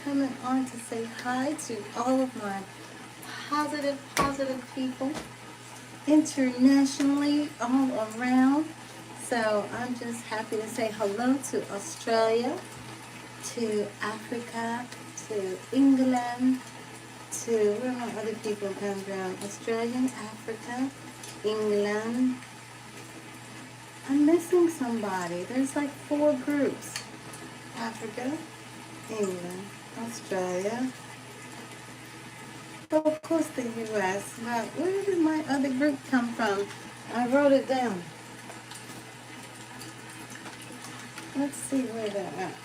coming on to say hi to all of my positive people internationally, all around. So I'm just happy to say hello to Australia, to Africa, to England, to where my other people come from? Australia, Africa, England. I'm missing somebody. There's like 4 groups. Africa, England, Australia, of course the U.S. But where did my other group come from? I wrote it down. Let's see where they're at.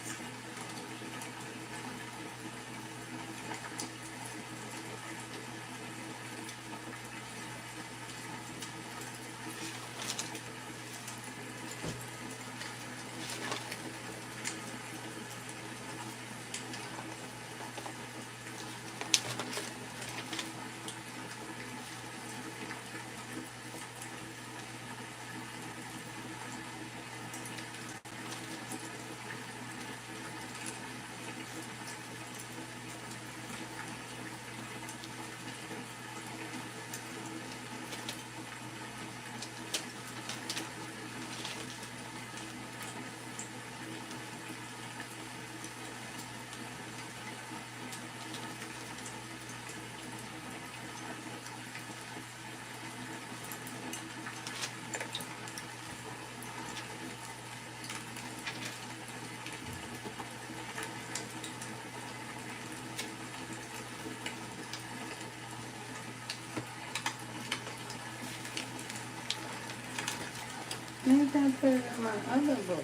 Maybe I put it in my other book.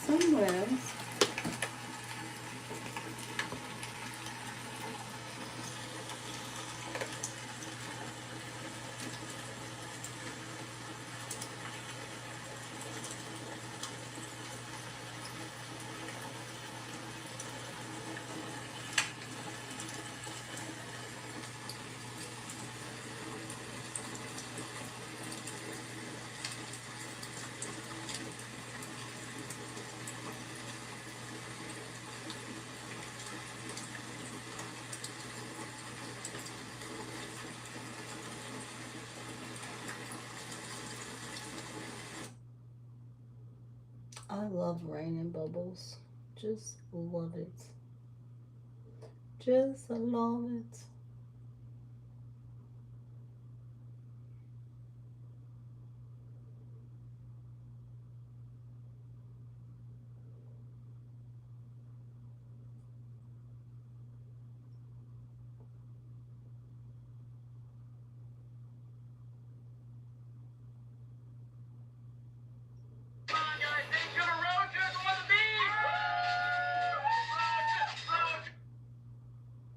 Somewhere. I love rain and bubbles. Just love it. Just love it.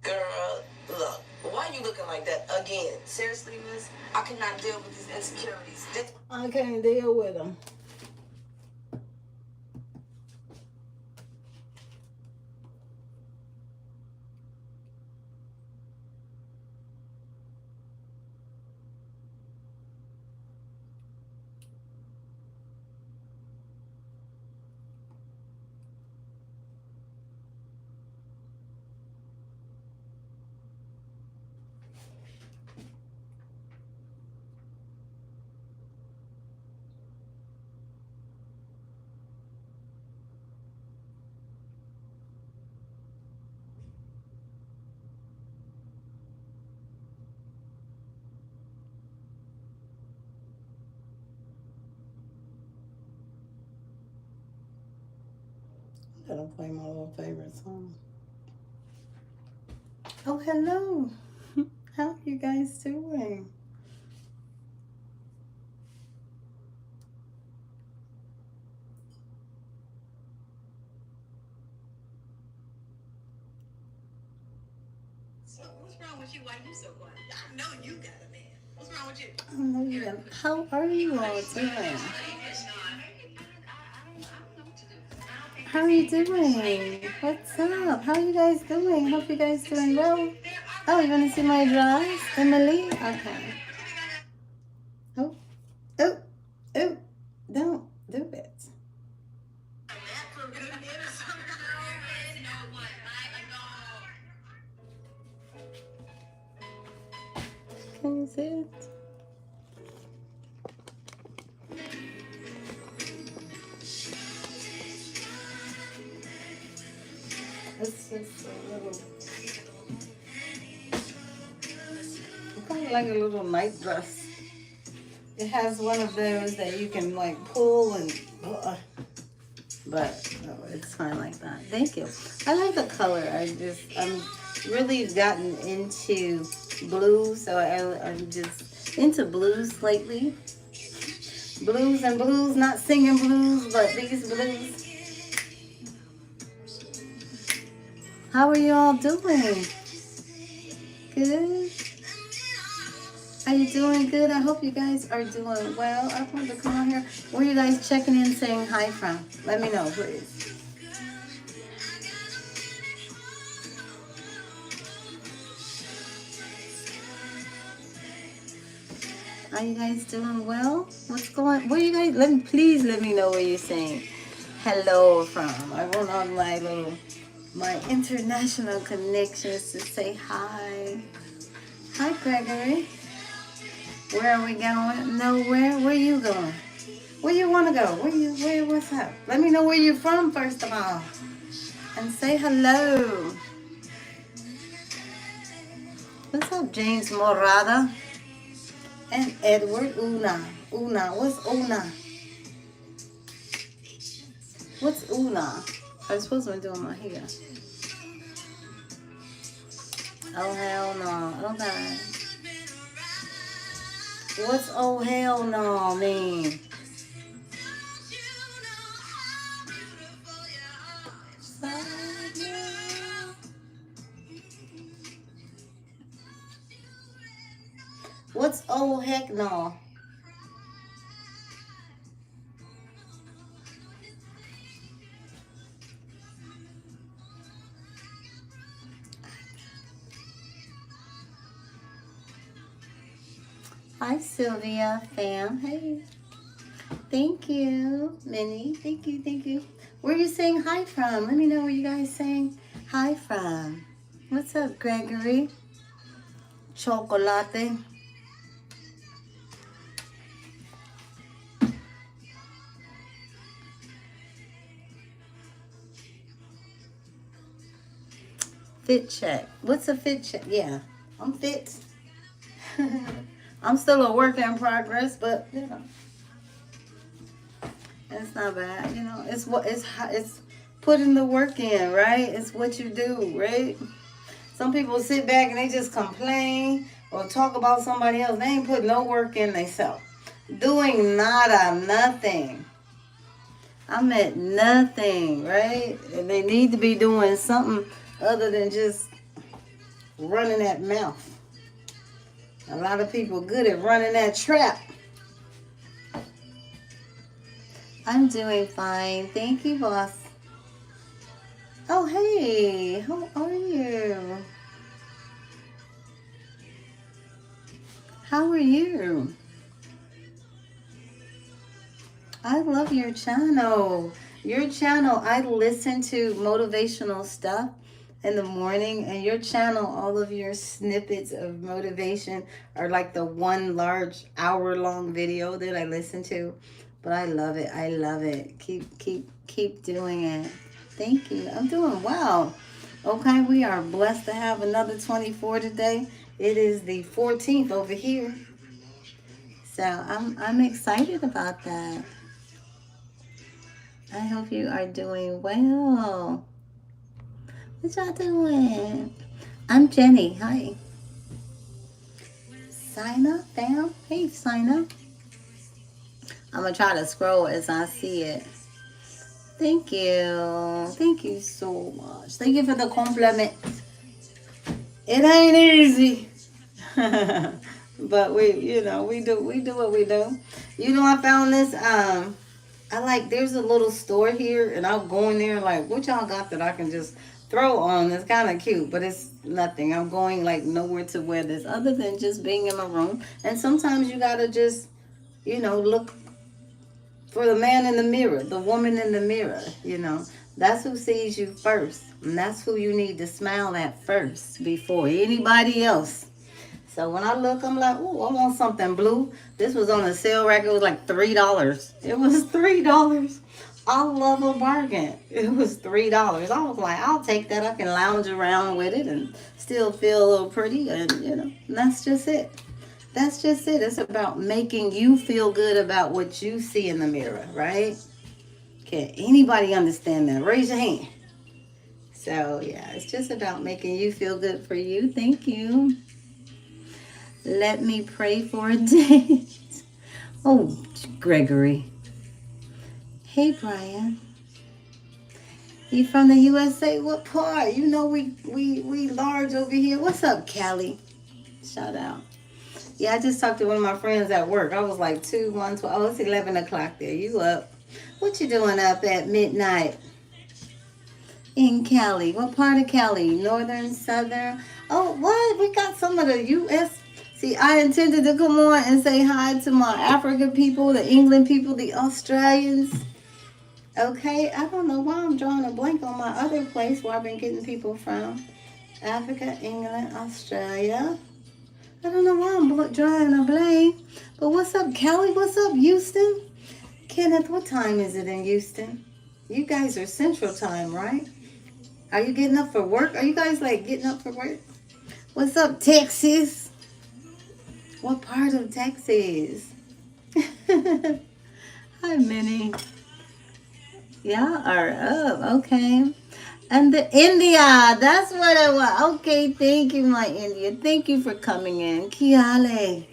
Girl, look, why are you looking like that again? Seriously, miss, I cannot deal with these insecurities. I can't deal with them. I'm gonna play my little favorite song. Oh, hello. How are you guys doing? So what's wrong with you? Why you so quiet? I know you got a man. What's wrong with you? I don't know even. How are you all doing? How are you doing? What's up? How are you guys doing? Hope you guys doing well. Oh, you want to see my drawers, Emily? Okay. Oh, oh, oh! Don't do it. Can you see it? It's just a little, kind of like a little night dress. It has one of those that you can like pull and, but oh, it's fine like that. Thank you. I like the color. I'm really gotten into blue, so I'm just into blues lately. Blues and blues, not singing blues, but these blues. How are you all doing? Good? Are you doing good? I hope you guys are doing well. I want to come on here. Where are you guys checking in, saying hi from? Let me know, please. Are you guys doing well? What's going? Where you guys? Please let me know where you're saying hello from. I went on my international connections to say hi. Hi, Gregory. Where are we going? Nowhere. Where you going? Where you want to go? What's up? Let me know where you're from, first of all. And say hello. What's up, James Morada? And Edward Una. What's Una? What's Una? I'm supposed to be doing my hair. Oh, hell no. Okay. What's oh, hell no mean? What's oh, heck no? Hi, Sylvia, fam. Hey. Thank you, Minnie. Thank you. Where are you saying hi from? Let me know where you guys saying hi from. What's up, Gregory? Chocolate. Fit check. What's a fit check? Yeah, I'm fit. I'm still a work in progress, but you know, it's not bad. You know, it's putting the work in, right? It's what you do, right? Some people sit back and they just complain or talk about somebody else. They ain't put no work in themselves. Doing nothing. I'm at nothing, right? And they need to be doing something other than just running that mouth. A lot of people good at running that trap. I'm doing fine. Thank you, boss. Oh, hey. How are you? How are you? I love your channel. I listen to motivational stuff in the morning, and your channel, all of your snippets of motivation are like the one large hour-long video that I listen to. But I love it. Keep doing it. Thank you. I'm doing well. Okay, we are blessed to have another 24 today. It is the 14th over here. So I'm excited about that. I hope you are doing well. What y'all doing? I'm Jenny. Hi. Sign up, fam. Hey, sign up. I'm going to try to scroll as I see it. Thank you. Thank you so much. Thank you for the compliment. It ain't easy. But we do what we do. I found this. I like. There's a little store here, and I'll go in there like, what y'all got that I can just throw on? It's kind of cute, but it's nothing. I'm going like nowhere to wear this other than just being in my room. And sometimes you gotta just look for the man in the mirror, the woman in the mirror. That's who sees you first, and that's who you need to smile at first before anybody else. So when I look, I'm like, "Ooh, I want something blue." This was on a sale rack. It was like $3. It was $3. I love a bargain. It was $3. I was like, I'll take that. I can lounge around with it and still feel a little pretty, and that's just it. That's just it. It's about making you feel good about what you see in the mirror, right? Can anybody understand that? Raise your hand. So yeah, it's just about making you feel good for you. Thank you. Let me pray for a day. Oh, Gregory. Hey, Brian. You from the USA? What part? We large over here. What's up, Callie? Shout out. Yeah, I just talked to one of my friends at work. I was like 2, 1, 12. Oh, it's 11 o'clock there. You up? What you doing up at midnight in Cali? What part of Cali? Northern, southern? Oh, what? We got some of the U.S. See, I intended to come on and say hi to my African people, the England people, the Australians. Okay, I don't know why I'm drawing a blank on my other place where I've been getting people from. Africa, England, Australia. I don't know why I'm drawing a blank. But what's up, Kelly? What's up, Houston? Kenneth, what time is it in Houston? You guys are Central Time, right? Are you getting up for work? Are you guys like getting up for work? What's up, Texas? What part of Texas? Hi, Minnie. Y'all are up. Okay. And the India, that's what I want. Okay, thank you, my India. Thank you for coming in. Kiale.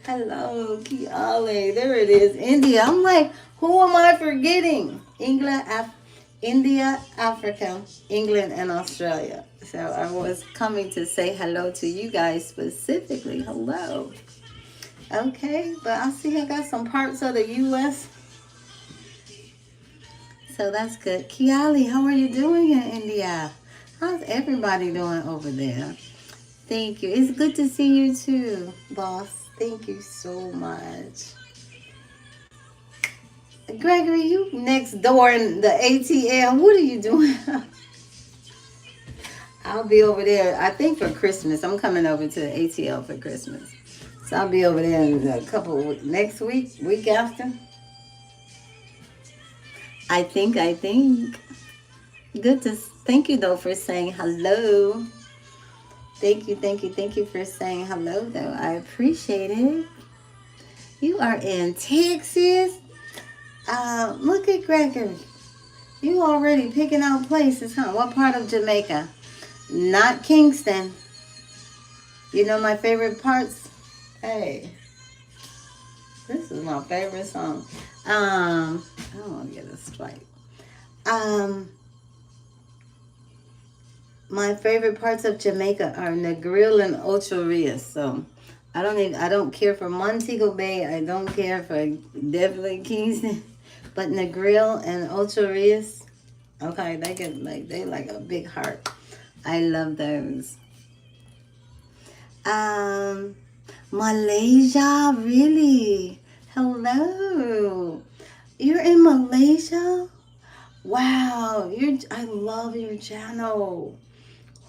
Hello, Kiale. There it is. India. I'm like, who am I forgetting? India, Africa, England, and Australia. So I was coming to say hello to you guys specifically. Hello. Okay, but I see I got some parts of the U.S. So that's good. Kiali, how are you doing in India? How's everybody doing over there? Thank you. It's good to see you too, boss. Thank you so much. Gregory, you next door in the ATL. What are you doing? I'll be over there, I think for Christmas. I'm coming over to the ATL for Christmas. So I'll be over there in a couple of next week after. I think. Good to thank you though for saying hello. Thank you for saying hello though. I appreciate it. You are in Texas. Look at Gregory. You already picking out places, huh? What part of Jamaica? Not Kingston. You know my favorite parts? Hey. This is my favorite song. I don't want to get a strike. My favorite parts of Jamaica are Negril and Ocho Rios. So I don't care for Montego Bay. I don't care for definitely Kingston, but Negril and Ocho Rios. Okay, they like a big heart. I love those. Malaysia, really? Hello. You're in Malaysia? Wow, I love your channel.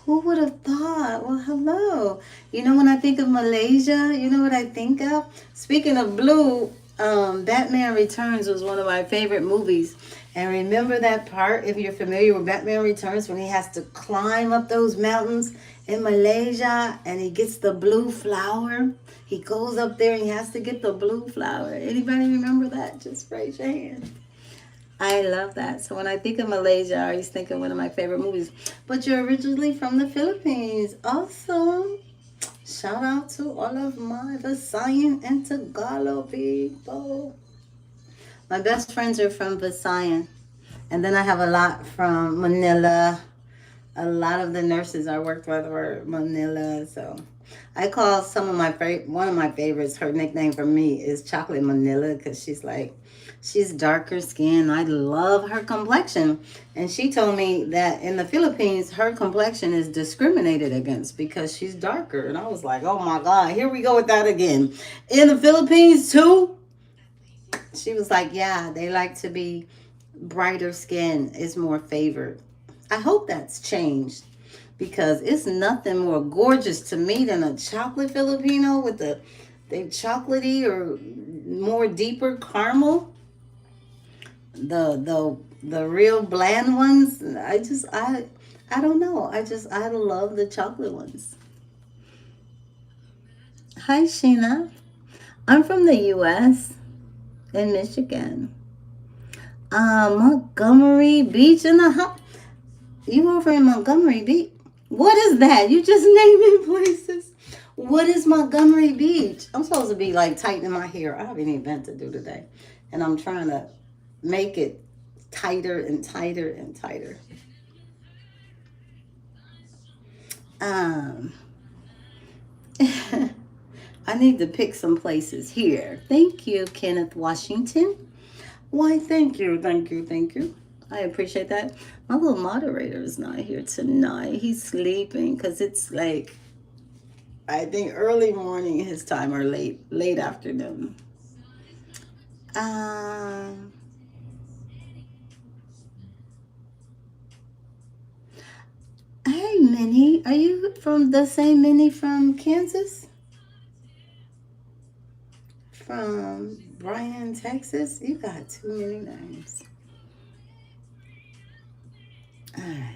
Who would have thought? Well, hello. When I think of Malaysia, you know what I think of? Speaking of blue, Batman Returns was one of my favorite movies. And remember that part, if you're familiar with Batman Returns, when he has to climb up those mountains in Malaysia and he gets the blue flower? He goes up there and he has to get the blue flower. Anybody remember that? Just raise your hand. I love that. So when I think of Malaysia, I always think of one of my favorite movies. But you're originally from the Philippines. Awesome. Shout out to all of my Visayan and Tagalog people. My best friends are from Visayan. And then I have a lot from Manila. A lot of the nurses I worked with were Manila. So I call some of my one of my favorites. Her nickname for me is Chocolate Manila because she's darker skin. I love her complexion, and she told me that in the Philippines her complexion is discriminated against because she's darker. And I was like, oh my God, here we go with that again. In the Philippines too. She was like, yeah, they like to be brighter skin is more favored. I hope that's changed because it's nothing more gorgeous to me than a chocolate Filipino with the chocolatey or more deeper caramel. The real bland ones. I don't know. I love the chocolate ones. Hi Sheena. I'm from the US in Michigan. Montgomery Beach in the hot. You over in Montgomery Beach? What is that? You just naming places. What is Montgomery Beach? I'm supposed to be like tightening my hair. I have an event to do today, and I'm trying to make it tighter and tighter and tighter. Um, I need to pick some places here. Thank you, Kenneth Washington. Why, thank you, thank you, thank you. I appreciate that. My little moderator is not here tonight. He's sleeping because it's like, I think early morning his time or late afternoon. Um, hey, Minnie. Are you from the same Minnie from Kansas? From Bryan, Texas? You got too many names. All right.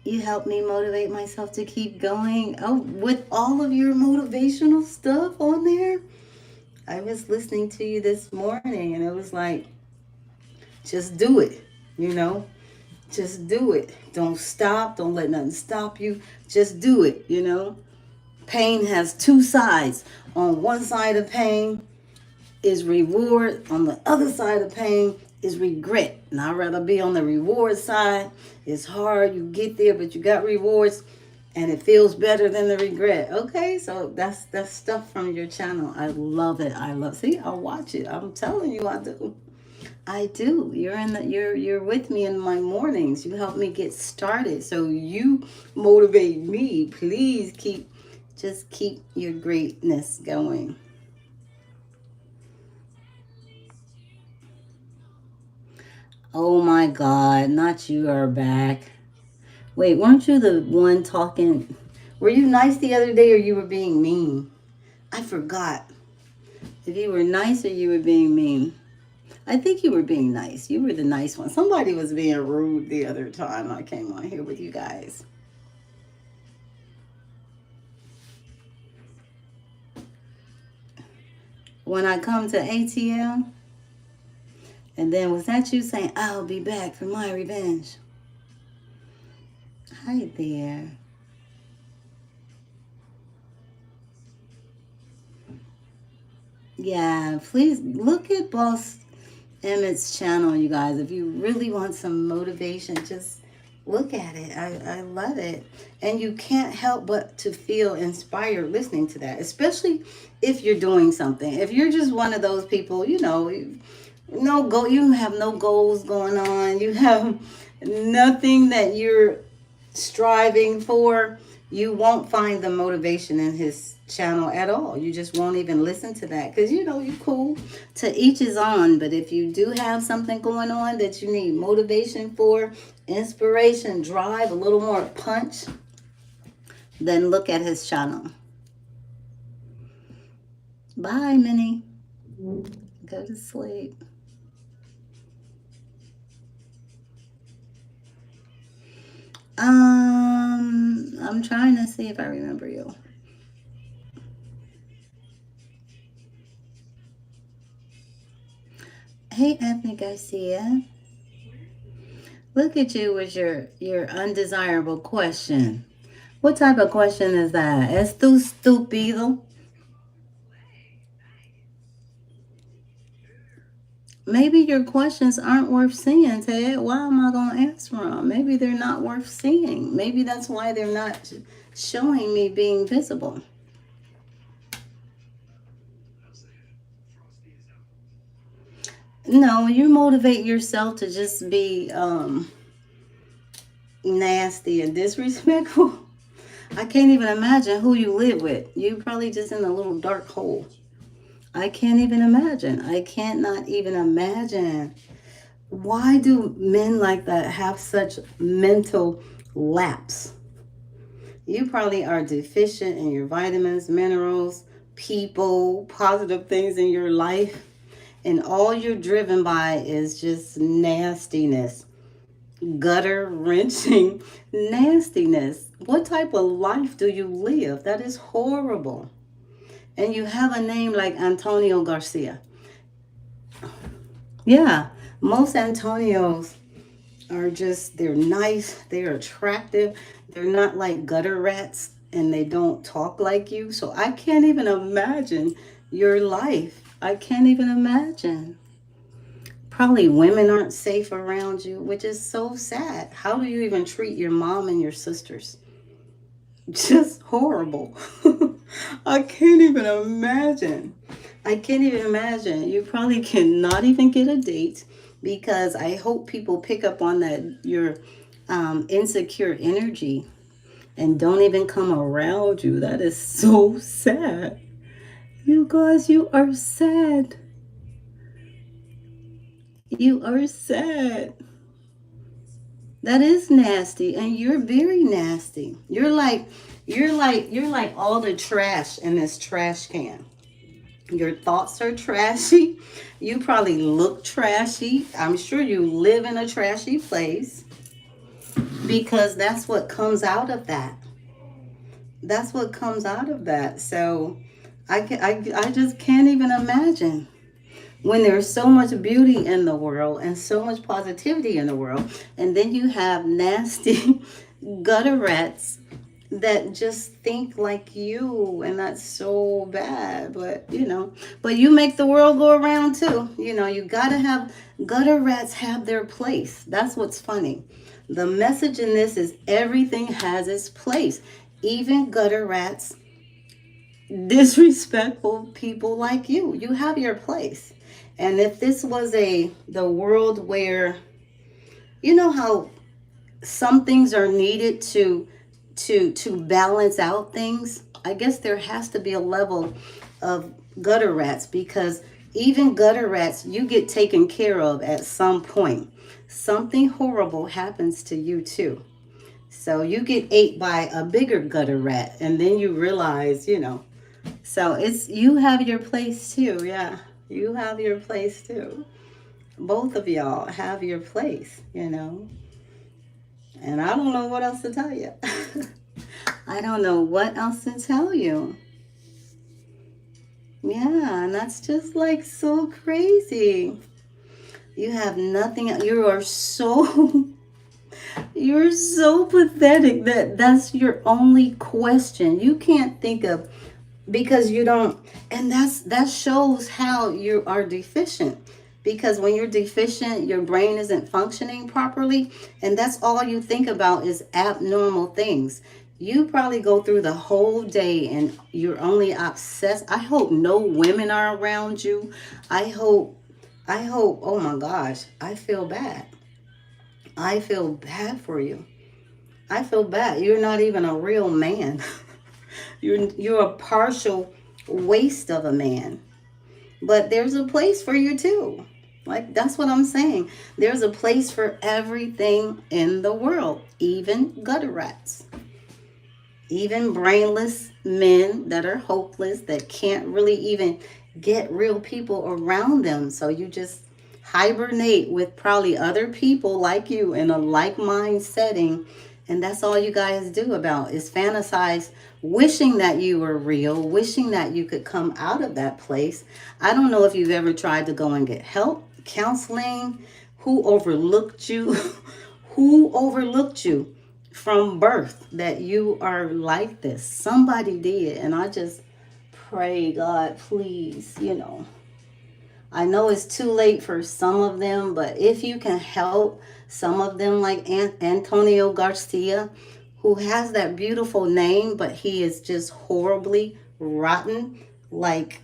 You help me motivate myself to keep going. Oh, with all of your motivational stuff on there. I was listening to you this morning and it was like, just do it, you know? Just do it. Don't stop. Don't let nothing stop you. Just do it, you know? Pain has two sides. On one side of pain is reward. On the other side of pain is regret. And I'd rather be on the reward side. It's hard. You get there, but you got rewards. And it feels better than the regret. Okay, so that's stuff from your channel. I love it. I love. See, I watch it. I'm telling you, I do. I do. You're with me in my mornings. You help me get started. So you motivate me. Please keep your greatness going. Oh my God, not you are back. Wait, weren't you the one talking? Were you nice the other day or you were being mean? I forgot. If you were nice or you were being mean. I think you were being nice. You were the nice one. Somebody was being rude the other time I came on here with you guys. When I come to ATL, and then was that you saying, I'll be back for my revenge? Hi there. Yeah, please look at Boss Emmett's channel, you guys. If you really want some motivation, just look at it. I love it. And you can't help but to feel inspired listening to that, especially if you're doing something. If you're just one of those people, you have no goals going on. You have nothing that you're striving for, you won't find the motivation in his channel at all. You just won't even listen to that because you cool. To each his own. But if you do have something going on that you need motivation for, inspiration, drive, a little more punch, then look at his channel. Bye, Minnie. Go to sleep. I'm trying to see if I remember you. Hey, Anthony Garcia. Look at you with your undesirable question. What type of question is that? Es tu estúpido. Maybe your questions aren't worth seeing, Ted. Why am I going to answer them? Maybe they're not worth seeing. Maybe that's why they're not showing me being visible. No, you motivate yourself to just be nasty and disrespectful. I can't even imagine who you live with. You probably just in a little dark hole. I can't even imagine. I cannot even imagine. Why do men like that have such mental lapse? You probably are deficient in your vitamins, minerals, people, positive things in your life, and all you're driven by is just nastiness, gutter wrenching nastiness. What type of life do you live? That is horrible. And you have a name like Antonio Garcia. Yeah, most Antonios are just, they're nice, they're attractive, they're not like gutter rats, and they don't talk like you. So I can't even imagine your life. I can't even imagine. Probably women aren't safe around you, which is so sad. How do you even treat your mom and your sisters? Just horrible. I can't even imagine. I can't even imagine. You probably cannot even get a date because I hope people pick up on that your insecure energy and don't even come around you. That is so sad. You guys, you are sad. You are sad. That is nasty, and you're very nasty. You're like all the trash in this trash can. Your thoughts are trashy. You probably look trashy. I'm sure you live in a trashy place because that's what comes out of that. That's what comes out of that. So I just can't even imagine when there's so much beauty in the world and so much positivity in the world, and then you have nasty gutter rats that just think like you, and that's so bad. But but you make the world go around too. You gotta have gutter rats have their place. That's what's funny. The message in this is everything has its place, even gutter rats, disrespectful people like you have your place. And if this was the world where how some things are needed to balance out things, I guess there has to be a level of gutter rats, because even gutter rats, you get taken care of at some point. Something horrible happens to you too. So you get ate by a bigger gutter rat, and then you realize. So it's, you have your place too. Yeah, you have your place too. Both of y'all have your place. And I don't know what else to tell you. I don't know what else to tell you. Yeah, and that's just like so crazy. You have nothing. You are so you're so pathetic that that's your only question. You can't think of, because you don't, and that shows how you are deficient, because when you're deficient your brain isn't functioning properly, and that's all you think about is abnormal things. You probably go through the whole day and you're only obsessed. I hope no women are around you. I hope, oh my gosh, I feel bad. I feel bad for you. I feel bad. You're not even a real man. You're a partial waste of a man. But there's a place for you too. Like, that's what I'm saying. There's a place for everything in the world, even gutter rats, even brainless men that are hopeless, that can't really even get real people around them. So you just hibernate with probably other people like you in a like mind setting. And that's all you guys do about is fantasize, wishing that you were real, wishing that you could come out of that place. I don't know if you've ever tried to go and get help, counseling. Who overlooked you? Who overlooked you from birth that you are like this? Somebody did. And I just pray, God, please. I know it's too late for some of them, but if you can help some of them, like Antonio Garcia, who has that beautiful name, but he is just horribly rotten, like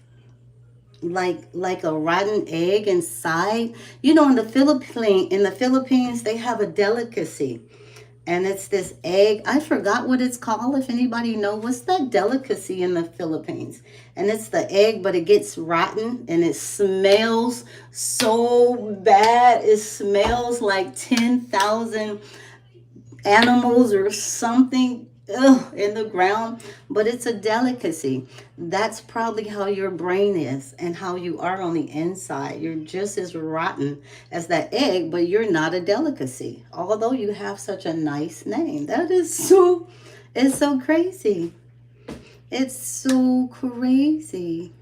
like a rotten egg inside. You know, in the Philippines, they have a delicacy, and it's this egg. I forgot what it's called. If anybody know, what's that delicacy in the Philippines? And it's the egg, but it gets rotten and it smells so bad. It smells like 10,000 animals or something, in the ground, but it's a delicacy. That's probably how your brain is and how you are on the inside. You're just as rotten as that egg, but you're not a delicacy, although you have such a nice name. That is so, it's so crazy. It's so crazy.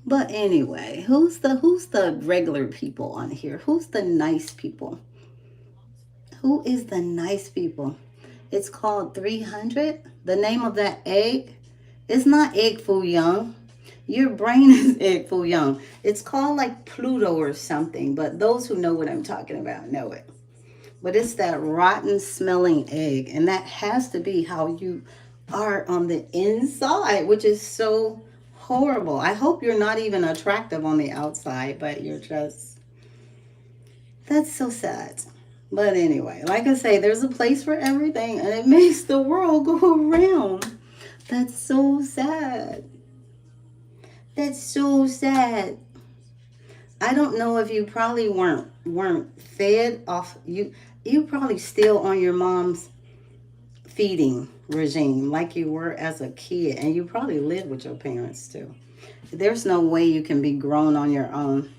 But anyway, who's the regular people on here? Who's the nice people? Who is the nice people? It's called 300. The name of that egg is not egg foo young. Your brain is egg foo young. It's called like Pluto or something, but those who know what I'm talking about know it. But it's that rotten smelling egg, and that has to be how you are on the inside, which is so horrible. I hope you're not even attractive on the outside, but you're just, that's so sad. But anyway, like I say, there's a place for everything, and it makes the world go around. That's so sad. That's so sad. I don't know if you probably weren't fed off you. You probably still on your mom's feeding regime like you were as a kid, and you probably lived with your parents too. There's no way you can be grown on your own.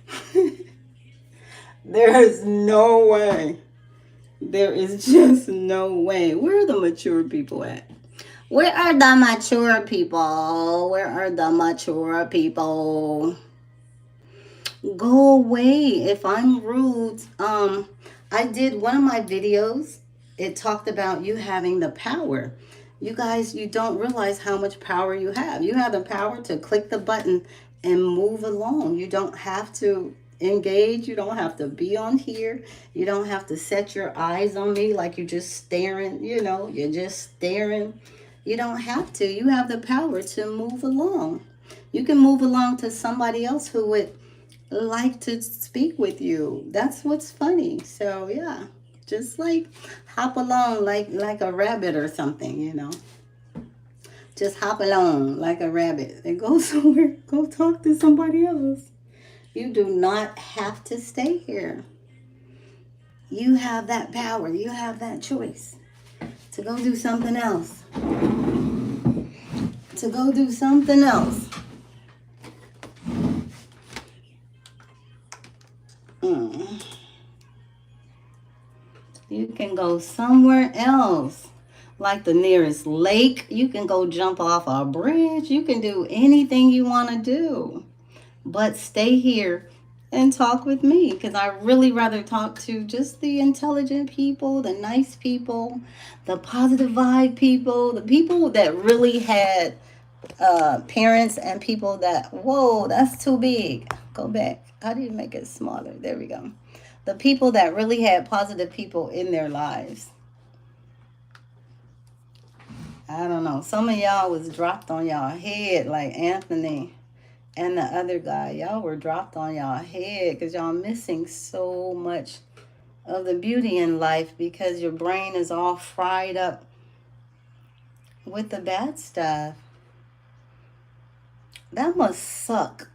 There is no way. There is just no way. Where are the mature people at? Where are the mature people? Where are the mature people? Go away. If I'm rude, I did one of my videos. It talked about you having the power. You guys, you don't realize how much power you have. You have the power to click the button and move along. You don't have to engage. You don't have to be on here. You don't have to set your eyes on me like you're just staring, you're just staring. You don't have to. You have the power to move along. You can move along to somebody else who would like to speak with you. That's what's funny. So yeah, just like hop along like a rabbit or something. Just hop along like a rabbit and go somewhere. Go talk to somebody else. You do not have to stay here. You have that power. You have that choice to go do something else. To go do something else. You can go somewhere else, like the nearest lake. You can go jump off a bridge. You can do anything you want to do. But stay here and talk with me, because I really rather talk to just the intelligent people, the nice people, the positive vibe people, the people that really had parents and people that, whoa, that's too big. Go back. How do you make it smaller? There we go. The people that really had positive people in their lives. I don't know. Some of y'all was dropped on y'all head like Anthony and the other guy. Y'all were dropped on y'all head because y'all missing so much of the beauty in life because your brain is all fried up with the bad stuff. That must suck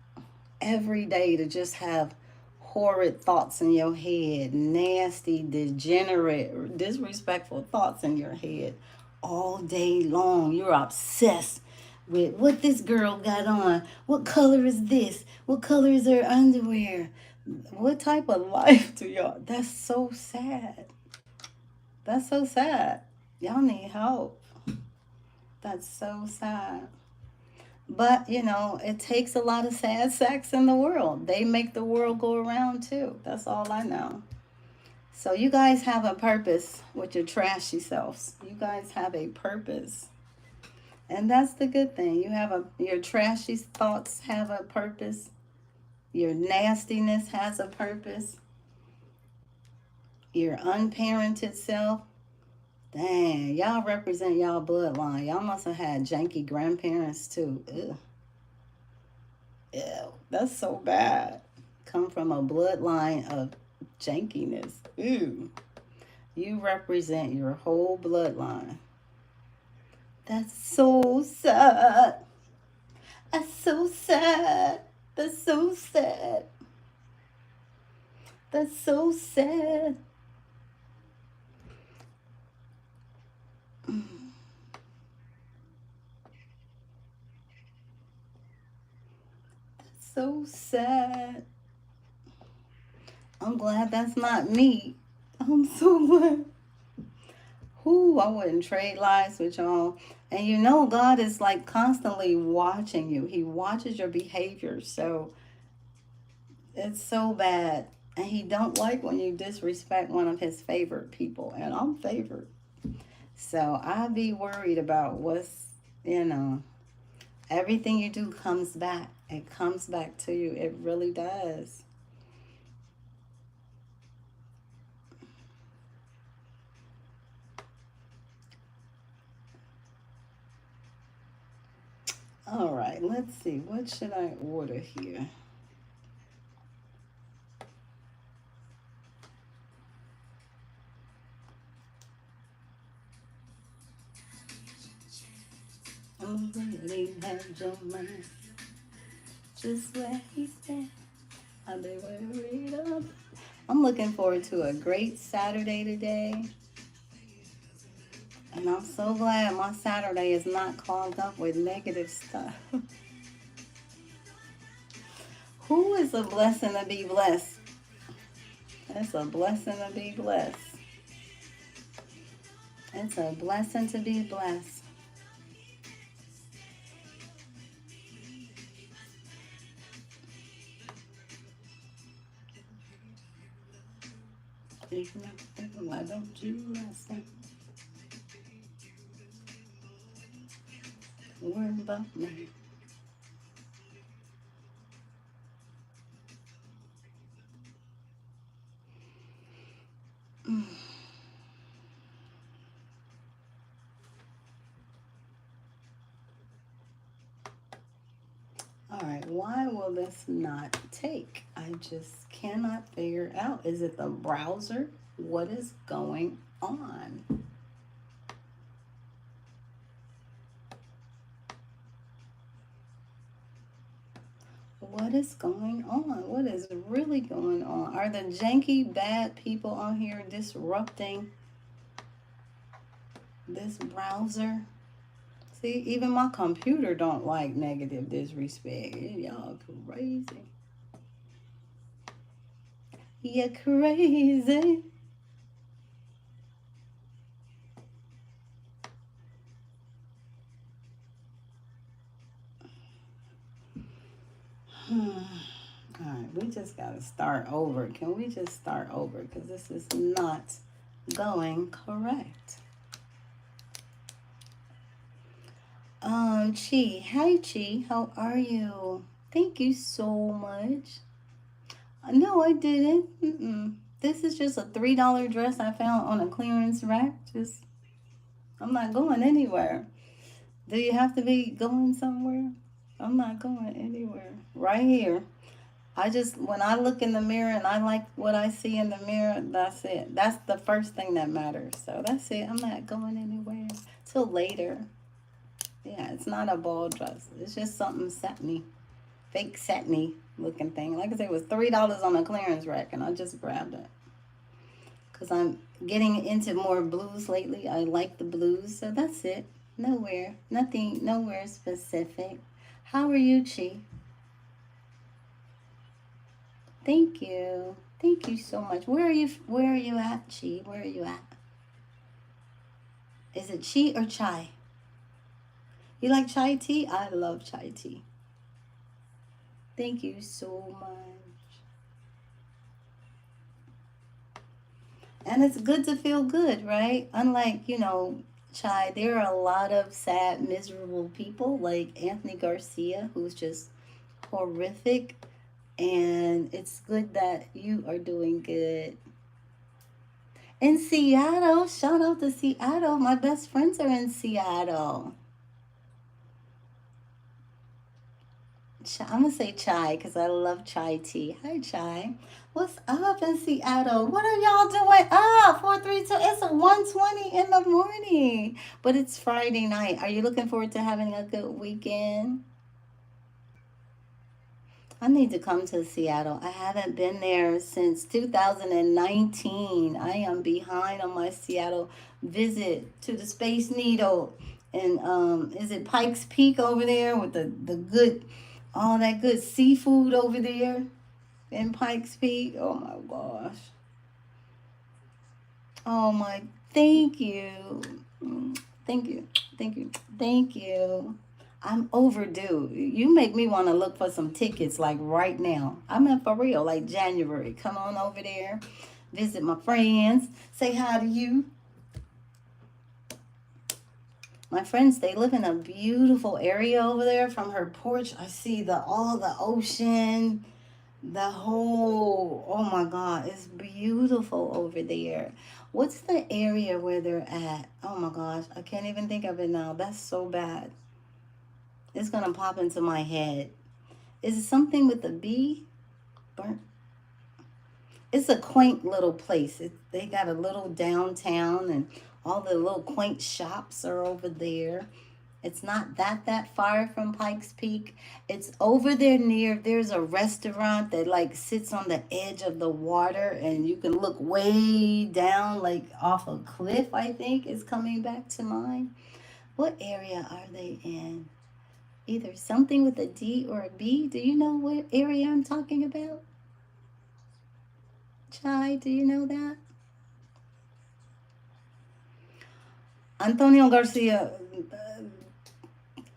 every day to just have horrid thoughts in your head, nasty, degenerate, disrespectful thoughts in your head all day long. You're obsessed with what this girl got on. What color is this? What color is her underwear? What type of life do y'all? That's so sad. That's so sad. Y'all need help. That's so sad. But, it takes a lot of sad sacks in the world. They make the world go around too. That's all I know. So you guys have a purpose with your trashy selves. You guys have a purpose. And that's the good thing. Your trashy thoughts have a purpose. Your nastiness has a purpose. Your unparented self. Dang, y'all represent y'all bloodline. Y'all must have had janky grandparents too. Ugh. Ew, that's so bad. Come from a bloodline of jankiness. Ew. You represent your whole bloodline. That's so sad. That's so sad. That's so sad. That's so sad. So sad. I'm glad that's not me. I'm so glad. Whoo, I wouldn't trade lives with y'all. And you know, God is like constantly watching you. He watches your behavior. So it's so bad. And he don't like when you disrespect one of his favorite people. And I'm favored. So I be worried about what's. Everything you do comes back. It comes back to you. It really does. All right, let's see. What should I order here? Already have your mind just where he stands. Are they worried up? I'm looking forward to a great Saturday today. And I'm so glad my Saturday is not clogged up with negative stuff. Who is a blessing to be blessed? It's a blessing to be blessed. It's a blessing to be blessed. Why don't you listen? Worry about me. All right, why will this not take? I just cannot figure it out. Is it the browser? What is going on? What is going on? What is really going on? Are the janky bad people on here disrupting this browser? See, even my computer don't like negative disrespect. Y'all crazy. You're crazy. All right, we just got to start over. Can we just start over? Because this is not going correct. Chi. Hi, Chi. How are you? Thank you so much. No, I didn't. Mm-mm. This is just a $3 dress I found on a clearance rack. I'm not going anywhere. Do you have to be going somewhere? I'm not going anywhere. Right here. When I look in the mirror and I like what I see in the mirror, that's it. That's the first thing that matters. So that's it. I'm not going anywhere till later. Yeah, it's not a ball dress. It's just something satiny, fake satiny looking thing. Like I said, it was $3 on a clearance rack, and I just grabbed it because I'm getting into more blues lately. I like the blues, so that's it. Nowhere specific. How are you, Chi? Thank you so much. Where are you at, Chi? Where are you at? Is it Chi or chai? You like chai tea? I love chai tea. Thank you so much. And it's good to feel good, right? Unlike, chai, there are a lot of sad, miserable people like Anthony Garcia, who's just horrific. And it's good that you are doing good. In Seattle, shout out to Seattle. My best friends are in Seattle. I'm gonna say chai because I love chai tea. Hi, chai. What's up in Seattle? What are y'all doing up? 432. It's 1:20 in the morning, but it's Friday night. Are you looking forward to having a good weekend? I need to come to Seattle. I haven't been there since 2019. I am behind on my Seattle visit to the Space Needle. And is it Pikes Peak over there with the good, all that good seafood over there in Pikes Peak? Oh my gosh. Oh my, thank you. Thank you. Thank you. Thank you. I'm overdue. You make me want to look for some tickets like right now. I'm in for real, like January. Come on over there, visit my friends, say hi to you. My friends, they live in a beautiful area over there. From her porch, I see the all the ocean, the whole. Oh my God, it's beautiful over there. What's the area where they're at? Oh my gosh, I can't even think of it now. That's so bad. It's gonna pop into my head. Is it something with a B? Burnt. It's a quaint little place. They got a little downtown, and all the little quaint shops are over there. It's not that far from Pikes Peak. It's over there near. There's a restaurant that like sits on the edge of the water, and you can look way down, like off a cliff. I think is coming back to mind. What area are they in? Either something with a D or a B. Do you know what area I'm talking about? Chai, do you know that? Antonio Garcia,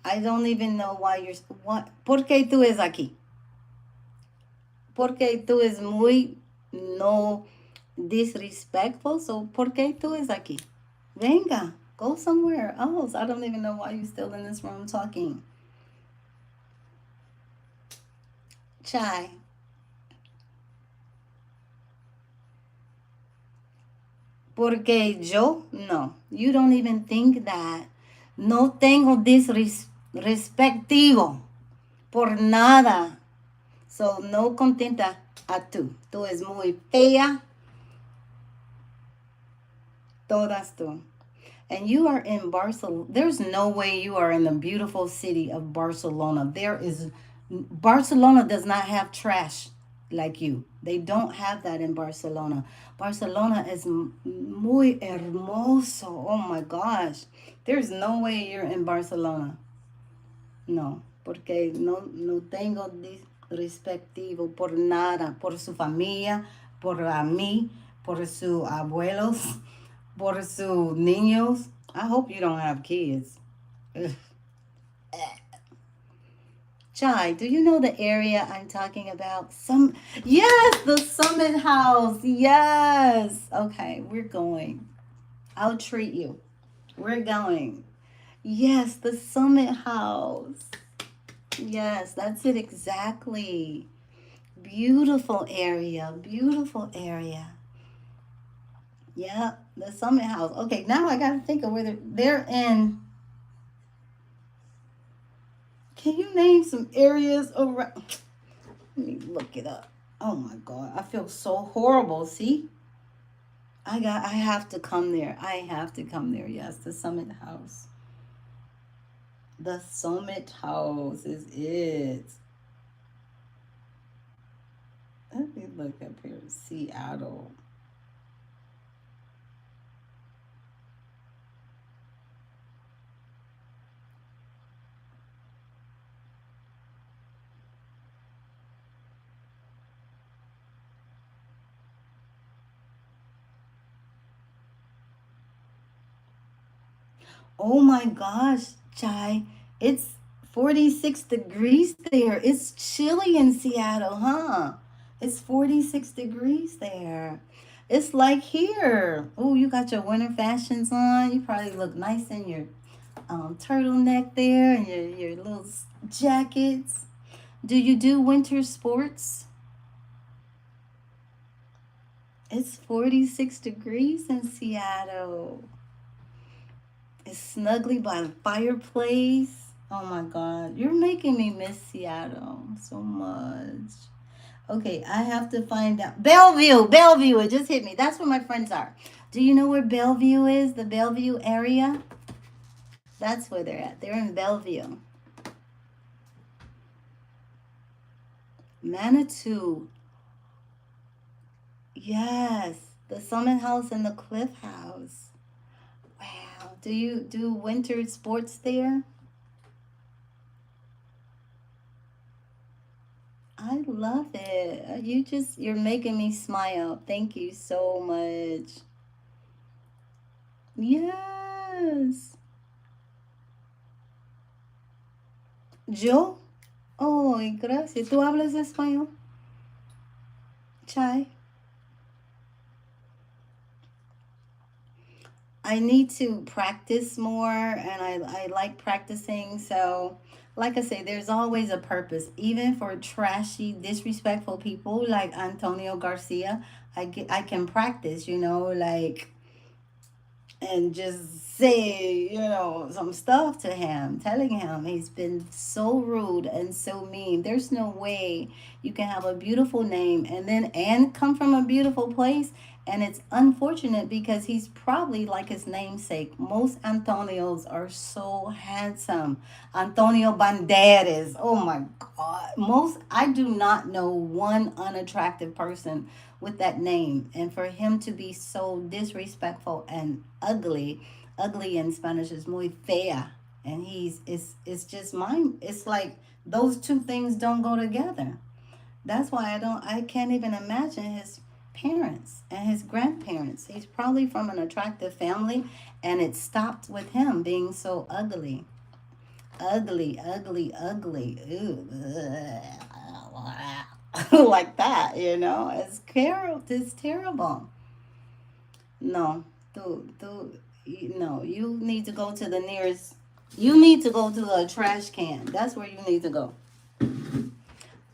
I don't even know why you're. What? ¿Por qué tú es aquí? Porque tú es muy no disrespectful. So, ¿por qué tú es aquí? Venga, go somewhere else. I don't even know why you're still in this room talking. Chai. Porque yo, no. You don't even think that. No tengo disrespectivo por nada. So, no contenta a tú. Tú es muy fea. Todas tú. And you are in Barcelona. There's no way you are in the beautiful city of Barcelona. Barcelona does not have trash like you. They don't have that in Barcelona. Barcelona is muy hermoso. Oh my gosh. There's no way you're in Barcelona. No, porque no tengo respectivo por nada, por su familia, por a mí, por sus abuelos, por sus niños. I hope you don't have kids. Chai, do you know the area I'm talking about? Yes, the Summit House. Yes. Okay, we're going. I'll treat you. We're going. Yes, the Summit House. Yes, that's it exactly. Beautiful area. Beautiful area. Yeah, the Summit House. Okay, now I gotta think of where they're in. Can you name some areas around? Let me look it up. Oh my God, I feel so horrible. See, I have to come there. I have to come there. Yes, the Summit House. The Summit House is it. Let me look up here. Seattle. Oh my gosh, Chai. It's 46 degrees there. It's chilly in Seattle, huh? It's 46 degrees there. It's like here. Oh, you got your winter fashions on. You probably look nice in your turtleneck there and your little jackets. Do you do winter sports? It's 46 degrees in Seattle. It's snuggly by the fireplace. Oh my God. You're making me miss Seattle so much. Okay, I have to find out. Bellevue, Bellevue, it just hit me. That's where my friends are. Do you know where Bellevue is? The Bellevue area? That's where they're at. They're in Bellevue. Manitou. Yes. The Summit House and the Cliff House. Wow. Do you do winter sports there? I love it. You're making me smile. Thank you so much. Yes. Yo. Oh, gracias. ¿Tú hablas español? Chai. I need to practice more, and I like practicing. So, like I say, there's always a purpose. Even for trashy, disrespectful people like Antonio Garcia, I can practice, like and just say, some stuff to him, telling him he's been so rude and so mean. There's no way you can have a beautiful name and come from a beautiful place. And it's unfortunate because he's probably like his namesake. Most Antonios are so handsome. Antonio Banderas. Oh my God. I do not know one unattractive person with that name. And for him to be so disrespectful and ugly in Spanish is muy fea. And it's just mine. It's like those two things don't go together. That's why I can't even imagine his parents and his grandparents. He's probably from an attractive family, and it stopped with him being so ugly. Ugly, ugly, ugly. Ooh. Like that, It's terrible. No, no, you need to go to a trash can. That's where you need to go.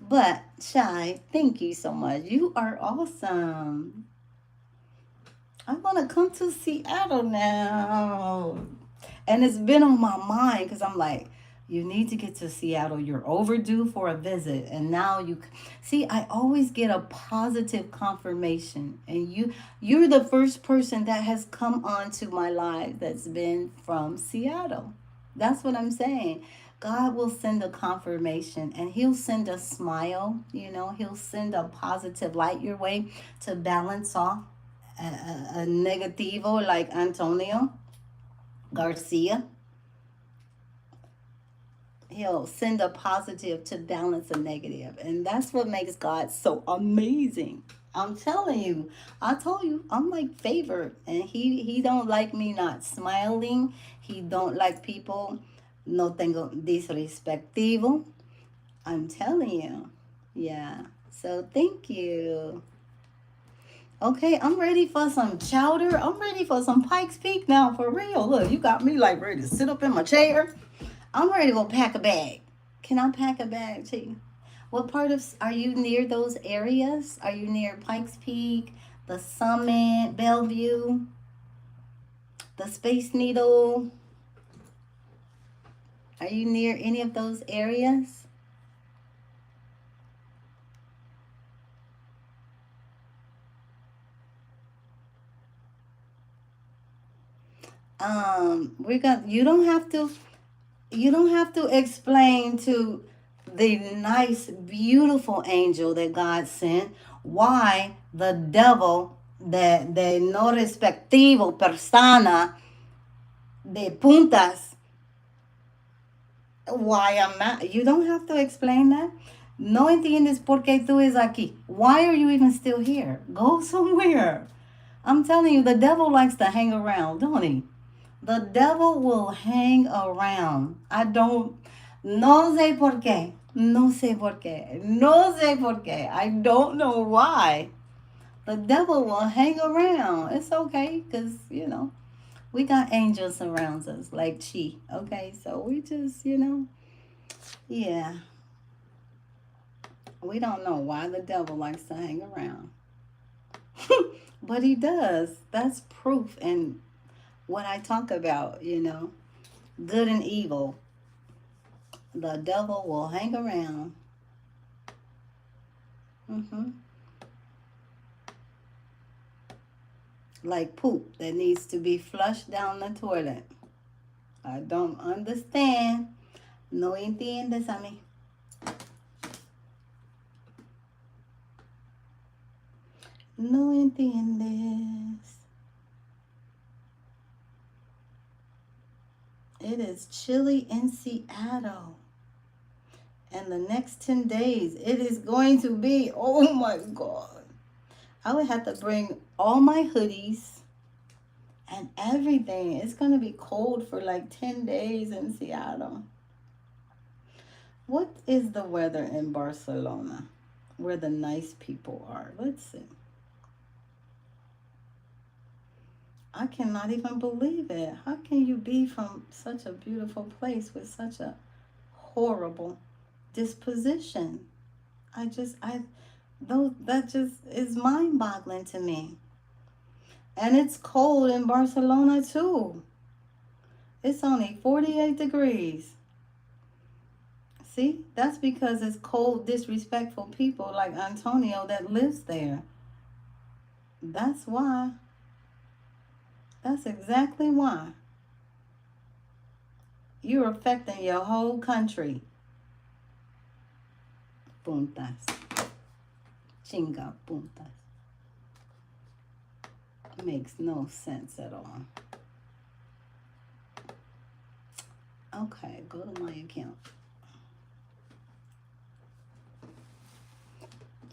But, Shy, thank you so much. You are awesome. I want to come to Seattle now. And it's been on my mind because I'm like, you need to get to Seattle. You're overdue for a visit. And now see, I always get a positive confirmation. And you're the first person that has come onto my life that's been from Seattle. That's what I'm saying. God will send a confirmation and he'll send a smile, he'll send a positive light your way to balance off a negativo like Antonio Garcia. He'll send a positive to balance a negative, and that's what makes God so amazing. I'm telling you, I told you, I'm like favored, and he don't like me not smiling. He don't like people no tengo disrespectivo. I'm telling you, yeah. So thank you. Okay, I'm ready for some chowder. I'm ready for some Pikes Peak now, for real. Look, you got me like ready to sit up in my chair. I'm ready to go pack a bag. Can I pack a bag too? What part of are you near those areas? Are you near Pikes Peak, the Summit, Bellevue, the Space Needle? Are you near any of those areas? We're gonna. You don't have to explain to the nice, beautiful angel that God sent why the devil, the no respectivo persona de puntas, why I'm not. You don't have to explain that. No entiendes por qué tú es aquí. Why are you even still here? Go somewhere. I'm telling you, the devil likes to hang around, don't he? The devil will hang around. I don't, no sé por qué. No sé por qué. No sé por qué. I don't know why. The devil will hang around. It's okay because, we got angels around us like Chi. Okay, so we just, yeah, we don't know why the devil likes to hang around. But he does. That's proof in what I talk about, good and evil. The devil will hang around. hmm Like poop that needs to be flushed down the toilet. I don't understand. No entiendes a mí. No entiendes. It is chilly in Seattle. And the next 10 days, it is going to be, oh my God. I would have to bring all my hoodies and everything. It's going to be cold for like 10 days in Seattle. What is the weather in Barcelona, where the nice people are? Let's see. I cannot even believe it. How can you be from such a beautiful place with such a horrible disposition? That just is mind-boggling to me. And it's cold in Barcelona too. It's only 48 degrees. See, that's because it's cold, disrespectful people like Antonio that lives there. That's why. That's exactly why. You're affecting your whole country. Puntas. Chinga puntas. Makes no sense at all. Okay, go to my account.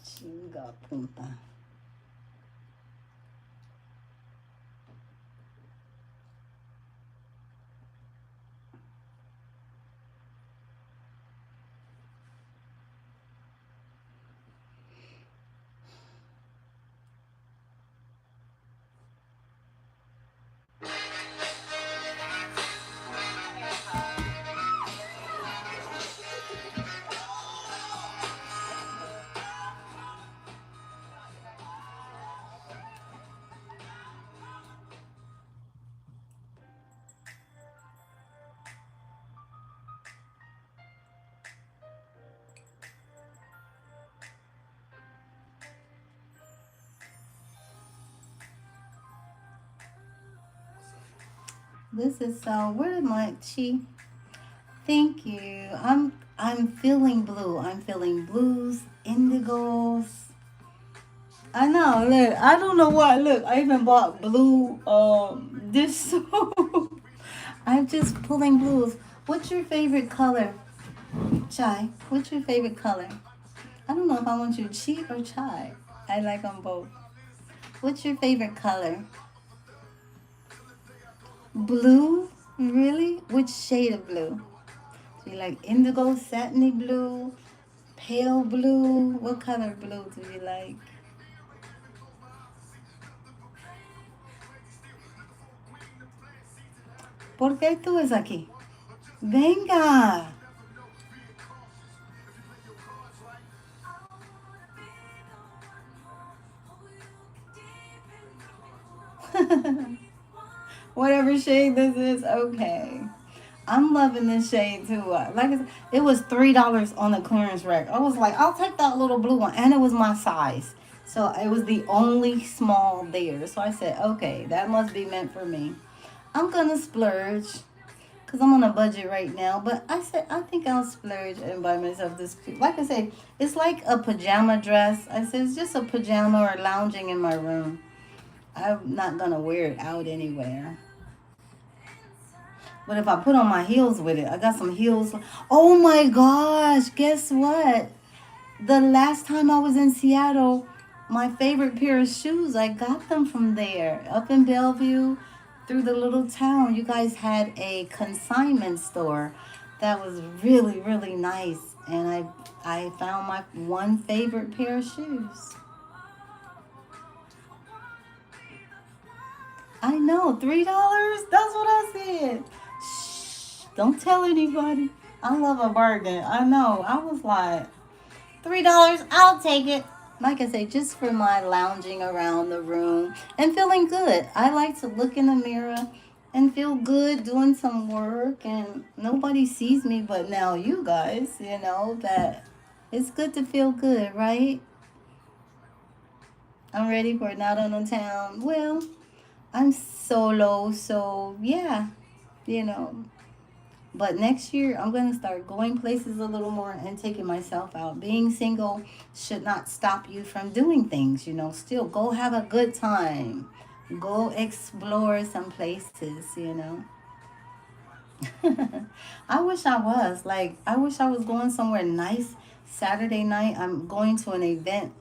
Chinga punta. This is so. Where am I? Thank you. I'm feeling blue. I'm feeling blues, indigos. I know. Look, I don't know what. Look, I even bought blue. This. I'm just pulling blues. What's your favorite color, Chai? What's your favorite color? I don't know if I want you chi or chai. I like them both. What's your favorite color? Blue? Really? Which shade of blue? Do you like indigo, satiny blue, pale blue? What color blue do you like? ¿Por qué tú es aquí? Venga. Whatever shade this is, okay. I'm loving this shade too. Like I said, it was $3 on the clearance rack. I was like, I'll take that little blue one, and it was my size. So it was the only small there. So I said, okay, that must be meant for me. I'm gonna splurge because I'm on a budget right now. But I said, I think I'll splurge and buy myself this. Like I said, it's like a pajama dress. I said, it's just a pajama or lounging in my room. I'm not gonna wear it out anywhere. But if I put on my heels with it, I got some heels. Oh my gosh, guess what? The last time I was in Seattle, my favorite pair of shoes, I got them from there. Up in Bellevue, through the little town, you guys had a consignment store that was really, really nice. And I found my one favorite pair of shoes. I know, $3? That's what I said. Shh, don't tell anybody. I love a bargain. I know. I was like, $3, I'll take it. like I say, just for my lounging around the room and feeling good. I like to look in the mirror and feel good doing some work, and nobody sees me but now you guys, that it's good to feel good, right? I'm ready for Not on the Town. Well, I'm solo, so yeah, you know. But next year, I'm going to start going places a little more and taking myself out. Being single should not stop you from doing things. Still, go have a good time. Go explore some places. I wish I was. I wish I was going somewhere nice Saturday night. I'm going to an event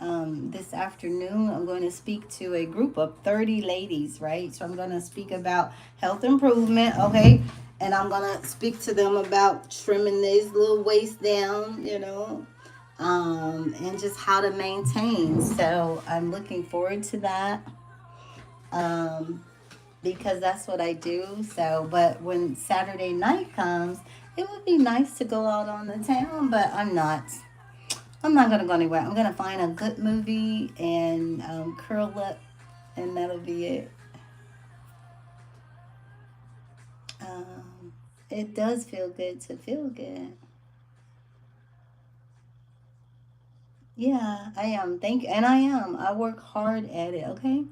this afternoon. I'm going to speak to a group of 30 ladies, right? So I'm going to speak about health improvement, okay? And I'm going to speak to them about trimming this little waist down, and just how to maintain. So I'm looking forward to that. Um, because that's what I do. So, but when Saturday night comes, it would be nice to go out on the town, but I'm not. I'm not gonna go anywhere. I'm gonna find a good movie and curl up, and that'll be it. Um, it does feel good to feel good. Yeah, I am. Thank you, and I am. I work hard at it. Okay,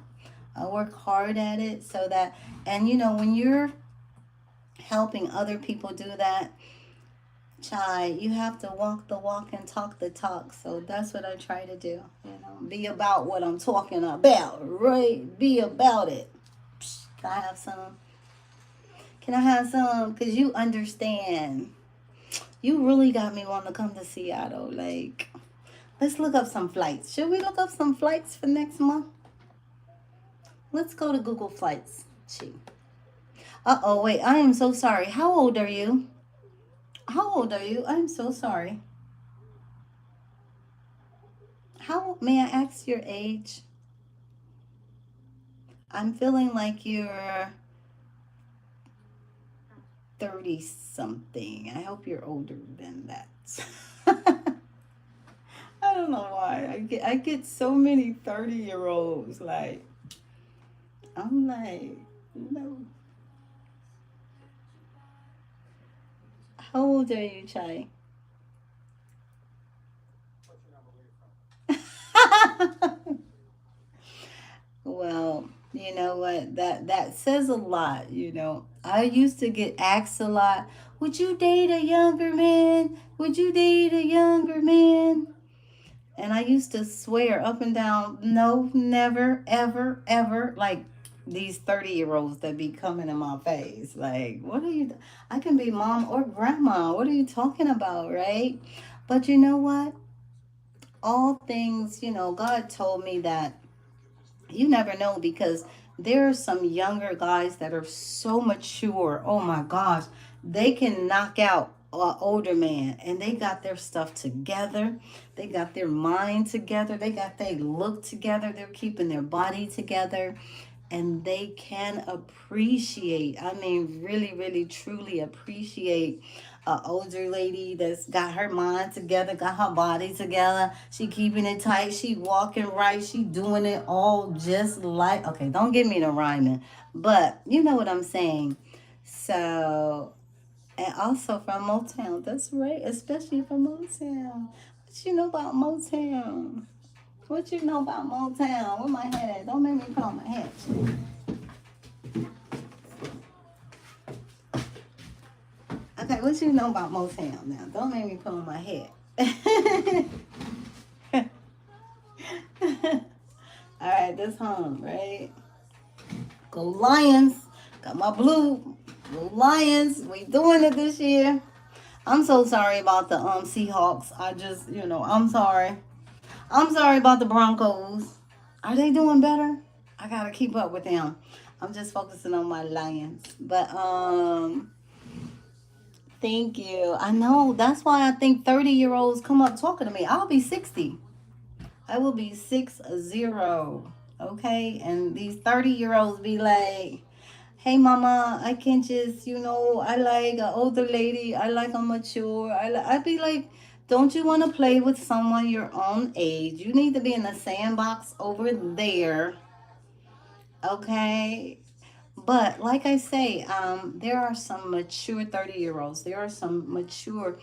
I work hard at it so that, and when you're helping other people do that, child, you have to walk the walk and talk the talk. So that's what I try to do. Be about what I'm talking about, right? Be about it. Can I have some? Can I have some? Because you understand. You really got me wanting to come to Seattle. Let's look up some flights. Should we look up some flights for next month? Let's go to Google Flights. Gee. Uh-oh, wait. I am so sorry. How old are you? How old are you? I'm so sorry. How may I ask your age? I'm feeling like you're 30 something. I hope you're older than that. I don't know why. I get so many 30-year-olds. I'm like, no. How old are you, Chai? Well, you know what? That says a lot. I used to get asked a lot, "Would you date a younger man? Would you date a younger man?" And I used to swear up and down, no, never, ever, ever. Like these 30-year-olds that be coming in my face. Like, what are you? I can be mom or grandma. What are you talking about, right? But you know what? All things, God told me that you never know, because there are some younger guys that are so mature. Oh my gosh. They can knock out an older man, and they got their stuff together. They got their mind together. They got their look together. They're keeping their body together, and they can appreciate, I mean, really, really, truly appreciate a older lady that's got her mind together, got her body together. She keeping it tight. She walking right. She doing it all just like, okay, don't get me to rhyming, but you know what I'm saying. So, and also from Motown. That's right, especially from Motown. What you know about Motown? What you know about Motown? Where my head at? Don't make me put on my hat. Okay, what you know about Motown now? Don't make me put on my head. All right, that's home, right? Go Lions. Got my blue. Go Lions. We doing it this year. I'm so sorry about the Seahawks. I'm sorry. I'm sorry about the Broncos. Are they doing better? I gotta keep up with them. I'm just focusing on my Lions. But thank you. I know. That's why I think 30-year-olds come up talking to me. I'll be 60. I will be 60. Okay? And these 30-year-olds be like, "Hey mama, I can just, I like an older lady. I like a mature." I'd be like, Don't you want to play with someone your own age? You need to be in the sandbox over there, okay? But like I say, there are some mature 30-year-olds. There are some mature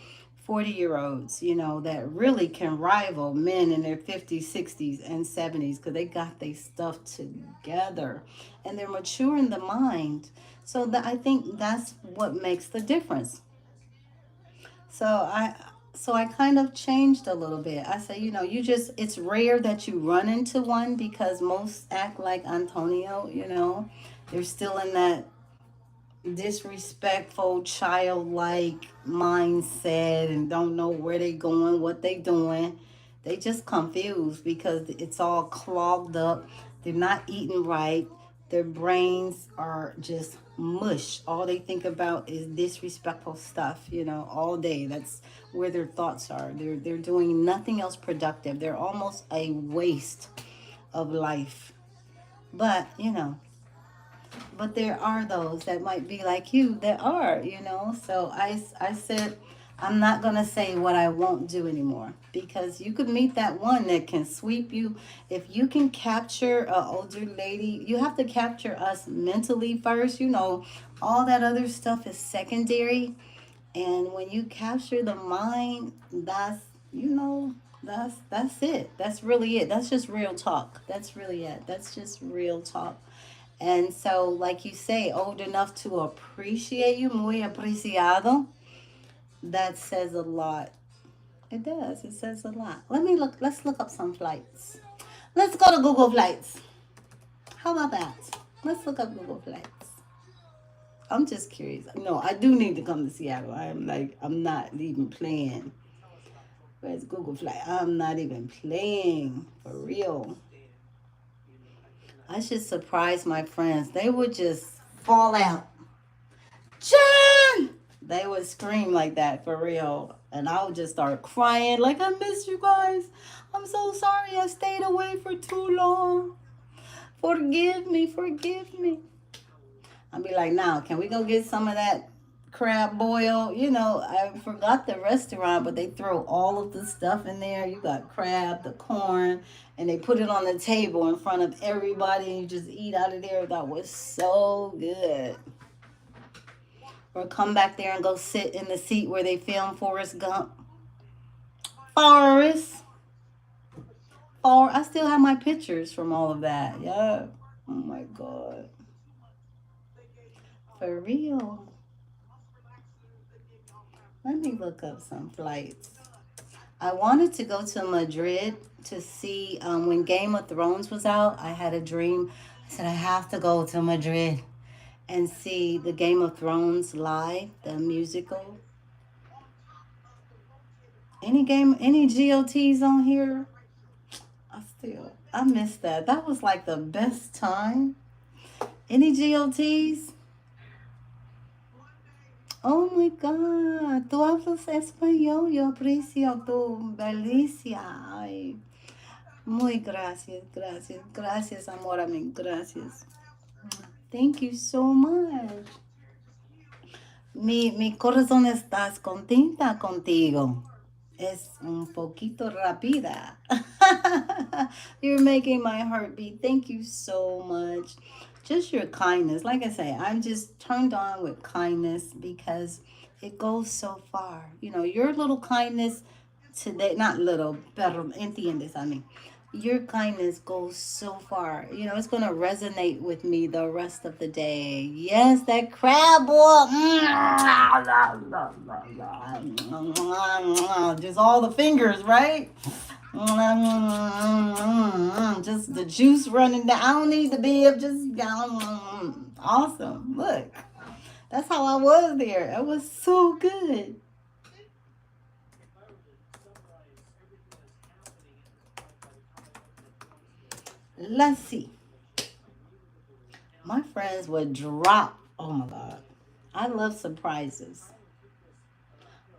40-year-olds, that really can rival men in their 50s, 60s, and 70s because they got their stuff together and they're mature in the mind. So I think that's what makes the difference. So I kind of changed a little bit. I say, it's rare that you run into one because most act like Antonio, they're still in that disrespectful, childlike mindset and don't know where they going, what they doing. They just confused because it's all clogged up. They're not eating right. Their brains are just mush. All they think about is disrespectful stuff, all day. That's where their thoughts are. They're doing nothing else productive. They're almost a waste of life. But, but there are those that might be like you that are, so I said I'm not going to say what I won't do anymore because you could meet that one that can sweep you. If you can capture an older lady, you have to capture us mentally first. All that other stuff is secondary, and when you capture the mind, you know that's it. That's really it. That's just real talk. That's really it. That's just real talk. And so, like you say, old enough to appreciate you, muy apreciado, that says a lot. It does. It says a lot. Let's look up some flights. Let's go to Google Flights. How about that? Let's look up Google Flights. I'm just curious. No, I do need to come to Seattle. I'm not even playing. Where's Google Flight? I'm not even playing. For real. I should surprise my friends. They would just fall out. Jen! They would scream like that for real. And I would just start crying like, I miss you guys. I'm so sorry I stayed away for too long. Forgive me, forgive me. I'd be like, now, can we go get some of that crab boil? I forgot the restaurant, but they throw all of the stuff in there. You got crab, the corn, and they put it on the table in front of everybody, and you just eat out of there. That was so good. Or come back there and go sit in the seat where they filmed Forrest Gump. Forrest. I still have my pictures from all of that. Yeah. Oh my God. For real. Let me look up some flights. I wanted to go to Madrid to see when Game of Thrones was out. I had a dream. I said, I have to go to Madrid and see the Game of Thrones live, the musical. Any GOTs on here? I missed that. That was like the best time. Any GOTs? Oh my God, tú hablas español, yo aprecio tu belicia. Ay, muy gracias, gracias, gracias, amor a mí, gracias. Thank you so much. Mi corazón estás contenta contigo. Es un poquito rápida. You're making my heart beat. Thank you so much. Just your kindness. Like I say, I'm just turned on with kindness because it goes so far. Your little kindness today, not little, pero entiendes, I mean. Your kindness goes so far. It's going to resonate with me the rest of the day. Yes, that crab boil. Just all the fingers, right? Just the juice running down. I don't need the bib. Just awesome. Look, that's how I was there. It was so good. Let's see. My friends would drop. Oh my God. I love surprises.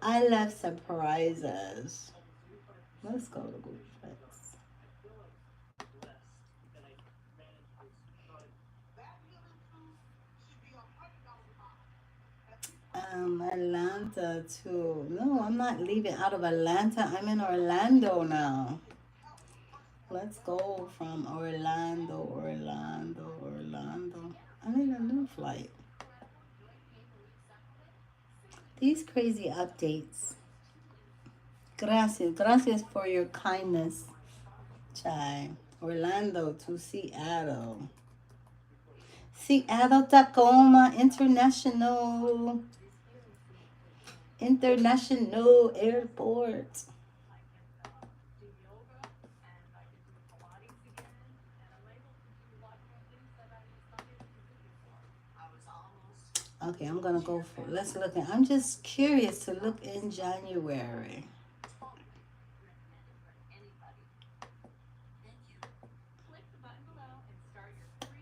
I love surprises. Let's go to Google Flights. Atlanta too. No, I'm not leaving out of Atlanta. I'm in Orlando now. Let's go from Orlando. I need a new flight. These crazy updates. Gracias for your kindness, Chai. Orlando to Seattle. Seattle Tacoma International Airport. Okay, I'm gonna go for. Let's look. I'm just curious to look in January.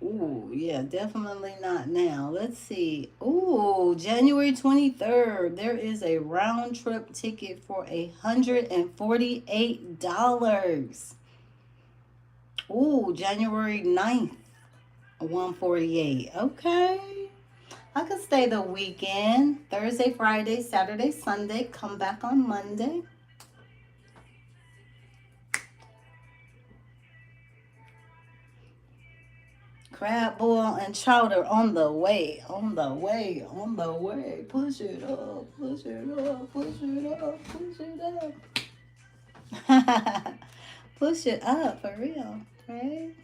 Ooh, yeah, definitely not now. Let's see. Ooh, January 23rd. There is a round trip ticket for $148. Ooh, January 9th, 148. Okay. I could stay the weekend. Thursday, Friday, Saturday, Sunday. Come back on Monday. Crab boil and chowder on the way, on the way, on the way. Push it up, push it up, push it up, push it up. Push it up for real, right?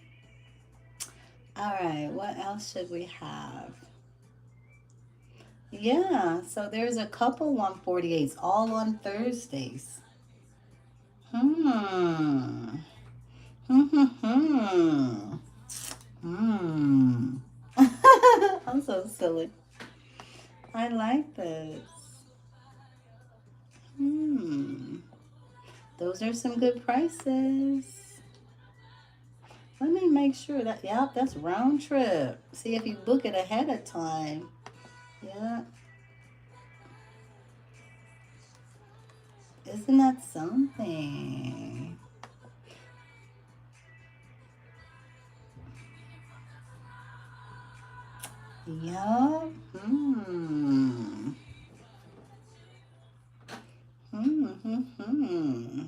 All right, what else should we have? Yeah, so there's a couple 148s all on Thursdays. Hmm. Hmm. Hmm. Hmm. I'm so silly. I like this. Hmm. Those are some good prices. Let me make sure that, yeah, that's round trip. See if you book it ahead of time. Yeah. Isn't that something? Yeah. Hmm. Hmm. Hmm. Hmm.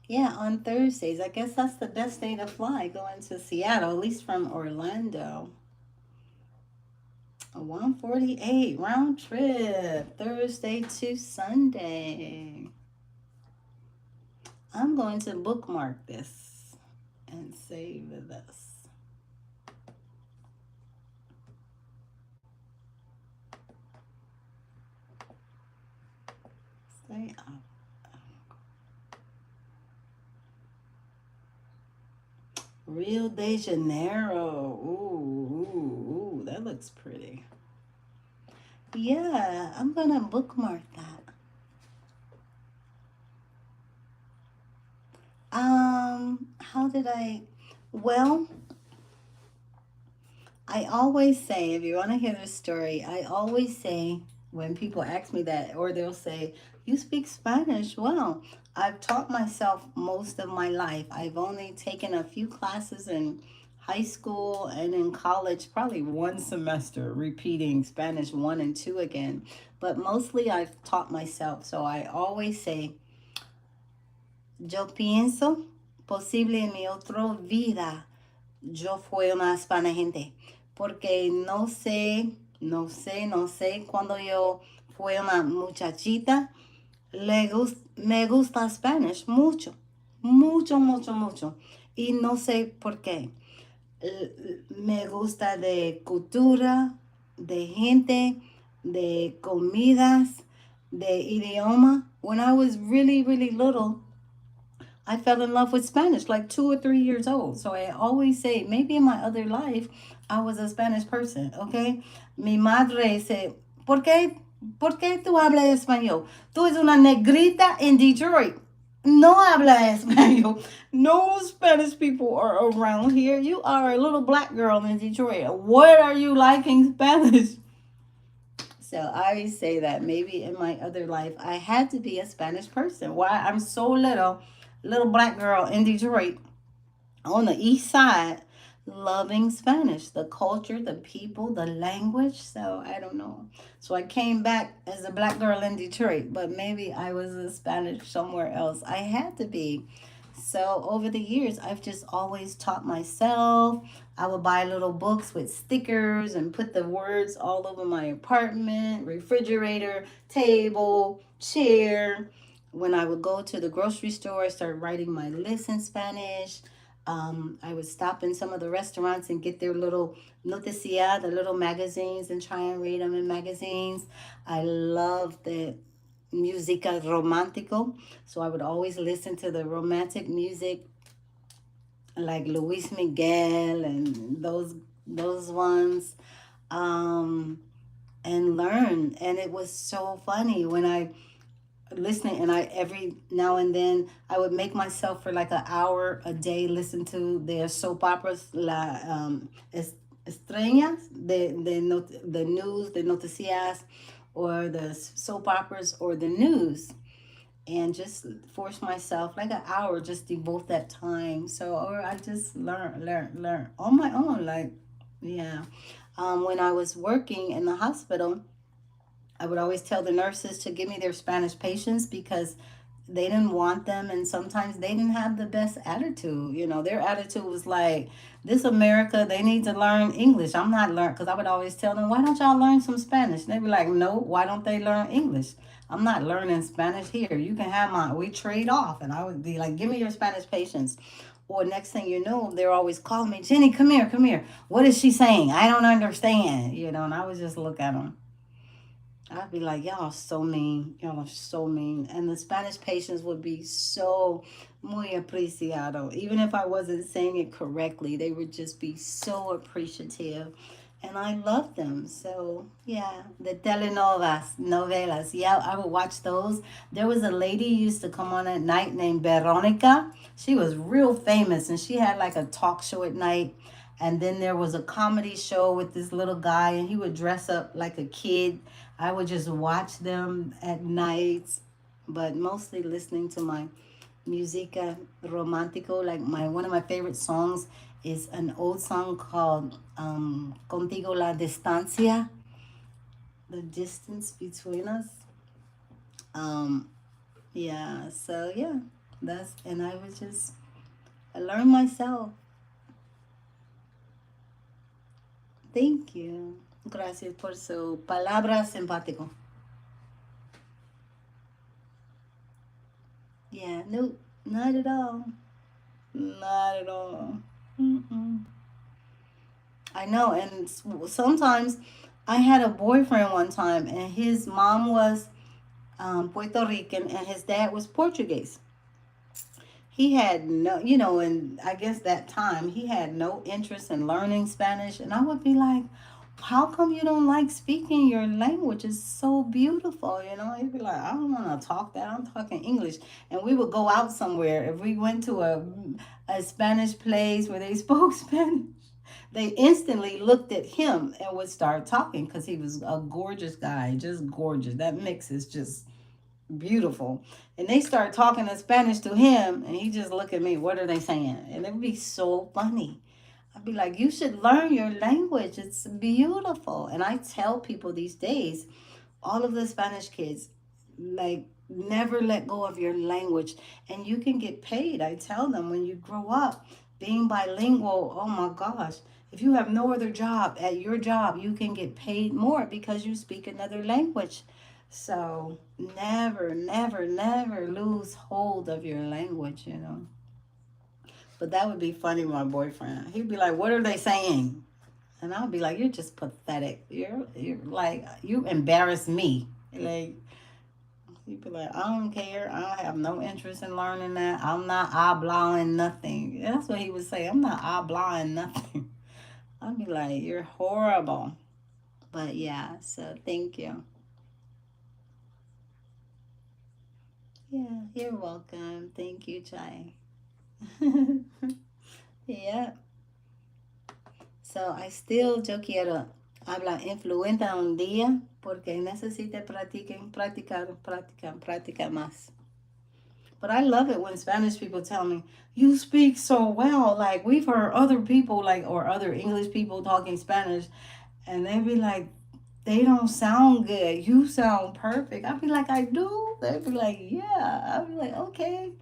Yeah, on Thursdays. I guess that's the best day to fly going to Seattle, at least from Orlando. A 148 round trip, Thursday to Sunday. I'm going to bookmark this and save this. Stay up. Rio de Janeiro. Ooh, that looks pretty. Yeah, I'm gonna bookmark that. How did I? Well, I always say, if you want to hear the story, I always say when people ask me that, or they'll say, "You speak Spanish?" Well, I've taught myself most of my life. I've only taken a few classes in high school and in college, probably one semester repeating Spanish 1 and 2 again. But mostly I've taught myself. So I always say, yo pienso posible en mi otra vida yo fui una Spanish gente. Porque no sé, cuando yo fui una muchachita, me gusta Spanish mucho, mucho. Y no sé por qué. Me gusta de cultura, de gente, de comidas, de idioma. When I was really little, I fell in love with Spanish like 2 or 3 years old. So I always say, maybe in my other life, I was a Spanish person, okay? Mi madre said, ¿por qué tú hablas español? Tú eres una negrita in Detroit. No habla español. No Spanish people are around here. You are a little black girl in Detroit. What are you liking Spanish? So I always say that maybe in my other life I had to be a Spanish person. Why I'm so little black girl in Detroit on the east side. loving Spanish, the culture, the people, the language. So I don't know. So I came back as a black girl in Detroit, but maybe I was a Spanish somewhere else. I had to be. So over the years, I've just always taught myself. I would buy little books with stickers and put the words all over my apartment, refrigerator, table, chair. When I would go to the grocery store, I started writing my list in Spanish. I would stop in some of the restaurants and get their little noticia, the little magazines, and try and read them in magazines. I love the musica romantico, so I would always listen to the romantic music like Luis Miguel and those ones, um, and learn. And it was so funny when I listening, and I every now and then I would make myself for like an hour a day listen to their soap operas, estrellas, the news, the noticias, or the soap operas or the news, and just force myself like an hour, just devote that time. So, or I just learn on my own, like, yeah. When I was working in the hospital, I would always tell the nurses to give me their Spanish patients because they didn't want them, and sometimes they didn't have the best attitude. Their attitude was like, this America, they need to learn English. I'm not learning, because I would always tell them, why don't y'all learn some Spanish? And they'd be like, no, why don't they learn English? I'm not learning Spanish here. You can have mine. We trade off. And I would be like, give me your Spanish patients. Or next thing you know, they're always calling me, Jenny, come here, come here. What is she saying? I don't understand. And I would just look at them. I'd be like, y'all are so mean. Y'all are so mean. And the Spanish patients would be so muy apreciado. Even if I wasn't saying it correctly, they would just be so appreciative. And I love them. So, yeah, the novelas. Yeah, I would watch those. There was a lady who used to come on at night named Veronica. She was real famous, and she had like a talk show at night. And then there was a comedy show with this little guy, and he would dress up like a kid. I would just watch them at night, but mostly listening to my musica romantico. Like my one of my favorite songs is an old song called Contigo la distancia, the distance between us. Um, yeah, so yeah, and I was just, I learned myself. Thank you. Gracias por su palabra simpático. Yeah, nope, not at all. Not at all. Mm-mm. I know, and sometimes I had a boyfriend one time, and his mom was Puerto Rican, and his dad was Portuguese. He had no, and I guess that time he had no interest in learning Spanish, and I would be like, how come you don't like speaking your language? It's so beautiful, He'd be like, I don't want to talk that. I'm talking English. And we would go out somewhere. If we went to a Spanish place where they spoke Spanish, they instantly looked at him and would start talking because he was a gorgeous guy, just gorgeous. That mix is just beautiful. And they start talking in Spanish to him, and he just look at me. What are they saying? And it would be so funny. I'd be like, you should learn your language. It's beautiful. And I tell people these days, all of the Spanish kids, like, never let go of your language, and you can get paid. I tell them, when you grow up being bilingual, oh my gosh, if you have no other job, at your job you can get paid more because you speak another language. So never lose hold of your language. But that would be funny with my boyfriend. He'd be like, what are they saying? And I'll be like, you're just pathetic. You're like, you embarrass me. Like, he'd be like, I don't care. I have no interest in learning that. I'm not oblaing nothing. That's what he would say. I'm not oblaing nothing. I'd be like, you're horrible. But yeah, so thank you. Yeah, you're welcome. Thank you, Chai. Yeah. So I still, yo quiero hablar influente un día porque necesito practicar más. But I love it when Spanish people tell me, you speak so well. Like, we've heard other people, like, or other English people talking Spanish, and they be like, they don't sound good. You sound perfect. I'd be like, I do? They'd be like, yeah. I'd be like, okay.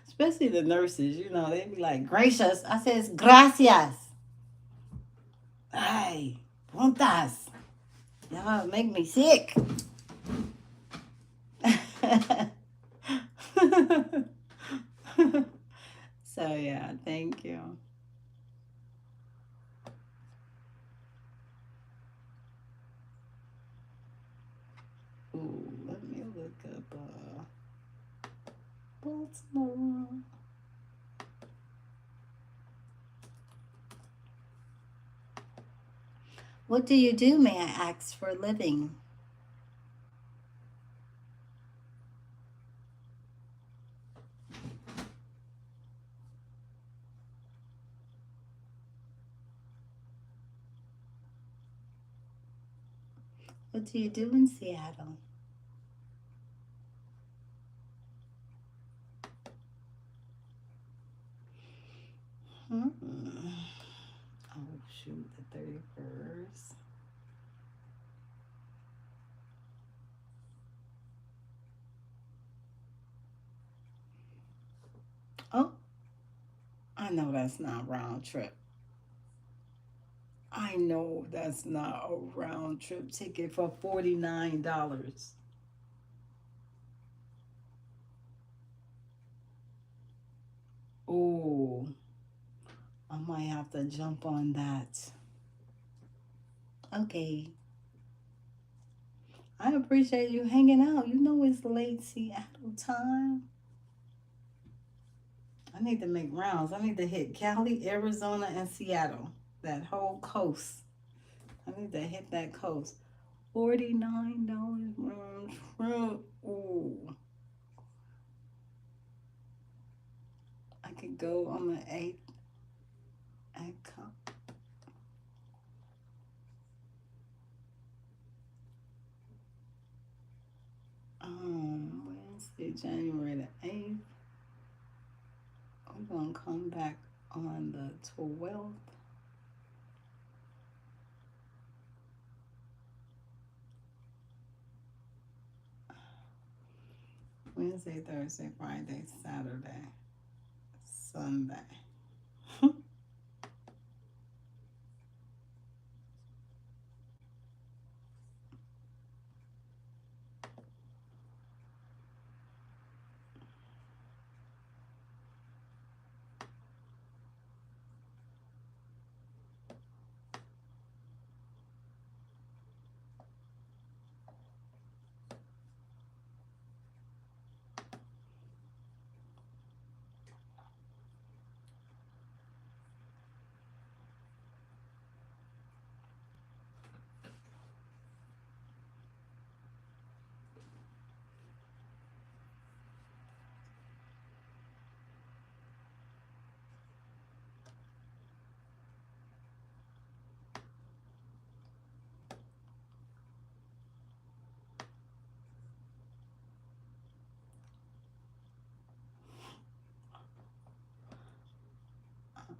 Especially the nurses, they'd be like, gracious. I says, gracias. Ay, puntas. Y'all make me sick. So, yeah, thank you. Ooh, let me look up Baltimore. What do you do, may I ask, for a living? What do you do in Seattle? Hmm. Oh, shoot, the 31st. Oh, I know that's not round trip. I know that's not a round trip ticket for $49. Oh, I might have to jump on that. Okay. I appreciate you hanging out. You know it's late Seattle time. I need to make rounds. I need to hit Cali, Arizona, and Seattle. That whole coast. I need to hit that coast. $49 round trip. Ooh. I could go on the 8th. I come. Wednesday, January the 8th. I'm going to come back on the 12th. Wednesday, Thursday, Friday, Saturday, Sunday.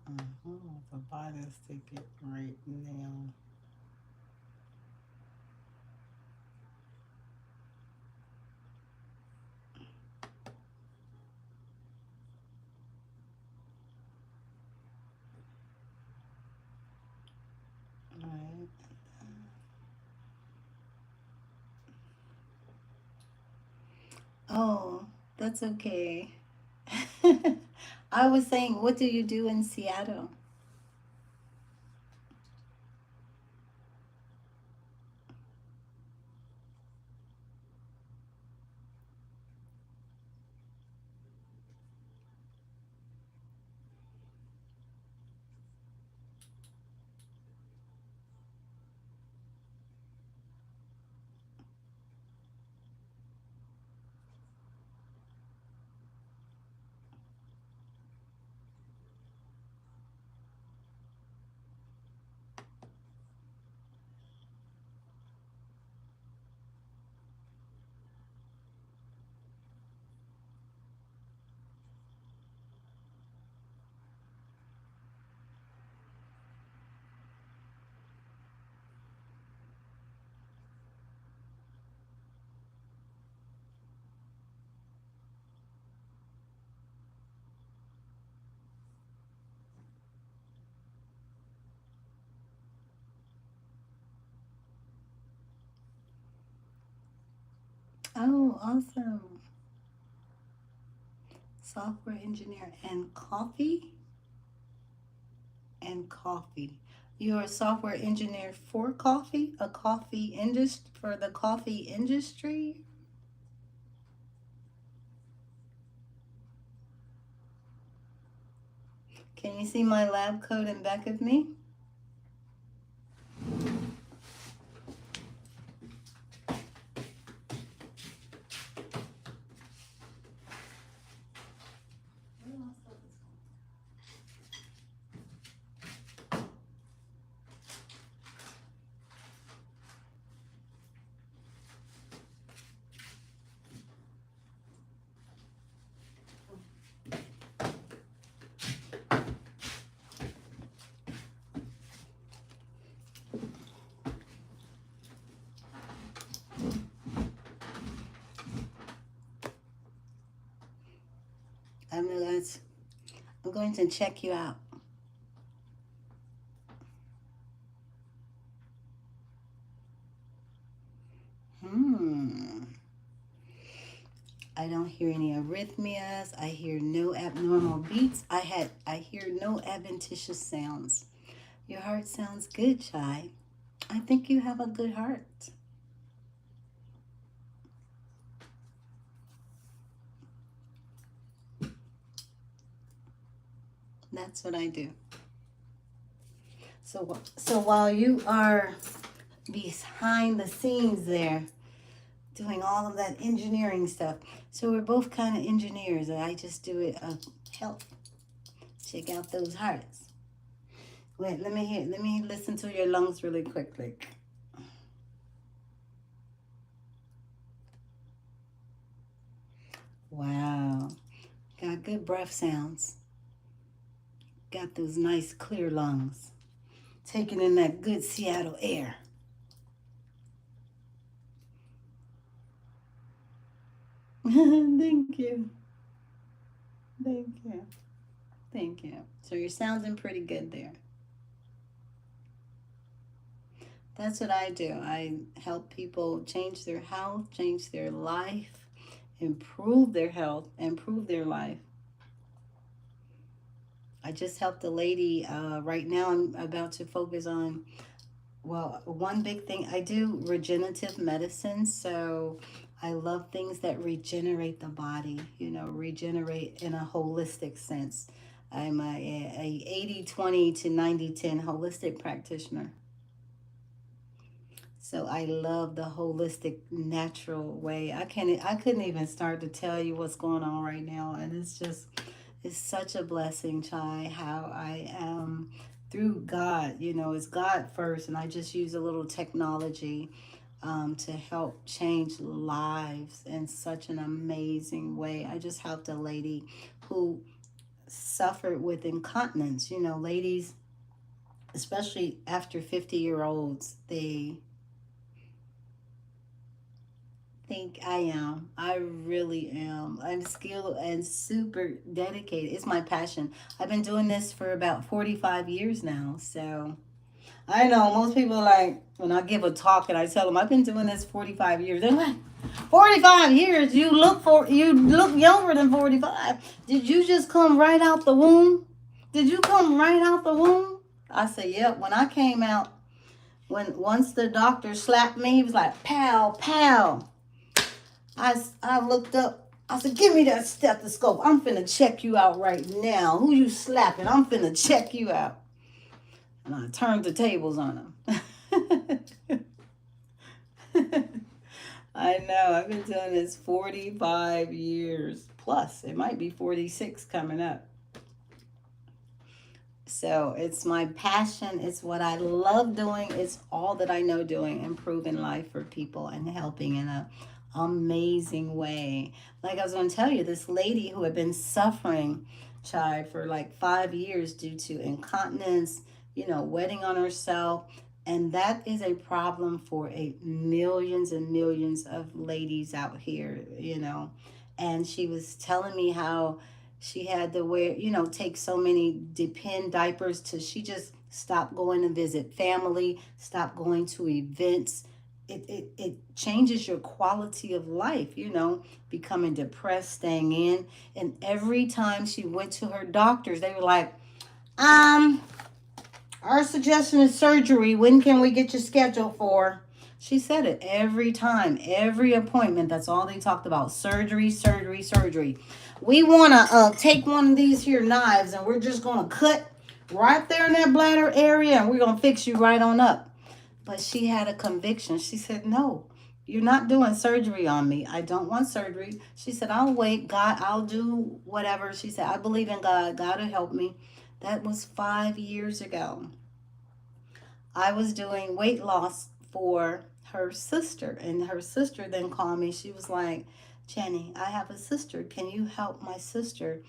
I don't know if I buy this ticket right now. Right. Oh, that's okay. I was saying, what do you do in Seattle? Oh, awesome. Software engineer and coffee? And coffee. You're a software engineer for coffee? A coffee industry for the coffee industry? Can you see my lab coat in back of me? I'm going to, I'm going to check you out. Hmm. I don't hear any arrhythmias. I hear no abnormal beats. I hear no adventitious sounds. Your heart sounds good, Chai. I think you have a good heart. That's what I do. So while you are behind the scenes there, doing all of that engineering stuff, so we're both kind of engineers, and I just do it help check out those hearts. Wait, let me listen to your lungs really quickly. Wow, got good breath sounds. Got those nice clear lungs. Taking in that good Seattle air. Thank you. Thank you. Thank you. So you're sounding pretty good there. That's what I do. I help people change their health, change their life, improve their health, improve their life. I just helped a lady. Right now, I'm about to focus on, well, one big thing. I do regenerative medicine. So I love things that regenerate the body, regenerate in a holistic sense. I'm a 80/20 to 90/10 holistic practitioner. So I love the holistic, natural way. I couldn't even start to tell you what's going on right now, and it's such a blessing, Chai. How I am through God. It's God first, and I just use a little technology to help change lives in such an amazing way. I just helped a lady who suffered with incontinence. Ladies, especially after 50-year-olds, they think I am. I really am. I'm skilled and super dedicated. It's my passion. I've been doing this for about 45 years now. So I know most people are like, when I give a talk and I tell them I've been doing this 45 years, they're like, 45 years? You look younger than 45. Did you just come right out the womb? Did you come right out the womb? I said, yep. When I came out, once the doctor slapped me, he was like, pow, pow. I looked up. I said, give me that stethoscope. I'm finna check you out right now. Who you slapping? I'm finna check you out. And I turned the tables on him. I know. I've been doing this 45 years plus. It might be 46 coming up. So it's my passion. It's what I love doing. It's all that I know doing, improving life for people and helping in a amazing way. Like I was going to tell you, this lady who had been suffering, child, for like 5 years due to incontinence, wetting on herself. And that is a problem for millions and millions of ladies out here. And she was telling me how she had to wear, take so many depend diapers till she just stopped going to visit family, stopped going to events, it changes your quality of life, becoming depressed, staying in. And every time she went to her doctors, they were like, um, our suggestion is surgery. When can we get you scheduled for? She said it every time, every appointment. That's all they talked about: surgery, surgery, surgery. We want to take one of these here knives and we're just going to cut right there in that bladder area and we're going to fix you right on up. But she had a conviction. She said, no, you're not doing surgery on me. I don't want surgery. She said, I'll wait. God, I'll do whatever. She said, I believe in God. God will help me. That was 5 years ago. I was doing weight loss for her sister, and her sister then called me. She was like, Jenny, I have a sister. Can you help my sister?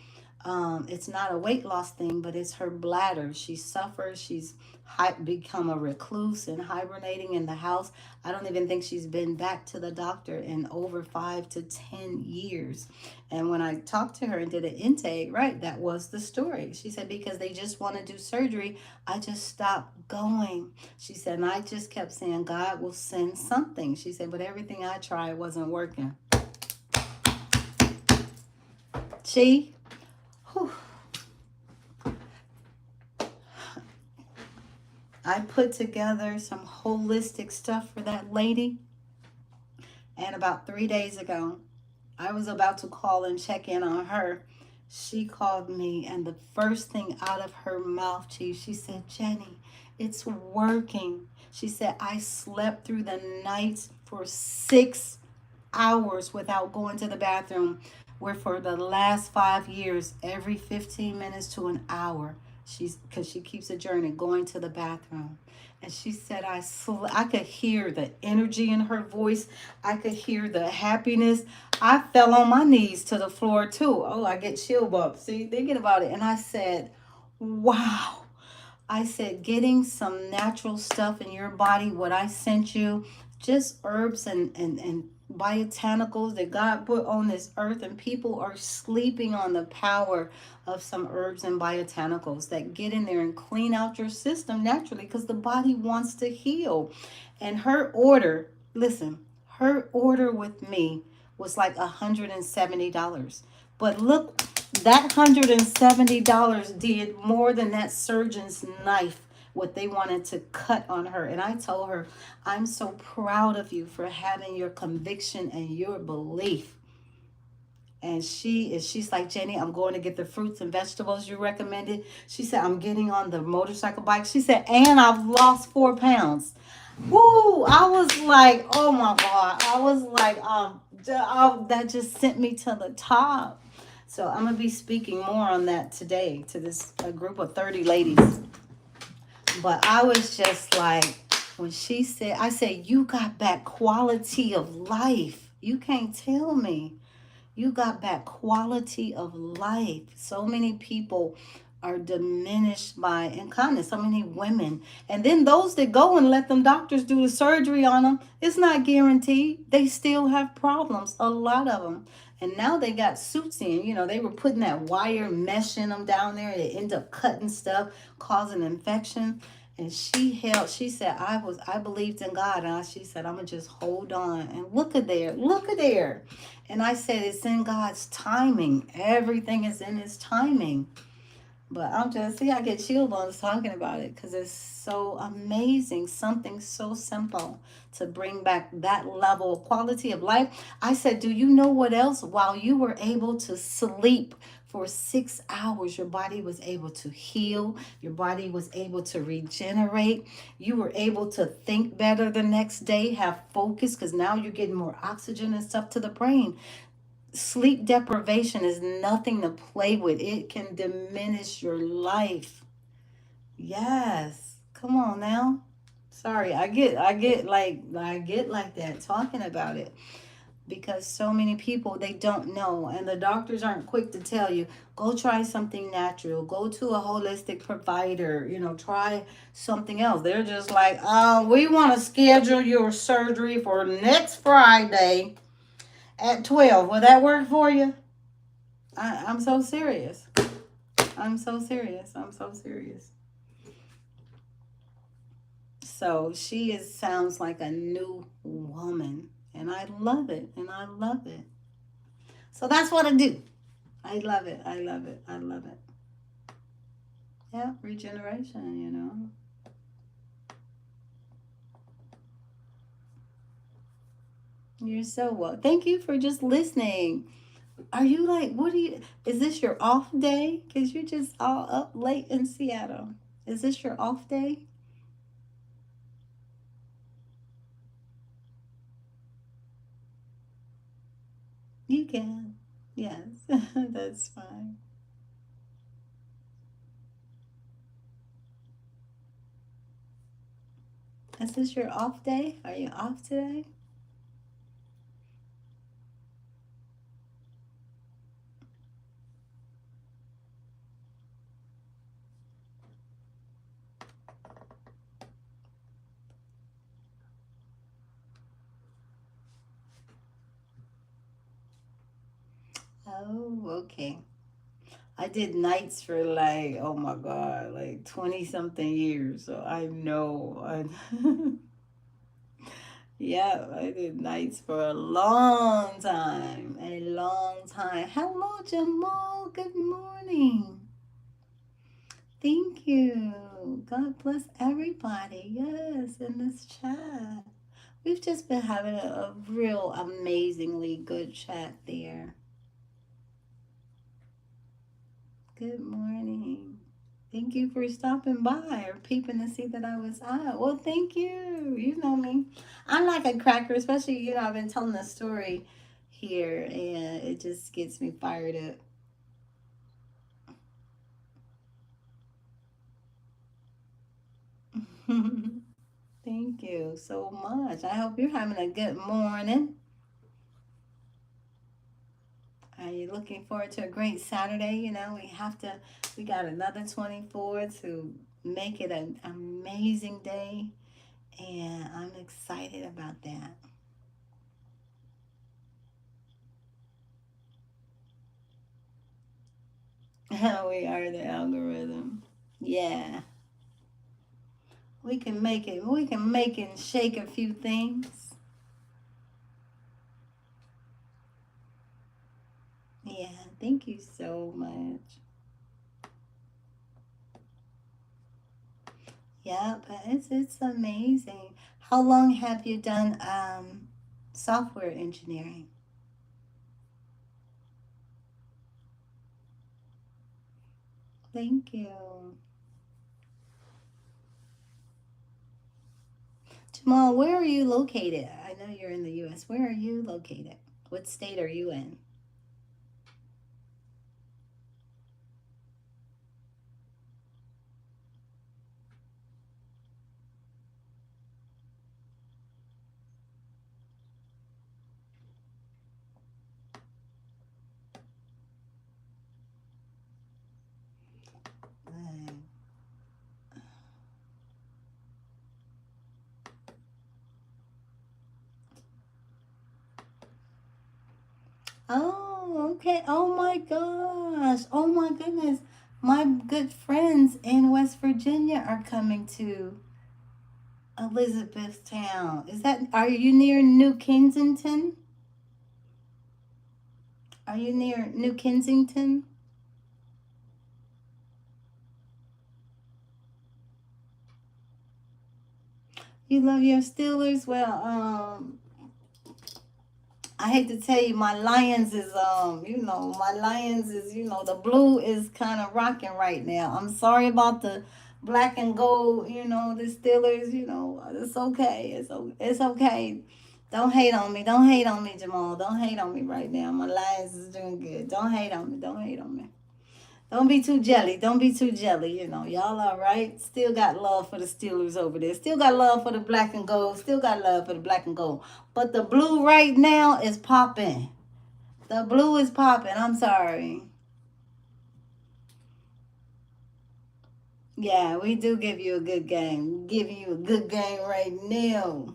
It's not a weight loss thing, but it's her bladder. She suffers. She's become a recluse and hibernating in the house. I don't even think she's been back to the doctor in over 5 to 10 years. And when I talked to her and did an intake, right, that was the story. She said, because they just want to do surgery, I just stopped going. She said, and I just kept saying, God will send something. She said, but everything I tried wasn't working. She, whew, I put together some holistic stuff for that lady. And about 3 days ago, I was about to call and check in on her. She called me, and the first thing out of her mouth, Chief, she said, Jenny, it's working. She said, I slept through the nights for 6 hours without going to the bathroom, where for the last 5 years, every 15 minutes to an hour, because she keeps a journey going to the bathroom. And she said, I could hear the energy in her voice. I could hear the happiness. I fell on my knees to the floor too. Oh, I get chill bumps. See, thinking about it. And I said, wow. I said, getting some natural stuff in your body, what I sent you, just herbs and botanicals that God put on this earth, and people are sleeping on the power of some herbs and botanicals that get in there and clean out your system naturally, because the body wants to heal. And her order, listen, her order with me was like $170. But look, that $170 did more than that surgeon's knife, what they wanted to cut on her. And I told her, I'm so proud of you for having your conviction and your belief. And she's like, Jenny, I'm going to get the fruits and vegetables you recommended. She said, I'm getting on the motorcycle bike. She said, and I've lost 4 pounds. Woo! I was like, oh my God. I was like, that just sent me to the top. So I'm going to be speaking more on that today to this a group of 30 ladies. But I was just like, when she said, I said, you got back quality of life. You can't tell me. You got back quality of life. So many people are diminished by incontinence. So many women. And then those that go and let them doctors do the surgery on them, it's not guaranteed. They still have problems, a lot of them. And now they got suits in. They were putting that wire mesh in them down there. They end up cutting stuff, causing infection. And she said, I believed in God. And she said, I'm going to just hold on. And look at there. And I said, it's in God's timing. Everything is in his timing. But I get chill bumps talking about it, because it's so amazing. Something so simple to bring back that level of quality of life. I said, do you know what else? While you were able to sleep for 6 hours, your body was able to heal. Your body was able to regenerate. You were able to think better the next day, have focus, because now you're getting more oxygen and stuff to the brain. Sleep deprivation is nothing to play with. It can diminish your life. Yes. Come on now. Sorry, I get like that talking about it, because so many people, they don't know, and the doctors aren't quick to tell you, go try something natural, go to a holistic provider, try something else. They're just like, we want to schedule your surgery for next Friday at 12. Will that work for you? I'm so serious. I'm so serious. So she is sounds like a new woman. And I love it. And I love it. So that's what I do. I love it. I love it. I love it. Yeah, regeneration, you know. You're so well. Thank you for just listening. Are you like, what do you, is this your off day? Because you're just all up late in Seattle. Is this your off day? You can. Yes, that's fine. Is this your off day? Are you off today? Oh, okay. I did nights for like, oh my God, like 20 something years. So I know. Yeah, I did nights for a long time. A long time. Hello, Jamal. Good morning. Thank you. God bless everybody. Yes, in this chat. We've just been having a real amazingly good chat there. Good morning. Thank you for stopping by or peeping to see that I was out. Well, thank you. You know me. I'm like a cracker, especially, you know, I've been telling the story here and it just gets me fired up. Thank you so much. I hope you're having a good morning. Are you looking forward to a great Saturday? You know, we got another 24 to make it an amazing day. And I'm excited about that. We are the algorithm. Yeah, we can make it. We can make and shake a few things. Yeah, thank you so much. Yeah, but it's amazing. How long have you done software engineering? Thank you. Jamal, where are you located? I know you're in the US. Where are you located? What state are you in? Uh, Oh, okay. Oh my gosh. Oh my goodness. My good friends in West Virginia are coming to Elizabethtown. Are you near New Kensington? Are you near New Kensington? You love your Steelers? Well, I hate to tell you, my Lions is my Lions is, the blue is kind of rocking right now. I'm sorry about the black and gold, the Steelers, it's okay. It's okay. Don't hate on me. Don't hate on me, Jamal. Don't hate on me right now. My Lions is doing good. Don't hate on me. Don't hate on me. Don't be too jelly. Don't be too jelly. Y'all all right. Still got love for the Steelers over there. Still got love for the black and gold. Still got love for the black and gold. But the blue right now is popping. The blue is popping. I'm sorry. Yeah, we do give you a good game. Giving you a good game right now.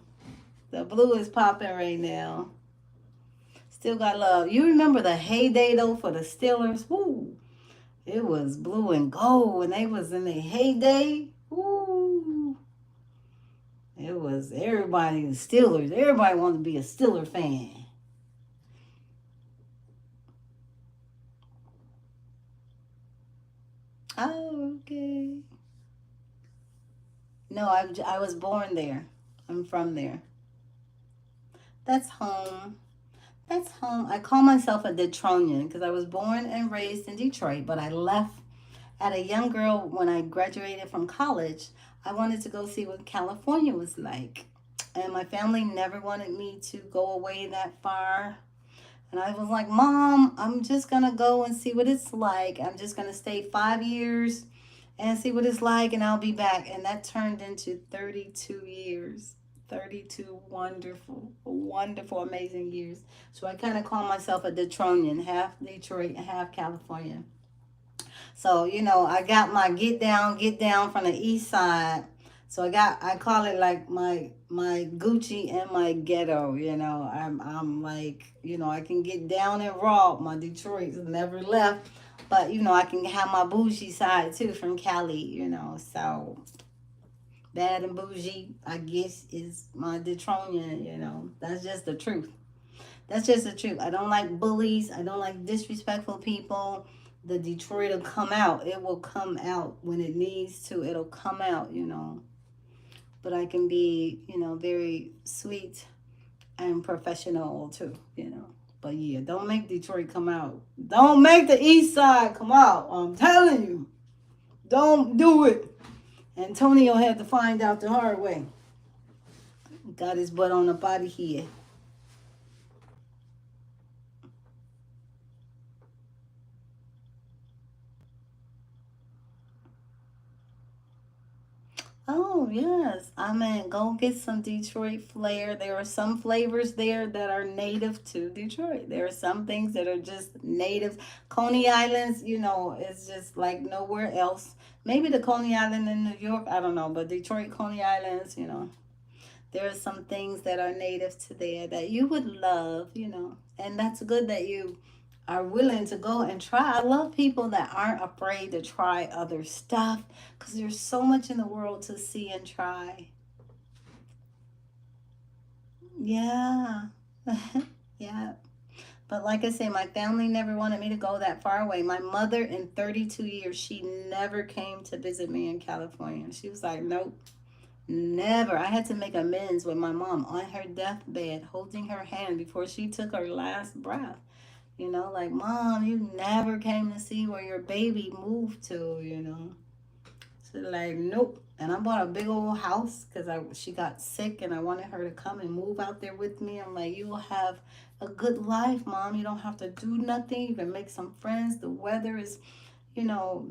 The blue is popping right now. Still got love. You remember the heyday though for the Steelers? Woo! It was blue and gold when they was in their heyday. Woo! because everybody is Steelers. Everybody wants to be a Steeler fan. Oh, okay. No, I was born there. I'm from there. That's home. That's home. I call myself a Detronian because I was born and raised in Detroit, but I left at a young girl when I graduated from college. I wanted to go see what California was like. And my family never wanted me to go away that far. And I was like, Mom, I'm just going to go and see what it's like. I'm just going to stay 5 years and see what it's like, and I'll be back. And that turned into 32 years. 32 wonderful, wonderful, amazing years. So I kind of call myself a Detronian, half Detroit and half California. So, I got my get down from the east side. So I call it like my Gucci and my ghetto, I'm like, I can get down and raw. My Detroit's never left. But, I can have my bougie side too from Cali, So bad and bougie, I guess, is my Detronian, That's just the truth. That's just the truth. I don't like bullies. I don't like disrespectful people. The Detroit will come out. It will come out when it needs to. It'll come out. But I can be, very sweet and professional too. But yeah, don't make Detroit come out. Don't make the East Side come out. I'm telling you. Don't do it. Antonio had to find out the hard way. Got his butt on the body here. Oh, yes. I mean, go get some Detroit flair. There are some flavors there that are native to Detroit. There are some things that are just native. Coney Islands, is just like nowhere else. Maybe the Coney Island in New York, I don't know, but Detroit, Coney Islands. There are some things that are native to there that you would love. And that's good that you are willing to go and try. I love people that aren't afraid to try other stuff because there's so much in the world to see and try. Yeah. Yeah. But like I say, my family never wanted me to go that far away. My mother, in 32 years, she never came to visit me in California. She was like, nope, never. I had to make amends with my mom on her deathbed, holding her hand before she took her last breath. Like, Mom, you never came to see where your baby moved to. So, like, nope. And I bought a big old house because she got sick and I wanted her to come and move out there with me. I'm like, you will have a good life, Mom. You don't have to do nothing. You can make some friends. The weather is, you know,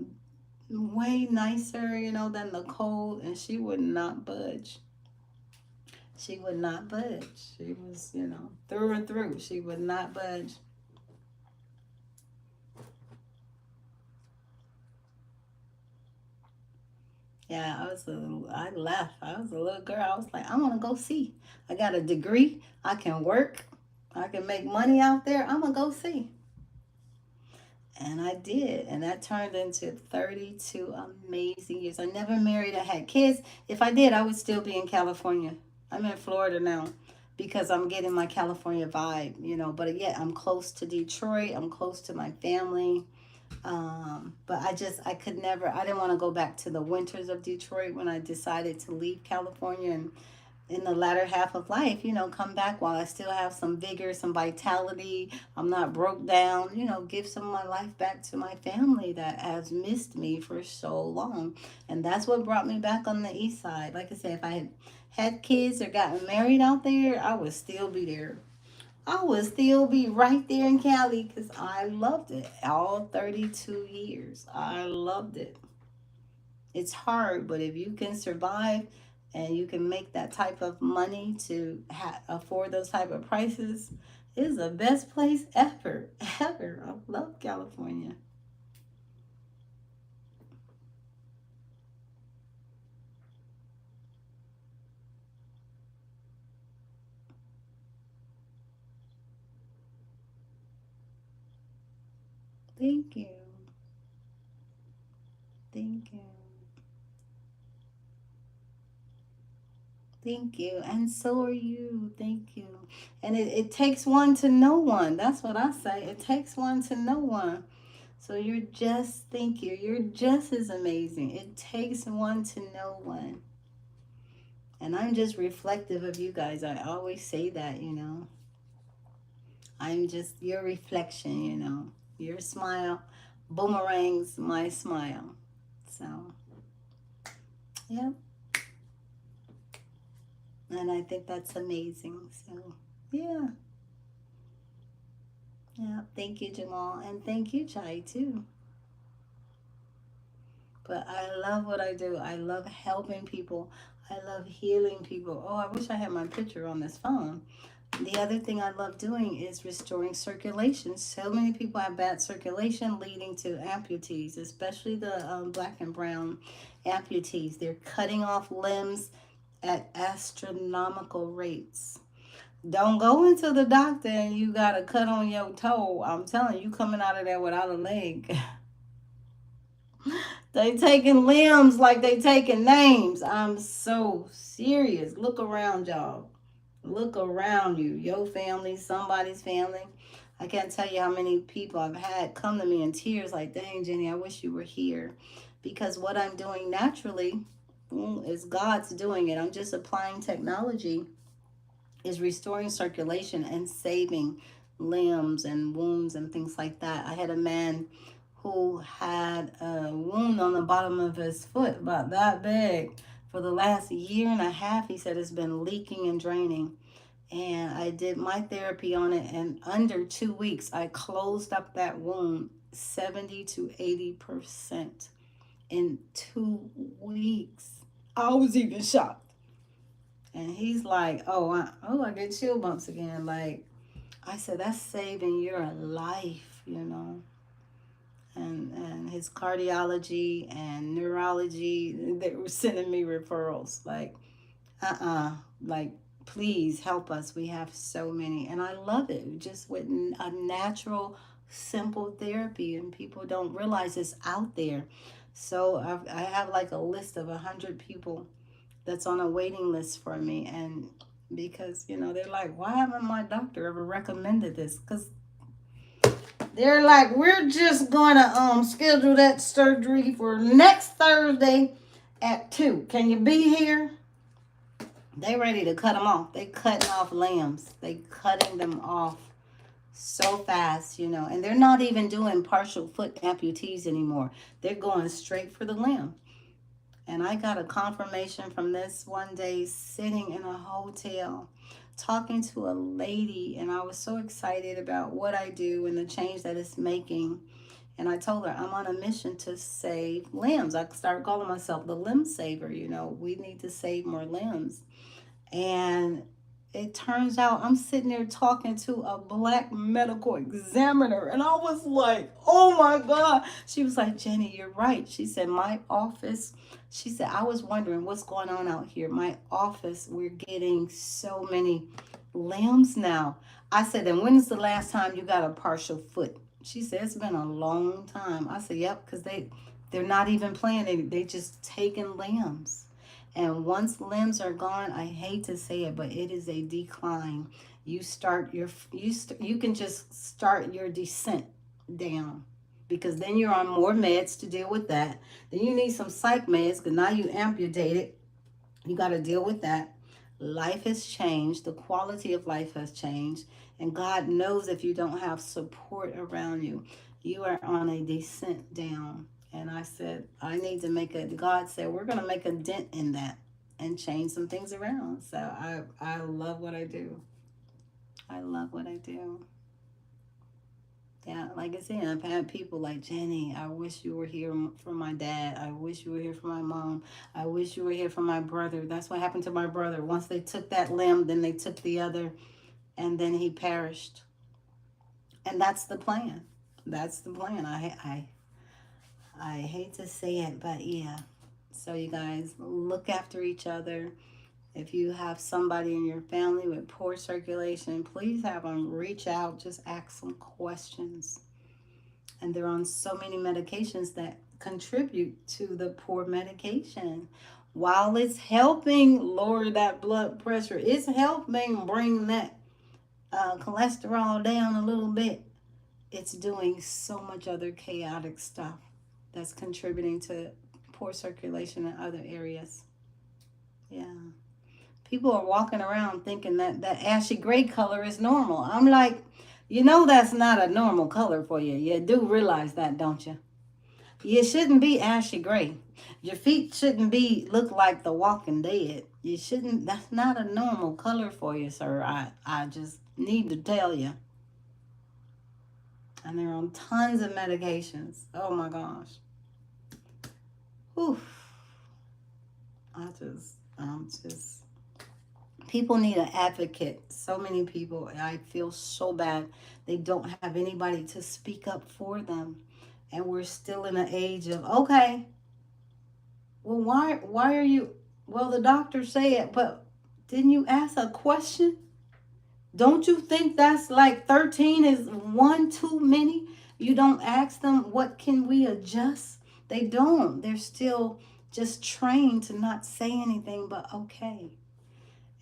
way nicer, than the cold. And she would not budge. She would not budge. She was, through and through. She would not budge. Yeah, I left. I was a little girl. I was like, I want to go see. I got a degree. I can work. I can make money out there. I'm going to go see. And I did. And that turned into 32 amazing years. I never married. I had kids. If I did, I would still be in California. I'm in Florida now because I'm getting my California vibe. But yet I'm close to Detroit. I'm close to my family. But I could never, I didn't want to go back to the winters of Detroit when I decided to leave California and in the latter half of life, come back while I still have some vigor, some vitality. I'm not broke down, give some of my life back to my family that has missed me for so long. And that's what brought me back on the east side. Like I said, if I had kids or gotten married out there, I would still be there. I would still be right there in Cali because I loved it all 32 years. I loved it. It's hard, but if you can survive and you can make that type of money to afford those type of prices, it's the best place ever, ever. I love California. Thank you. Thank you. Thank you. And so are you. Thank you. And it takes one to know one. That's what I say. It takes one to know one. So you're just, thank you. You're just as amazing. It takes one to know one. And I'm just reflective of you guys. I always say that, you know. I'm just your reflection, you know. Your smile boomerangs my smile. So, yeah. And I think that's amazing. So, yeah. Yeah. Thank you, Jamal. And thank you, Chai, too. But I love what I do. I love helping people. I love healing people. Oh, I wish I had my picture on this phone. The other thing I love doing is restoring circulation. So many people have bad circulation, leading to amputees, especially the black and brown amputees. They're cutting off limbs at astronomical rates. Don't go into the doctor and you got a cut on your toe. I'm telling you, coming out of there without a leg. They taking limbs like they taking names. I'm so serious. Look around, y'all. Look around you. Your family, somebody's family. I can't tell you how many people I've had come to me in tears like, dang, Jenny, I wish you were here. Because what I'm doing naturally is God's doing it. I'm just applying technology, is restoring circulation and saving limbs and wounds and things like that. I had a man who had a wound on the bottom of his foot about that big for the last year and a half. He said it's been leaking and draining. And I did my therapy on it, and under 2 weeks I closed up that wound 70 to 80% in 2 weeks. I was even shocked. And he's like, I get chill bumps again. Like, I said, that's saving your life, you know. And his cardiology and neurology, they were sending me referrals. Like, like, please help us. We have so many. And I love it. Just with a natural, simple therapy. And people don't realize it's out there. So I have like a list of 100 people that's on a waiting list for me. And because, you know, they're like, why haven't my doctor ever recommended this? Because they're like, we're just going to schedule that surgery for next Thursday at 2. Can you be here? They ready to cut them off. They cutting off lambs. They cutting them off so fast, you know. And they're not even doing partial foot amputees anymore. They're going straight for the limb. And I got a confirmation from this one day sitting in a hotel talking to a lady, and I was so excited about what I do and the change that it's making. And I told her I'm on a mission to save limbs. I started calling myself the limb saver. You know, we need to save more limbs. And it turns out I'm sitting there talking to a black medical examiner. And I was like, oh my God. She was like, Jenny, you're right. She said, my office, she said, I was wondering what's going on out here. My office, we're getting so many limbs now. I said, and when's the last time you got a partial foot? She said, it's been a long time. I said, yep, because they're not even playing it. They just taking limbs. And once limbs are gone, I hate to say it, but it is a decline. You start your you can just start your descent down, because then you're on more meds to deal with that. Then you need some psych meds because now you amputated. You got to deal with that. Life has changed. The quality of life has changed. And God knows if you don't have support around you, you are on a descent down. And I said, I need to God said, we're going to make a dent in that and change some things around. So I love what I do. I love what I do. Yeah, like I said, I've had people like, Jenny, I wish you were here for my dad. I wish you were here for my mom. I wish you were here for my brother. That's what happened to my brother. Once they took that limb, then they took the other, and then he perished. And that's the plan. That's the plan. I hate to say it, but yeah. So you guys look after each other. If you have somebody in your family with poor circulation, please have them reach out. Just ask some questions. And they're on so many medications that contribute to the poor medication. While it's helping lower that blood pressure, it's helping bring that cholesterol down a little bit. It's doing so much other chaotic stuff that's contributing to poor circulation in other areas. Yeah. People are walking around thinking that that ashy gray color is normal. I'm like, you know, that's not a normal color for you. You do realize that, don't you? You shouldn't be ashy gray. Your feet shouldn't be look like the Walking Dead. You shouldn't. That's not a normal color for you, sir. I just need to tell you. And they're on tons of medications. Oh my gosh. Whew. I'm just. People need an advocate. So many people. I feel so bad. They don't have anybody to speak up for them, and we're still in an age of okay. Well, why are you? Well, the doctor said, but didn't you ask a question? Don't you think that's like 13 is one too many? You don't ask them what can we adjust? They don't. They're still just trained to not say anything but okay.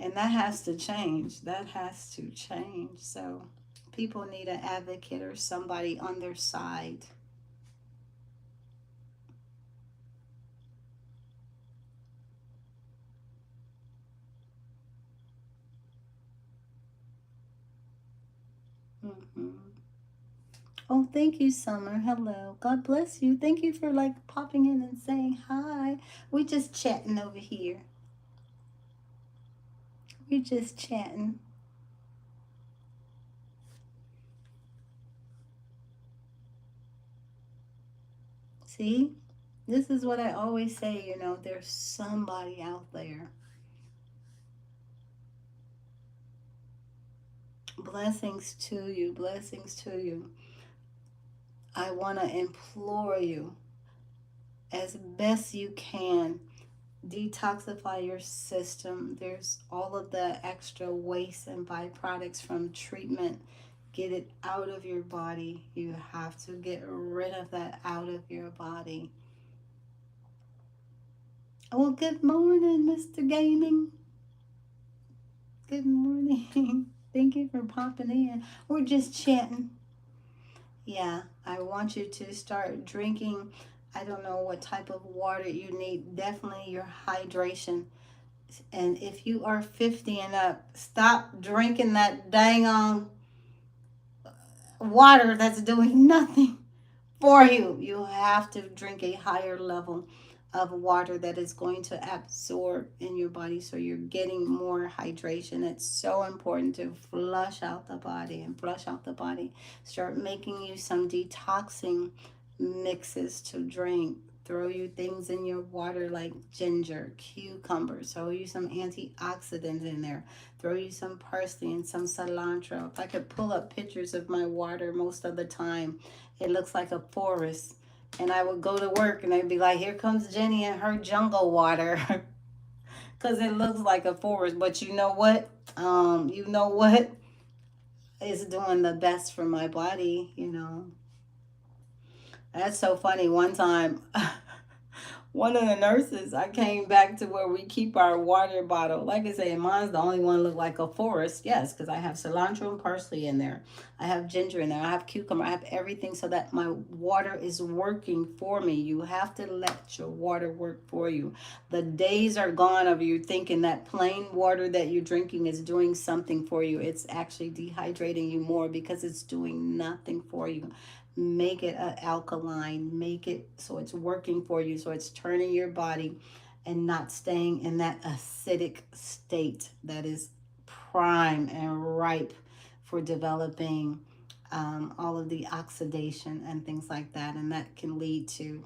And that has to change. That has to change. So people need an advocate or somebody on their side. Hmm. Oh, thank you, Summer. Hello. God bless you. Thank you for like popping in and saying hi. We just chatting over here. We're just chatting. See? This is what I always say, you know, there's somebody out there. Blessings to you. Blessings to you. I want to implore you as best you can detoxify your system. There's all of the extra waste and byproducts from treatment. Get it out of your body. You have to get rid of that out of your body. Well, good morning, Mr. Gaming. Good morning. Thank you for popping in. We're just chatting. Yeah, I want you to start drinking. I don't know what type of water you need. Definitely your hydration. And if you are 50 and up, stop drinking that dang on water that's doing nothing for you. You have to drink a higher level of water that is going to absorb in your body so you're getting more hydration. It's so important to flush out the body and flush out the body. Start making you some detoxing mixes to drink. Throw you things in your water like ginger, cucumber. Throw you some antioxidants in there. Throw you some parsley and some cilantro. If I could pull up pictures of my water most of the time, it looks like a forest. And I would go to work and they'd be like, here comes Jenny and her jungle water. Because it looks like a forest. But you know what? You know what? It's doing the best for my body, you know. That's so funny. One time, one of the nurses, I came back to where we keep our water bottle. Like I say, mine's the only one look like a forest. Yes, because I have cilantro and parsley in there. I have ginger in there. I have cucumber. I have everything so that my water is working for me. You have to let your water work for you. The days are gone of you thinking that plain water that you're drinking is doing something for you. It's actually dehydrating you more because it's doing nothing for you. Make it alkaline, make it so it's working for you, so it's turning your body and not staying in that acidic state that is prime and ripe for developing all of the oxidation and things like that, and that can lead to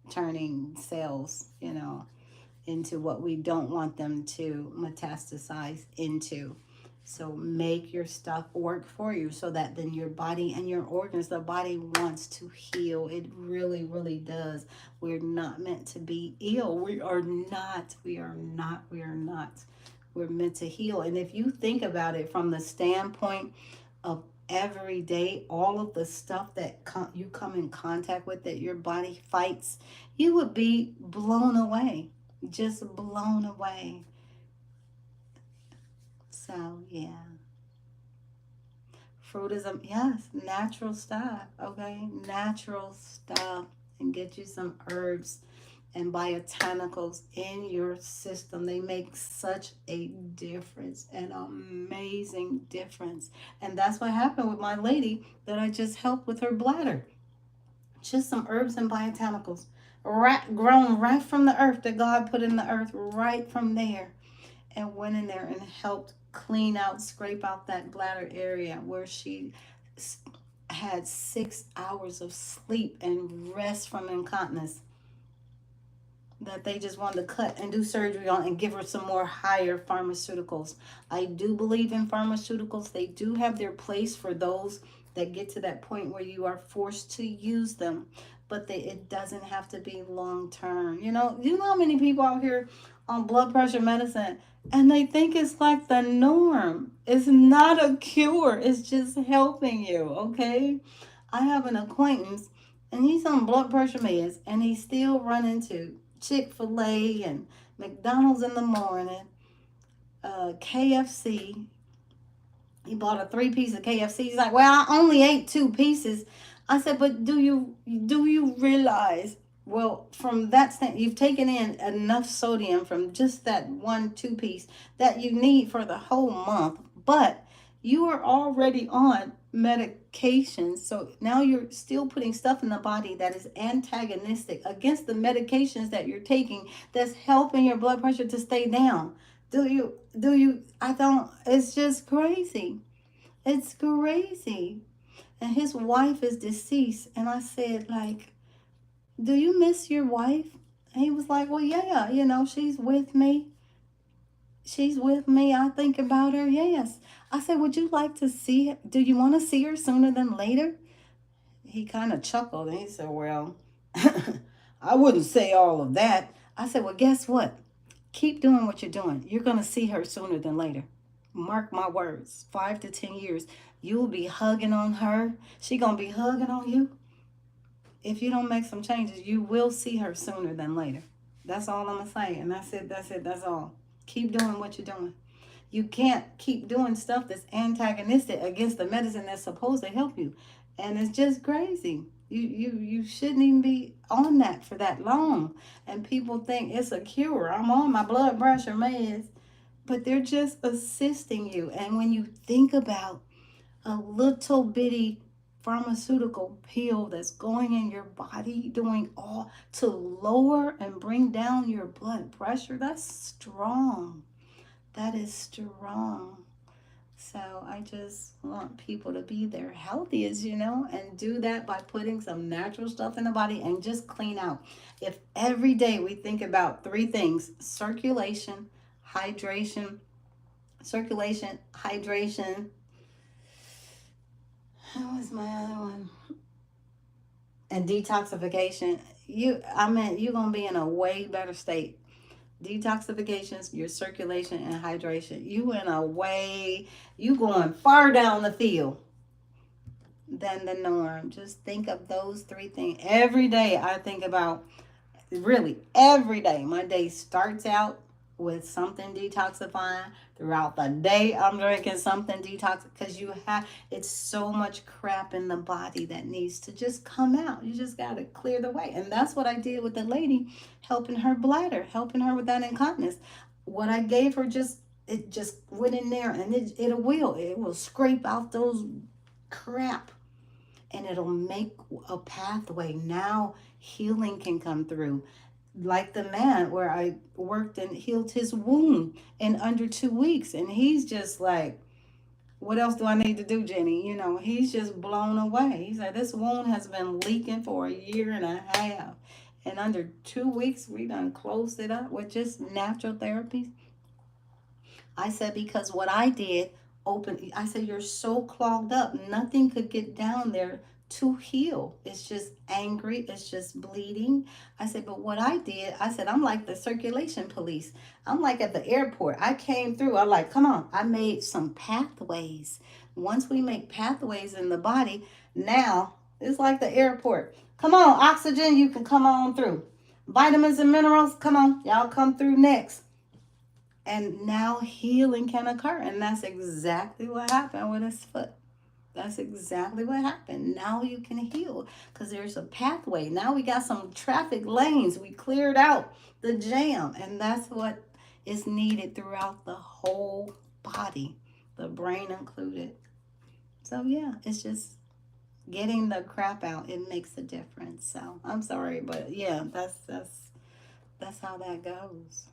turning cells, you know, into what we don't want them to metastasize into. So make your stuff work for you so that then your body and your organs, the body wants to heal. It really, really does. We're not meant to be ill. We are not. We are not. We are not. We're meant to heal. And if you think about it from the standpoint of every day, all of the stuff that you come in contact with that your body fights, you would be blown away. Just blown away. So, yeah. Fruit is a, yes, natural stuff, okay? Natural stuff. And get you some herbs and biotinicals in your system. They make such a difference, an amazing difference. And that's what happened with my lady that I just helped with her bladder. Just some herbs and biotinicals, right, grown right from the earth that God put in the earth, right from there, and went in there and helped clean out, scrape out that bladder area where she had 6 hours of sleep and rest from incontinence that they just wanted to cut and do surgery on and give her some more higher pharmaceuticals. I do believe in pharmaceuticals. They do have their place for those that get to that point where you are forced to use them, but it doesn't have to be long term. You know how many people out here on blood pressure medicine and they think it's like the norm. It's not a cure. It's just helping you, okay? I have an acquaintance and he's on blood pressure meds and he's still running to Chick-fil-A and McDonald's in the morning, KFC. He bought a 3-piece of KFC. He's like, well, I only ate 2 pieces. I said, but do you realize? Well, from that stand, you've taken in enough sodium from just that 1 2 piece that you need for the whole month. But you are already on medications, so now you're still putting stuff in the body that is antagonistic against the medications that you're taking. That's helping your blood pressure to stay down. Do you I don't, it's just crazy. It's crazy. And his wife is deceased. And I said, like, do you miss your wife? And he was like, well, yeah, she's with me. She's with me. I think about her. Yes. I said, would you like to see her? Do you want to see her sooner than later? He kind of chuckled and he said, well, I wouldn't say all of that. I said, well, guess what? Keep doing what you're doing. You're going to see her sooner than later. Mark my words, 5 to 10 years, you'll be hugging on her. She going to be hugging on you. If you don't make some changes, you will see her sooner than later. That's all I'm going to say. And that's it. That's it. That's all. Keep doing what you're doing. You can't keep doing stuff that's antagonistic against the medicine that's supposed to help you. And it's just crazy. You shouldn't even be on that for that long. And people think it's a cure. I'm on my blood pressure meds. But they're just assisting you. And when you think about a little bitty pharmaceutical pill that's going in your body doing all to lower and bring down your blood pressure, that's strong. That is strong. So I just want people to be their healthiest, and do that by putting some natural stuff in the body and just clean out. If every day we think about 3 things: hydration, hydration. What was my other one? And detoxification. You're gonna be in a way better state. Detoxifications, your circulation and hydration. You going far down the field than the norm. Just think of those 3 things. Every day I think about, really, every day. My day starts out with something detoxifying. Throughout the day, I'm drinking something detox, because it's so much crap in the body that needs to just come out. You just got to clear the way. And that's what I did with the lady, helping her bladder, helping her with that incontinence. What I gave her, it just went in there, and it will scrape out those crap, and it'll make a pathway. Now healing can come through. Like the man where I worked and healed his wound in under 2 weeks. And he's just like, what else do I need to do, Jenny? He's just blown away. He's like, this wound has been leaking for a year and a half. And under 2 weeks, we done closed it up with just natural therapies. I said, because what I did, I said, you're so clogged up, nothing could get down there to heal. It's just angry, it's just bleeding. I said, but what I did, I said, I'm like the circulation police. I'm like at the airport. I came through, I'm like, come on. I made some pathways. Once we make pathways in the body, now it's like the airport. Come on, oxygen, you can come on through. Vitamins and minerals, come on, y'all come through next. And now healing can occur. And that's exactly what happened with his foot. That's exactly what happened. Now you can heal because there's a pathway. Now we got some traffic lanes. We cleared out the jam. And that's what is needed throughout the whole body, the brain included. So, yeah, it's just getting the crap out. It makes a difference. So, I'm sorry, but yeah, that's how that goes.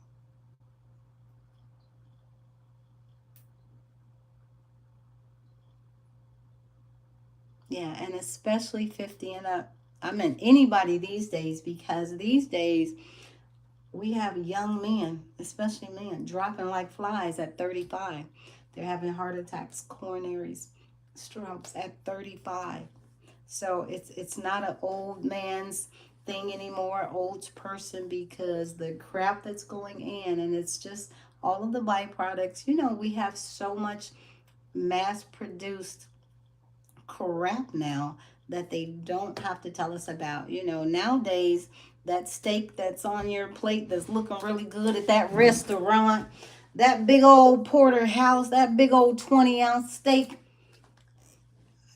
Yeah, and especially 50 and up. I mean, anybody these days, because these days we have young men, especially men, dropping like flies at 35. They're having heart attacks, coronaries, strokes at 35. So it's not an old man's thing anymore, old person, because the crap that's going in, and it's just all of the byproducts. We have so much mass produced crap now that they don't have to tell us about. Nowadays, that steak that's on your plate that's looking really good at that restaurant, that big old porterhouse, that big old 20-ounce steak,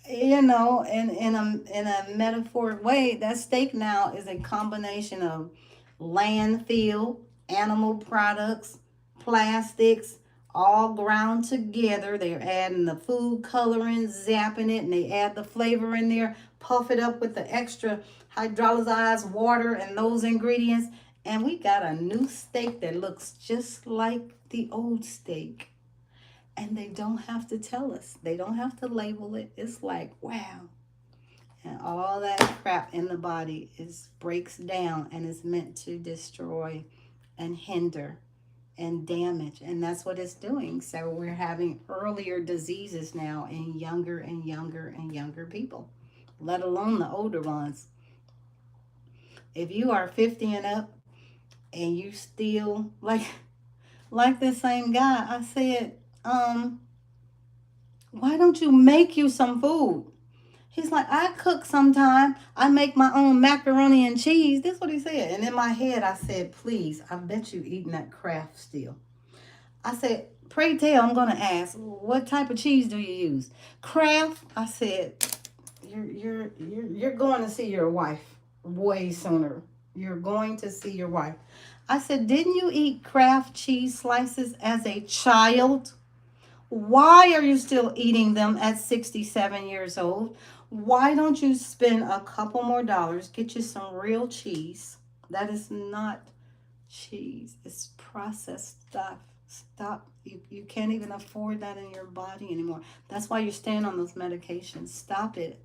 in a metaphoric way, that steak now is a combination of landfill, animal products, plastics, all ground together. They're adding the food coloring, zapping it, and they add the flavor in there, puff it up with the extra hydrolyzed water and those ingredients. And we got a new steak that looks just like the old steak. And they don't have to tell us. They don't have to label it. It's like, wow. And all that crap in the body is breaks down and is meant to destroy and hinder and damage. And that's what it's doing. So we're having earlier diseases now in younger and younger and younger people, let alone the older ones. If you are 50 and up and you still like the same guy, I said, why don't you make you some food? He's like, I cook sometime. I make my own macaroni and cheese. That's what he said. And in my head, I said, please, I bet you eating that Kraft still. I said, pray tell, I'm going to ask, what type of cheese do you use? Kraft? I said, you're going to see your wife way sooner. You're going to see your wife. I said, didn't you eat Kraft cheese slices as a child? Why are you still eating them at 67 years old? Why don't you spend a couple more dollars, get you some real cheese? That is not cheese, it's processed stuff. Stop. You can't even afford that in your body anymore. That's why you're staying on those medications. Stop it.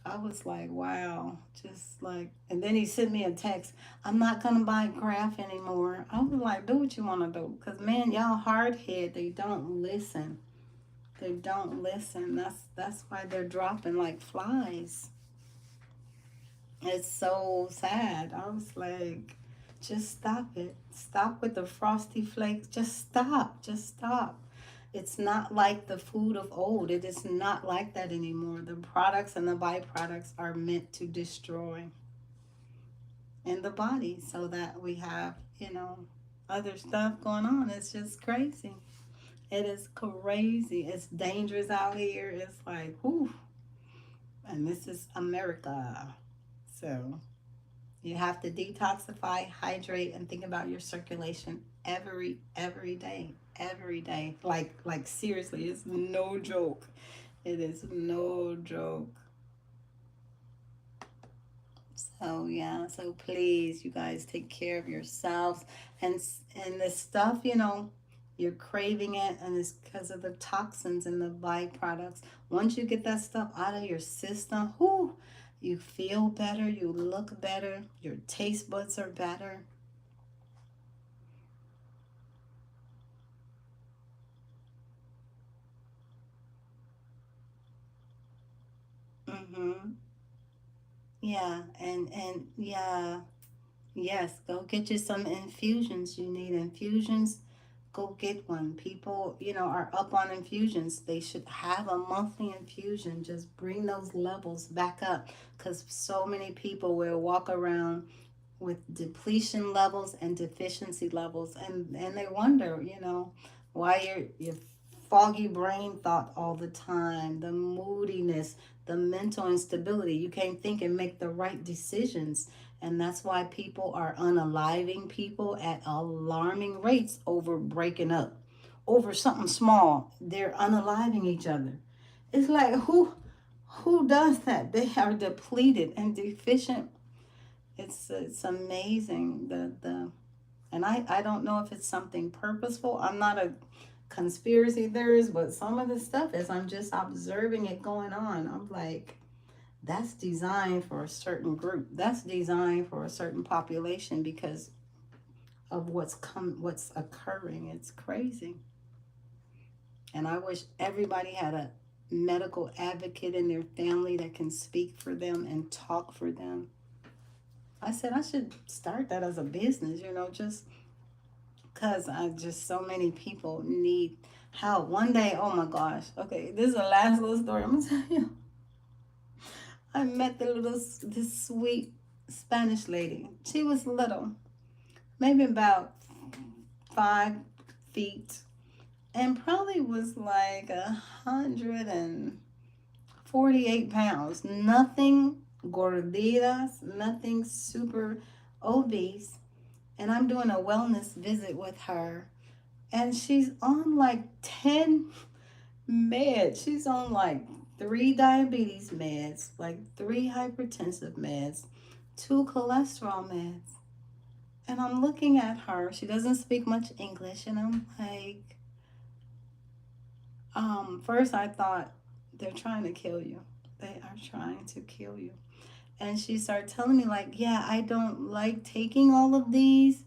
I was like, wow, just like, and then he sent me a text. I'm not gonna buy Kraft anymore. I was like, do what you want to do, cause man, y'all hard head. They don't listen. They don't listen. That's why they're dropping like flies. It's so sad. I was like, just stop it. Stop with the frosty flakes. Just stop. Just stop. It's not like the food of old. It is not like that anymore. The products and the byproducts are meant to destroy in the body so that we have, other stuff going on. It's just crazy. It is crazy. It's dangerous out here. It's like, whew. And this is America. So you have to detoxify, hydrate, and think about your circulation every day. Every day. Like seriously, it's no joke. It is no joke. So yeah, so please, you guys, take care of yourselves. And this stuff, you're craving it, and it's because of the toxins and the byproducts. Once you get that stuff out of your system, whoo, you feel better, you look better, your taste buds are better. Mm-hmm. Yeah, and yeah, yes, go get you some infusions. You need infusions. Go get one. People, are up on infusions. They should have a monthly infusion. Just bring those levels back up, because so many people will walk around with depletion levels and deficiency levels, and they wonder, why your foggy brain thought all the time, the moodiness, the mental instability. You can't think and make the right decisions. And that's why people are unaliving people at alarming rates over breaking up. Over something small, they're unaliving each other. It's like who does that? They are depleted and deficient. It's amazing the and I don't know if it's something purposeful. I'm not a conspiracy theorist, but some of the stuff, as I'm just observing it going on, I'm like, that's designed for a certain group. That's designed for a certain population because of what's occurring. It's crazy. And I wish everybody had a medical advocate in their family that can speak for them and talk for them. I said I should start that as a business, just because I just so many people need help. One day, oh my gosh, okay, this is the last little story I'm gonna tell you. I met this sweet Spanish lady. She was little, maybe about 5 feet, and probably was like 148 pounds. Nothing gorditas, nothing super obese. And I'm doing a wellness visit with her, and she's on like 10 meds. She's on like 3 diabetes meds, like 3 hypertensive meds, 2 cholesterol meds. And I'm looking at her. She doesn't speak much English, and I'm like, first I thought, they're trying to kill you. They are trying to kill you. And she started telling me, like, yeah, I don't like taking all of these.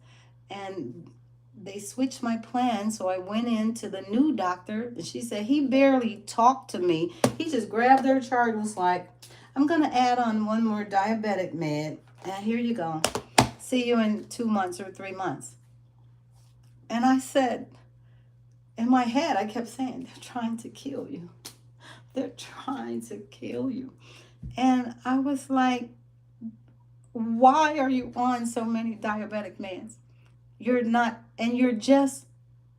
And they switched my plan. So I went in to the new doctor. And she said, he barely talked to me. He just grabbed their chart and was like, I'm going to add on one more diabetic med. And here you go. See you in 2 months or 3 months. And I said, in my head, I kept saying, they're trying to kill you. They're trying to kill you. And I was like, why are you on so many diabetic meds? You're not, and you're just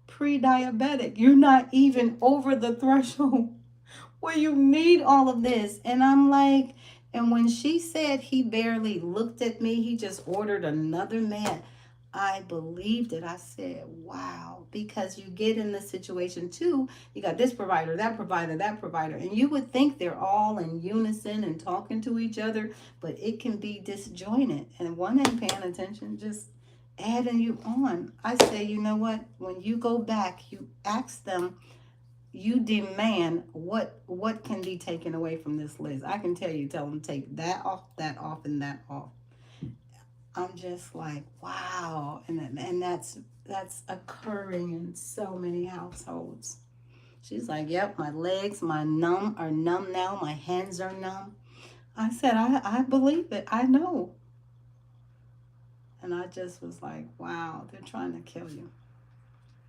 pre-diabetic. You're not even over the threshold where you need all of this. And I'm like, and when she said he barely looked at me, he just ordered another med. I believed it. I said, wow, because you get in the situation too. You got this provider, that provider, that provider, and you would think they're all in unison and talking to each other, but it can be disjointed, and one ain't paying attention, just adding you on. I say, you know what? When you go back, you ask them, you demand what can be taken away from this list. I can tell you, tell them take that off, and that off. I'm just like, wow. And that's occurring in so many households. She's like, yep, my legs, my numb are numb now. My hands are numb. I said, I believe it. I know. And I just was like, wow, they're trying to kill you.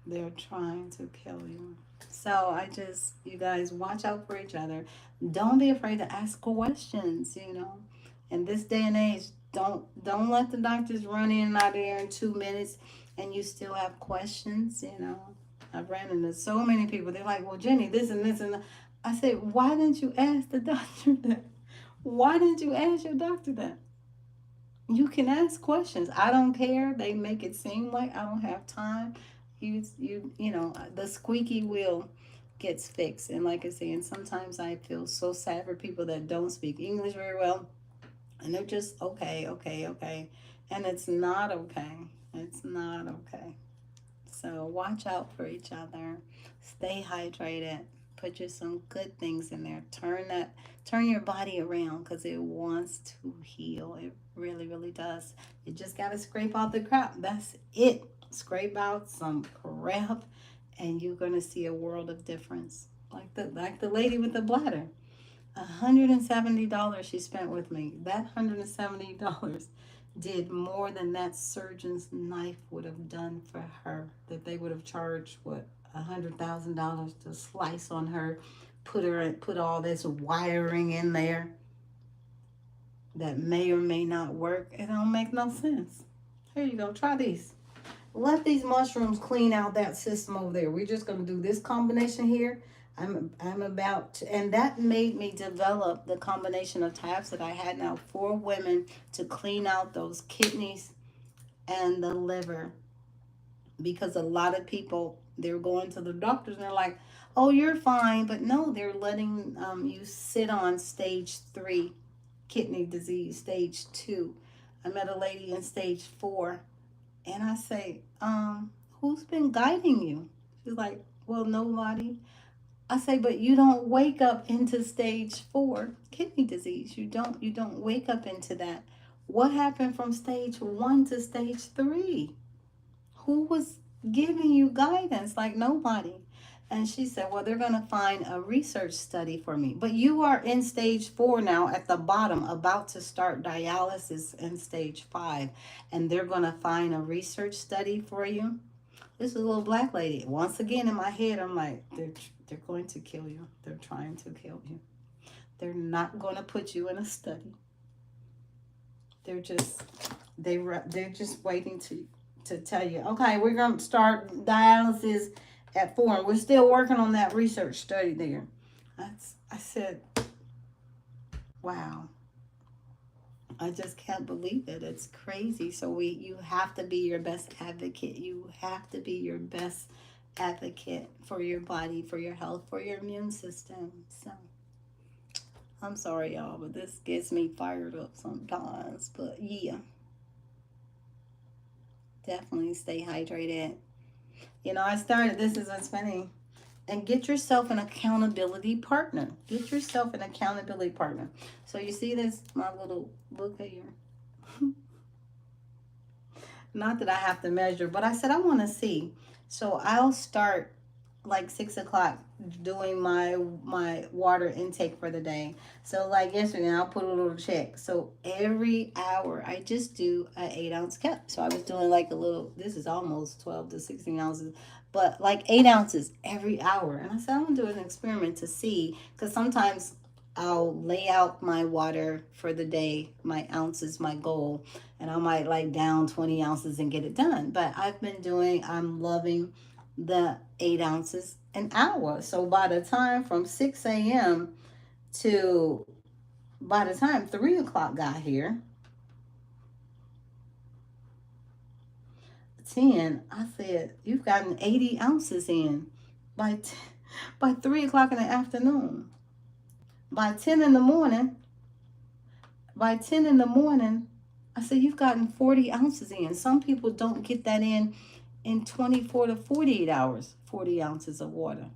They're trying to kill you. So you guys, watch out for each other. Don't be afraid to ask questions. In this day and age, don't let the doctors run in and out of there in 2 minutes and you still have questions. I've ran into so many people. They're like, well, Jenny, this and this and that. I said, why didn't you ask the doctor that? Why didn't you ask your doctor that? You can ask questions. I don't care. They make it seem like I don't have time. The squeaky wheel gets fixed. And like I say, and sometimes I feel so sad for people that don't speak English very well, and they're just okay, okay, okay, and it's not okay. It's not okay. So watch out for each other. Stay hydrated. Put some good things in there. Turn your body around because it wants to heal. It really, really does. You just gotta scrape out the crap. That's it. Scrape out some crap, and you're gonna see a world of difference. Like the lady with the bladder. $170 she spent with me. That $170 did more than that surgeon's knife would have done for her. That they would have charged what, $100,000 to slice on her, put all this wiring in there. that may or may not work. It don't make no sense. Here you go. Try these. Let these mushrooms clean out that system over there. We're just going to do this combination here. I'm about to, and that made me develop the combination of tabs that I had now for women to clean out those kidneys and the liver, because a lot of people, they're going to the doctors and they're like, oh, you're fine, but no, they're letting you sit on stage 3 kidney disease, stage 2. I met a lady in stage 4, and I say, who's been guiding you? She's like, well, nobody. I say, but you don't wake up into stage 4 kidney disease. You don't wake up into that. What happened from stage 1 to stage 3? Who was giving you guidance? Like nobody. And she said, well, they're going to find a research study for me. But you are in stage 4 now at the bottom, about to start dialysis in stage 5. And they're going to find a research study for you. This is a little black lady. Once again, in my head, I'm like, they're going to kill you. They're trying to kill you. They're not going to put you in a study. They're just they're just waiting to tell you, okay, we're going to start dialysis at 4. And we're still working on that research study there. I said, wow. I just can't believe it. It's crazy. So you have to be your best advocate. You have to be your best advocate for your body, for your health, for your immune system. So I'm sorry, y'all, but this gets me fired up sometimes. But yeah, definitely stay hydrated. I started, this is what's funny. And get yourself an accountability partner. Get yourself an accountability partner. So you see this, my little book here. Not that I have to measure, but I said I want to see. So I'll start like 6 o'clock doing my water intake for the day. So like yesterday, I'll put a little check. So every hour, I just do an 8-ounce cup. So I was doing like a little. This is almost 12 to 16 ounces, but like 8 ounces every hour. And I said I'm gonna do an experiment to see, because sometimes I'll lay out my water for the day, my ounces, my goal, and I might like down 20 ounces and get it done. But I'm loving the 8 ounces an hour. So by the time from 6 a.m. to by the time 3 o'clock got here, 10, I said, you've gotten 80 ounces in by 3 o'clock in the afternoon. By 10 in the morning, by 10 in the morning, I said, you've gotten 40 ounces in. Some people don't get that in 24 to 48 hours, 40 ounces of water,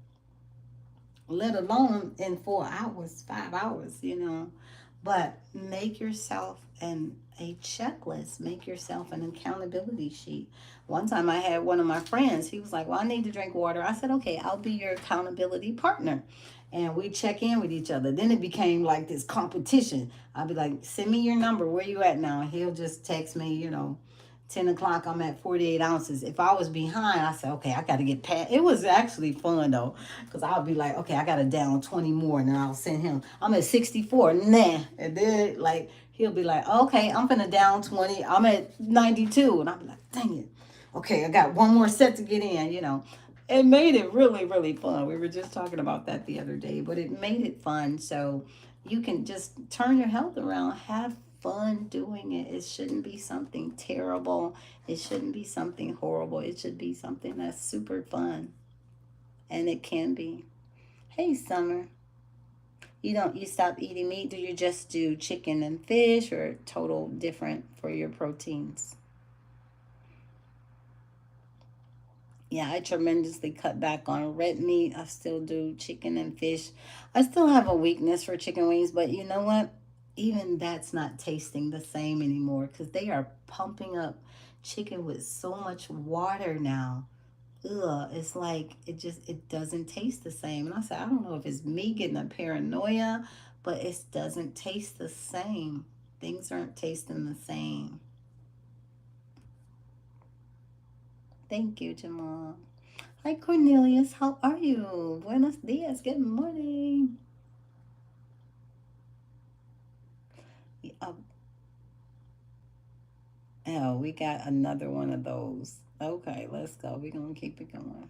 let alone in 4 hours, 5 hours. But make yourself a checklist, make yourself an accountability sheet. One time I had one of my friends, he was like, well, I need to drink water. I said, okay, I'll be your accountability partner. And we check in with each other. Then it became like this competition. I'd be like, send me your number. Where you at now? He'll just text me, 10 o'clock, I'm at 48 ounces. If I was behind, I said, okay, I got to get past. It was actually fun, though, because I'll be like, okay, I got to down 20 more, and then I'll send him. I'm at 64. Nah. And then, like, he'll be like, okay, I'm going to down 20. I'm at 92. And I'll be like, dang it. Okay, I got one more set to get in. It made it really, really fun. We were just talking about that the other day, but it made it fun. So you can just turn your health around, have fun doing it. It shouldn't be something terrible. It shouldn't be something horrible. It should be something that's super fun. And it can be. Hey, Summer. You stop eating meat? Do you just do chicken and fish, or total different for your proteins? Yeah, I tremendously cut back on red meat. I still do chicken and fish. I still have a weakness for chicken wings, but you know what? Even that's not tasting the same anymore, because they are pumping up chicken with so much water now. Ugh, it's like it doesn't taste the same. And I said, I don't know if it's me getting a paranoia, but it doesn't taste the same. Things aren't tasting the same. Thank you, Jamal. Hi, Cornelius. How are you? Buenos dias. Good morning. Oh, we got another one of those. Okay, let's go. We're going to keep it going.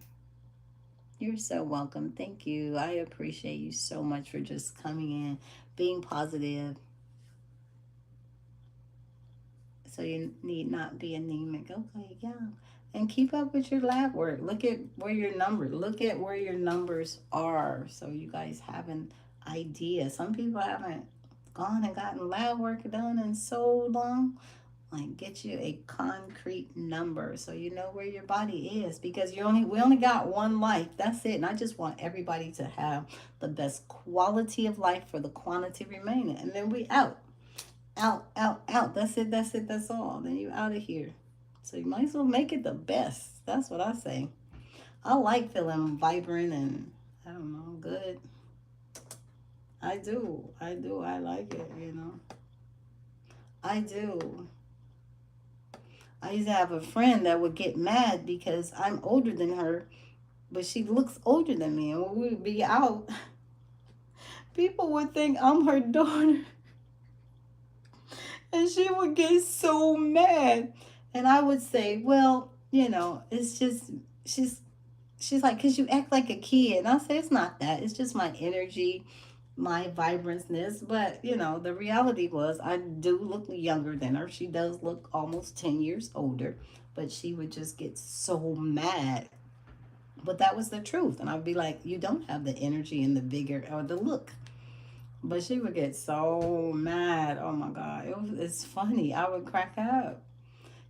You're so welcome. Thank you. I appreciate you so much for just coming in, being positive. So you need not be anemic. Okay, yeah. And keep up with your lab work. Look at where your numbers. Look at where your numbers are. So you guys have an idea. Some people haven't gone and gotten lab work done in so long. Like get you a concrete number so you know where your body is, because we only got one life. That's it. And I just want everybody to have the best quality of life for the quantity remaining. And then we out. Out, out, out. That's it, that's it, that's all. Then you out of here. So you might as well make it the best. That's what I say. I like feeling vibrant and I don't know, good. I do. I do. I like it, you know. I do. I used to have a friend that would get mad because I'm older than her, but she looks older than me. And when we would be out, people would think I'm her daughter. And she would get so mad. And I would say, well, you know, it's just, she's, she's like, because you act like a kid. And I say, it's not that. It's just my energy, my vibrancy. But, you know, the reality was I do look younger than her. She does look almost 10 years older. But she would just get so mad. But that was the truth. And I'd be like, you don't have the energy and the vigor or the look. But she would get so mad. Oh my God. It's funny. I would crack up.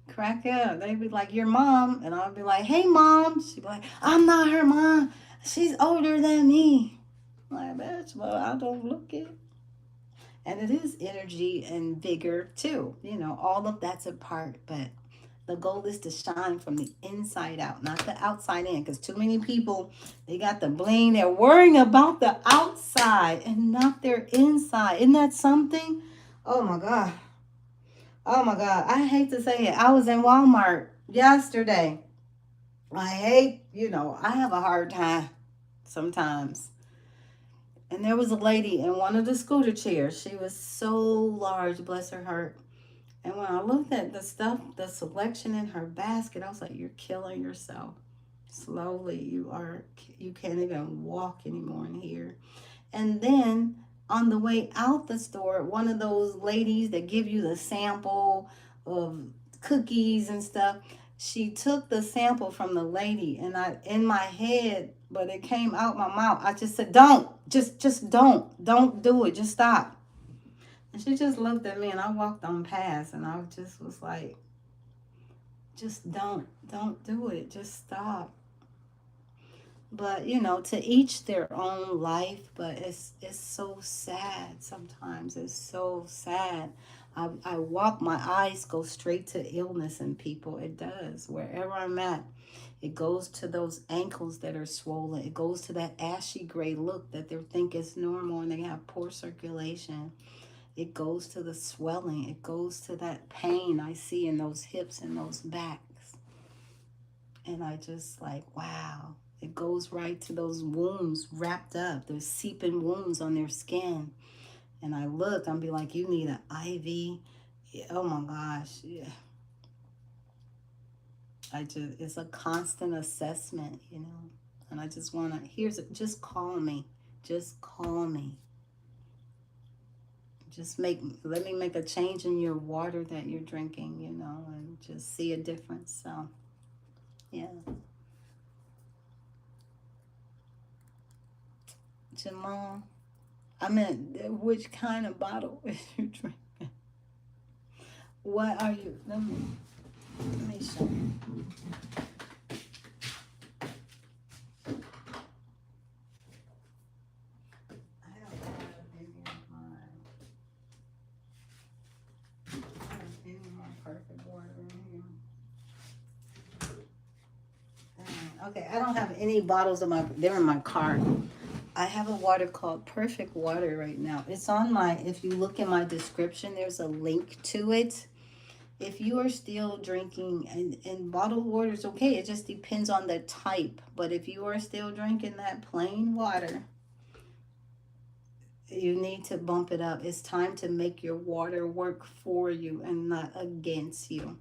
Crack up. They'd be like, your mom. And I'd be like, hey, mom. She'd be like, I'm not her mom. She's older than me. I'm like, bitch, well, I don't look it. And it is energy and vigor too. You know, all of that's a part. But the goal is to shine from the inside out, not the outside in. Because too many people, they got the bling. They're worrying about the outside and not their inside. Isn't that something? Oh my God. Oh my God. I hate to say it. I was in Walmart yesterday. I hate, you know, I have a hard time sometimes. And there was a lady in one of the scooter chairs. She was so large, bless her heart. And when I looked at the stuff, the selection in her basket, I was like, you're killing yourself. Slowly, you can't even walk anymore in here. And then on the way out the store, one of those ladies that give you the sample of cookies and stuff, she took the sample from the lady, and I in my head, but it came out my mouth. I just said, "Don't, just don't do it. Just stop." And she just looked at me, and I walked on past, and I just was like, "Just don't do it. Just stop." But you know, to each their own life. But it's so sad sometimes. It's so sad. I walk, my eyes go straight to illness in people. It does. Wherever I'm at, it goes to those ankles that are swollen. It goes to that ashy gray look that they think is normal and they have poor circulation. It goes to the swelling. It goes to that pain I see in those hips and those backs. And I just like, wow. It goes right to those wounds wrapped up, those seeping wounds on their skin. And I look, I'm be like, you need an IV. Yeah, oh my gosh. Yeah. It's a constant assessment, you know. And I just want to, just call me. Just call me. Let me make a change in your water that you're drinking, you know, and just see a difference. So, yeah. Jamal, I meant, which kind of bottle is you drinking? What are you? Let me show you. I don't have any of my perfect water in here. Okay, I don't have any bottles of they're in my car. I have a water called Perfect Water right now. It's on if you look in my description, there's a link to it. If you are still drinking, and bottled water is okay, it just depends on the type. But if you are still drinking that plain water, you need to bump it up. It's time to make your water work for you and not against you.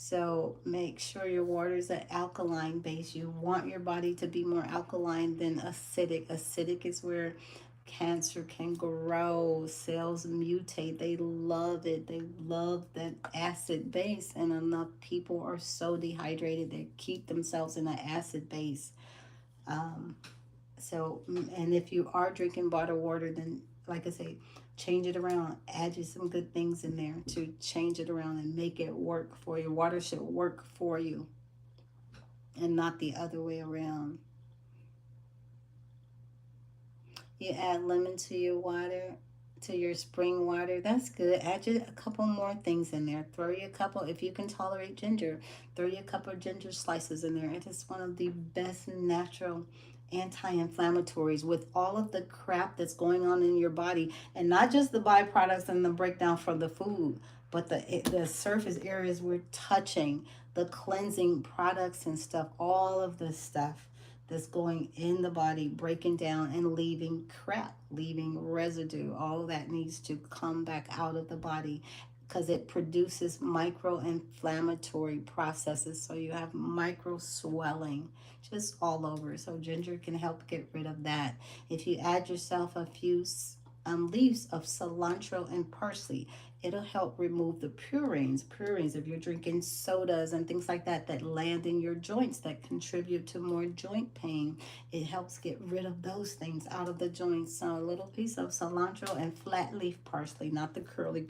So make sure your water is an alkaline base. You want your body to be more alkaline than acidic. Acidic is where cancer can grow, cells mutate. They love it. They love that acid base, and enough people are so dehydrated they keep themselves in an acid base. Um, and if you are drinking bottled water, then like I say, change it around. Add you some good things in there to change it around and make it work for you. Water should work for you and not the other way around. You add lemon to your water, to your spring water. That's good. Add you a couple more things in there. Throw you a couple, if you can tolerate ginger, throw you a couple of ginger slices in there. It is one of the best natural anti-inflammatories with all of the crap that's going on in your body, and not just the byproducts and the breakdown from the food, but the surface areas we're touching, the cleansing products and stuff, all of this stuff that's going in the body, breaking down and leaving crap, leaving residue. All of that needs to come back out of the body because it produces micro-inflammatory processes. So you have micro swelling just all over. So ginger can help get rid of that. If you add yourself a few leaves of cilantro and parsley, it'll help remove the purines. Purines, if you're drinking sodas and things like that that land in your joints that contribute to more joint pain, it helps get rid of those things out of the joints. So a little piece of cilantro and flat leaf parsley, not the curly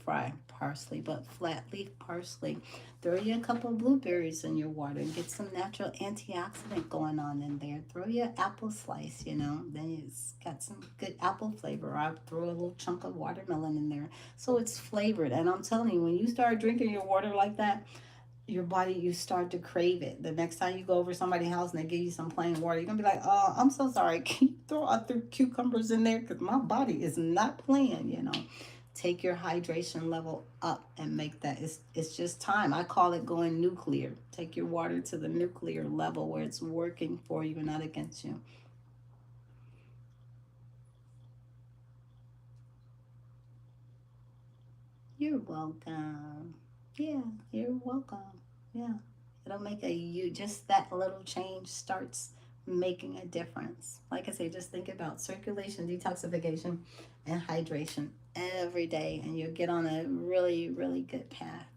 fry parsley, but flat leaf parsley. Throw you a couple of blueberries in your water and get some natural antioxidant going on in there. Throw you an apple slice, then it's got some good apple flavor. I throw a little chunk of watermelon in there. So it's flavored. And I'm telling you, when you start drinking your water like that, your body, you start to crave it. The next time you go over somebody's house and they give you some plain water, you're gonna be like, oh, I'm so sorry. Can you throw other cucumbers in there? Because my body is not playing. Take your hydration level up and make that. It's just time. I call it going nuclear. Take your water to the nuclear level where it's working for you and not against you. You're welcome. Yeah, you're welcome. Yeah. It'll make you just that little change starts making a difference. Like I say, just think about circulation, detoxification, and hydration every day, and you'll get on a really, really good path.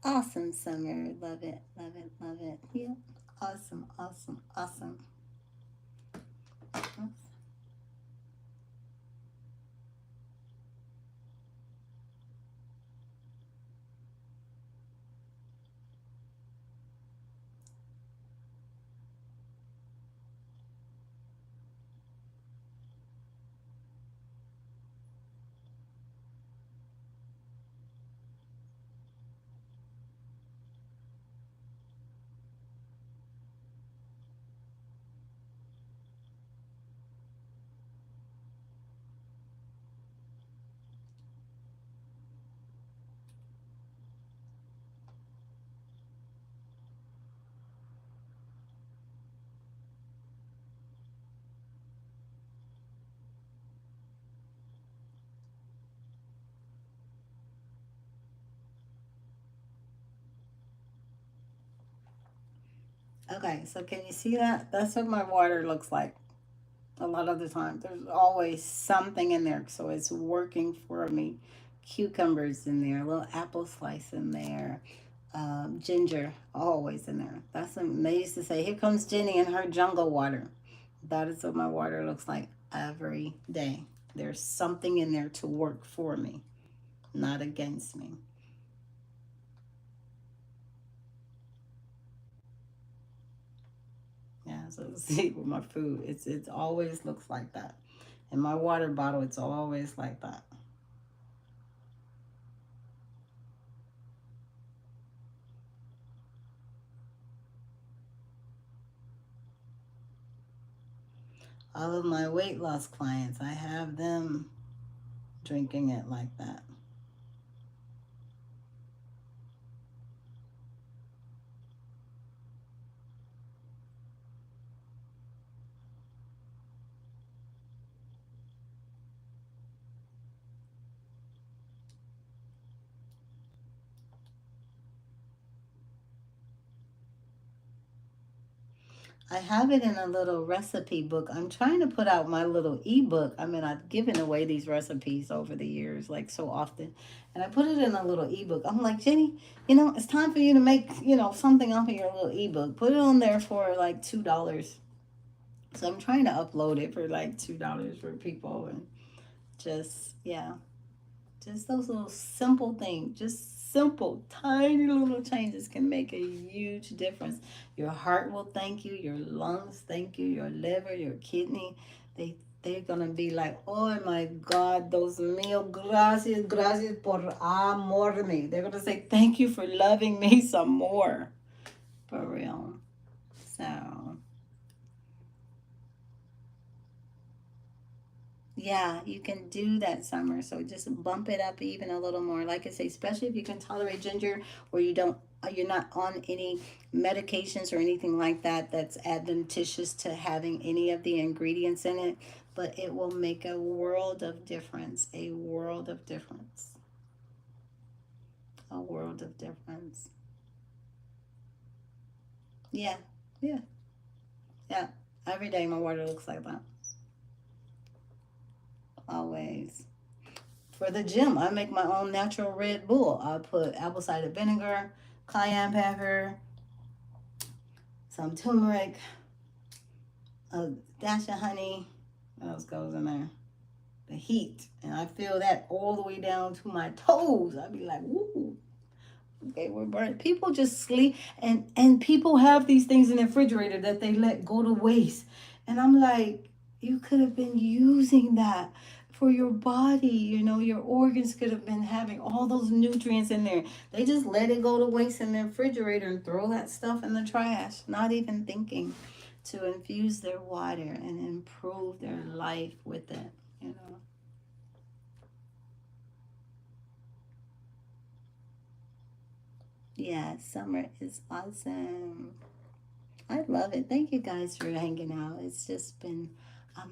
Awesome, Summer. Love it, love it, love it. Yeah. Awesome, awesome, awesome. Okay, so can you see that? That's what my water looks like. A lot of the time, there's always something in there, so it's working for me. Cucumbers in there, a little apple slice in there, ginger always in there. That's what they used to say. Here comes Jenny and her jungle water. That is what my water looks like every day. There's something in there to work for me, not against me. Yeah, so see with my food, it's always looks like that. In my water bottle, it's always like that. All of my weight loss clients, I have them drinking it like that. I have it in a little recipe book. I'm trying to put out my little ebook. I mean, I've given away these recipes over the years, like so often. And I put it in a little ebook. I'm like, Jenny, it's time for you to make, something off of your little ebook. Put it on there for like $2. So I'm trying to upload it for like $2 for people. And just, yeah, just those little simple things, just simple, tiny little changes can make a huge difference. Your heart will thank you, your lungs thank you, your liver, your kidney. They're gonna be like, oh my God, those mil gracias, gracias por amorme. They're gonna say, thank you for loving me some more. For real. So yeah, you can do that, Summer. So just bump it up even a little more. Like I say, especially if you can tolerate ginger, or you're not on any medications or anything like that that's adventitious to having any of the ingredients in it. But it will make a world of difference. A world of difference. A world of difference. Yeah, yeah, yeah. Every day my water looks like that. Always. For the gym, I make my own natural Red Bull. I put apple cider vinegar, cayenne pepper, some turmeric, a dash of honey. What else goes in there? The heat. And I feel that all the way down to my toes. I'd be like, woo. Okay, we're burning. People just sleep, and people have these things in the refrigerator that they let go to waste. And I'm like, you could have been using that for your body. Your organs could have been having all those nutrients in there. They just let it go to waste in the refrigerator and throw that stuff in the trash, not even thinking to infuse their water and improve their life with it. You know. Yeah, summer is awesome. I love it. Thank you guys for hanging out. It's just been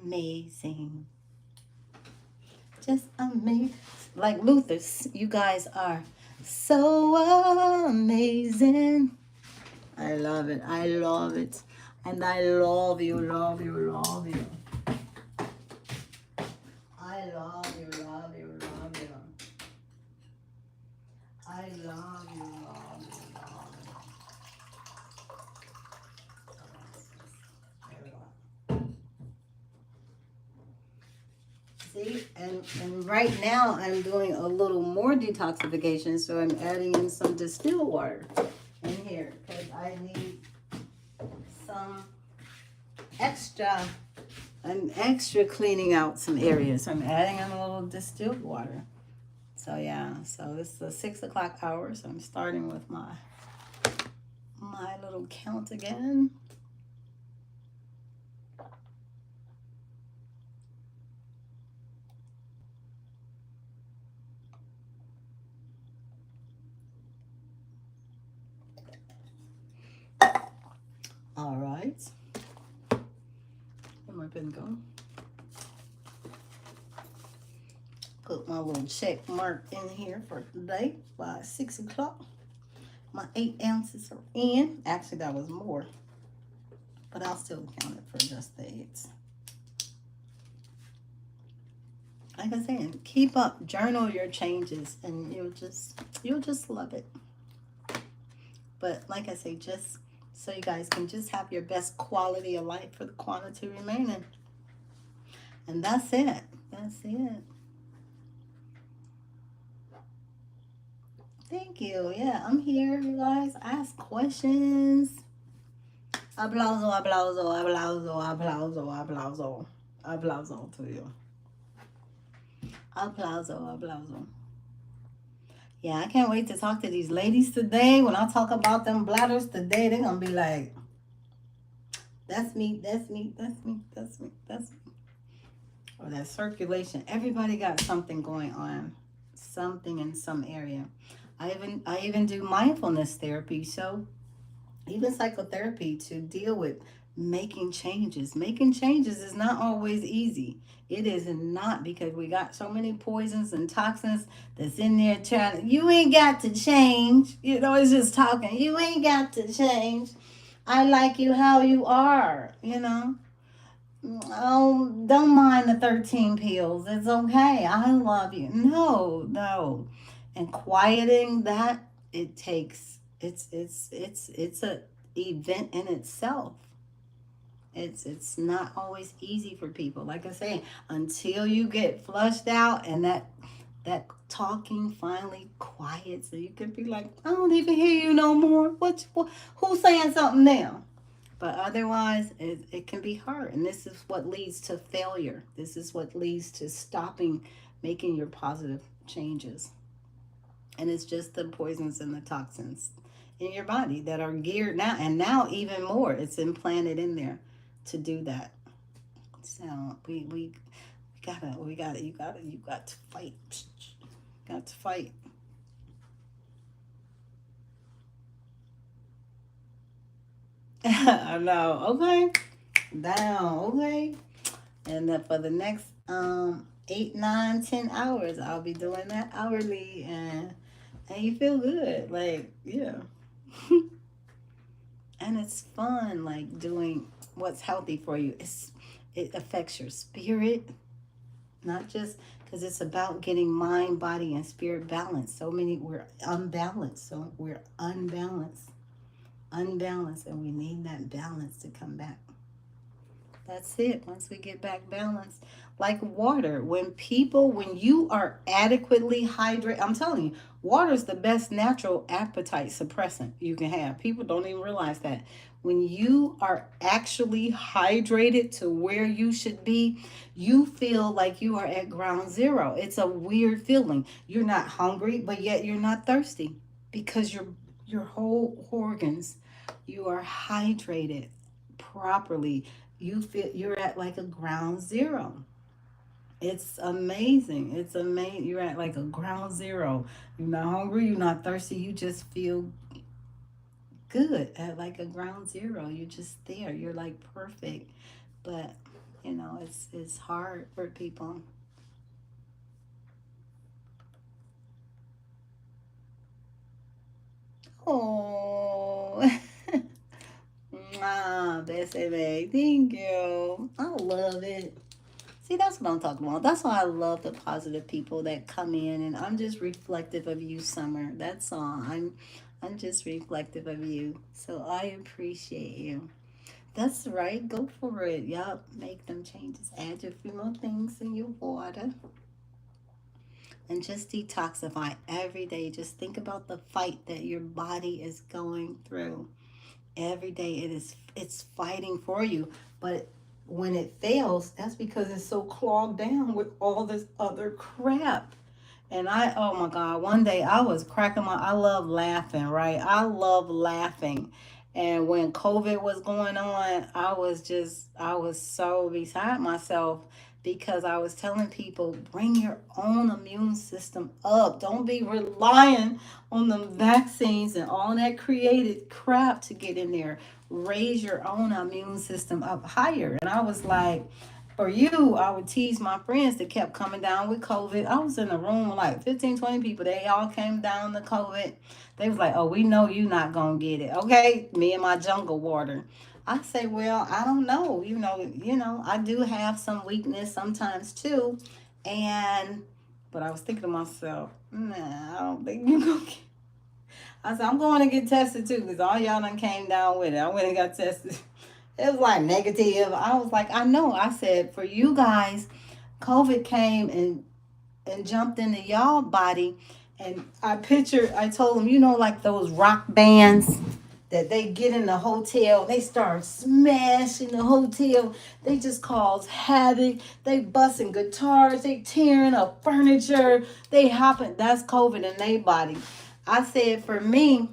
amazing. Just amazing. Like Luther's, you guys are so amazing. I love it. I love it. And I love you, love you, love you. I love you, love you, love you. I love you, love you, love you. See, and right now I'm doing a little more detoxification, so I'm adding in some distilled water in here because I need some extra. I'm extra cleaning out some areas. So I'm adding in a little distilled water. So yeah, so this is the 6 o'clock hour. So I'm starting with my little count again. All right. Where my pen go? Put my little check mark in here for today by 6 o'clock. My 8 ounces are in. Actually, that was more, but I'll still count it for just the 8s. Like I said, keep up, journal your changes, and you'll just love it. But like I say, just so you guys can just have your best quality of life for the quantity remaining. And that's it. That's it. Thank you. Yeah, I'm here, you guys. Ask questions. Aplauso, aplauso, aplauso, aplauso, aplauso. Aplauso to you. Aplauso, aplauso. Yeah, I can't wait to talk to these ladies today. When I talk about them bladders today, they're going to be like, that's me, that's me, that's me, that's me, that's me. Or that circulation. Everybody got something going on. Something in some area. I even do mindfulness therapy. So even psychotherapy to deal with making changes. Making changes is not always easy. It is not, because we got so many poisons and toxins that's in there trying. You ain't got to change. It's just talking. You ain't got to change. I like you how you are, Oh, don't mind the 13 pills. It's okay. I love you. No, no. And quieting that, it's a event in itself. It's not always easy for people. Like I say, until you get flushed out and that talking finally quiets, so you can be like, I don't even hear you no more. Who's saying something now? But otherwise, it can be hard. And this is what leads to failure. This is what leads to stopping making your positive changes. And it's just the poisons and the toxins in your body that are geared now. And now, even more, it's implanted in there to do that. So we you got to fight. Got to fight. I know. Okay. Down. Okay. And then for the next 8, 9, 10 hours, I'll be doing that hourly, and you feel good, like, yeah. And it's fun, like doing what's healthy for you. It affects your spirit, not just because it's about getting mind, body, and spirit balanced. We're unbalanced, unbalanced, and we need that balance to come back. That's it. Once we get back balanced, like water, when you are adequately hydrated, I'm telling you, water is the best natural appetite suppressant you can have. People don't even realize that. When you are actually hydrated to where you should be, you feel like you are at ground zero. It's a weird feeling. You're not hungry, but yet you're not thirsty because your whole organs, you are hydrated properly. You feel you're at like a ground zero. It's amazing. It's amazing. You're at like a ground zero. You're not hungry, you're not thirsty, you just feel good at like a ground zero. You're just there. You're like perfect. But it's hard for people. Oh. Bessie, thank you. I love it. See, that's what I'm talking about. That's why I love the positive people that come in, and I'm just reflective of you, Summer. That's all. I'm just reflective of you. So I appreciate you. That's right. Go for it. Yup. Make them changes. Add a few more things in your water. And just detoxify every day. Just think about the fight that your body is going through. Every day it's fighting for you. But when it fails, that's because it's so clogged down with all this other crap. And oh my God, one day I was I love laughing, right? I love laughing. And when COVID was going on, I was so beside myself because I was telling people, bring your own immune system up. Don't be relying on the vaccines and all that created crap to get in there. Raise your own immune system up higher. And I was like, for you, I would tease my friends that kept coming down with COVID. I was in a room with like 15, 20 people. They all came down to COVID. They was like, oh, we know you not going to get it. Okay? Me and my jungle water. I say, well, I don't know. I do have some weakness sometimes too. But I was thinking to myself, nah, I don't think you going to get. I said, I'm going to get tested too because all y'all done came down with it. I went and got tested. It was like negative. I was like, I know. I said, for you guys, COVID came and jumped into y'all body. And I told them, like those rock bands that they get in the hotel, they start smashing the hotel. They just cause havoc. They busting guitars. They tearing up furniture. They hopping. That's COVID in their body. I said, for me,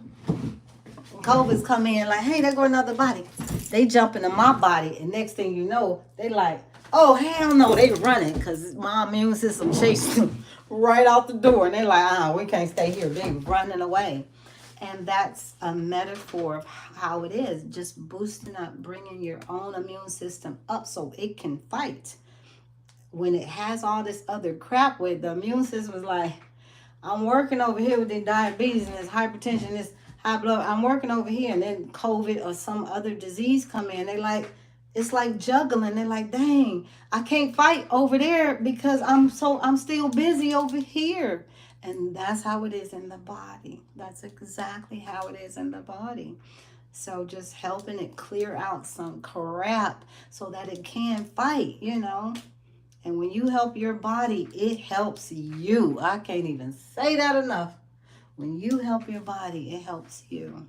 COVID's come in like, hey, there go another body. They jump into my body, and next thing you know, they like, oh, hell no, they running because my immune system chased them right out the door. And they like, we can't stay here. They running away. And that's a metaphor of how it is, just boosting up, bringing your own immune system up so it can fight. When it has all this other crap with the immune system is like, I'm working over here with the diabetes and this hypertension, this high blood. I'm working over here, and then COVID or some other disease come in. They like, it's like juggling. They're like, dang, I can't fight over there because I'm still busy over here. And that's how it is in the body. That's exactly how it is in the body. So just helping it clear out some crap so that it can fight, you know. And when you help your body, it helps you. I can't even say that enough. When you help your body, it helps you.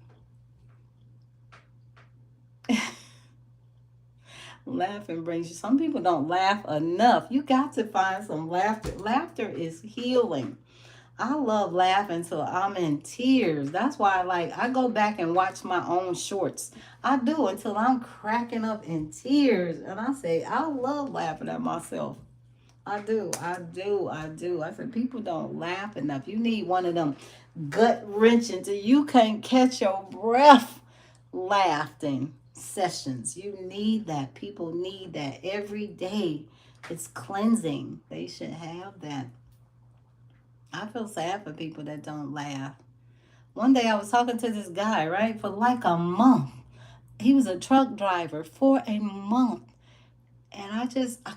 Laughing brings you. Some people don't laugh enough. You got to find some laughter. Laughter is healing. I love laughing till I'm in tears. That's why I go back and watch my own shorts. I do until I'm cracking up in tears. And I say, I love laughing at myself. I do. I said, people don't laugh enough. You need one of them gut wrenching till you can't catch your breath laughing sessions. You need that. People need that every day. It's cleansing. They should have that. I feel sad for people that don't laugh. One day I was talking to this guy, right, for like a month. He was a truck driver for a month. And I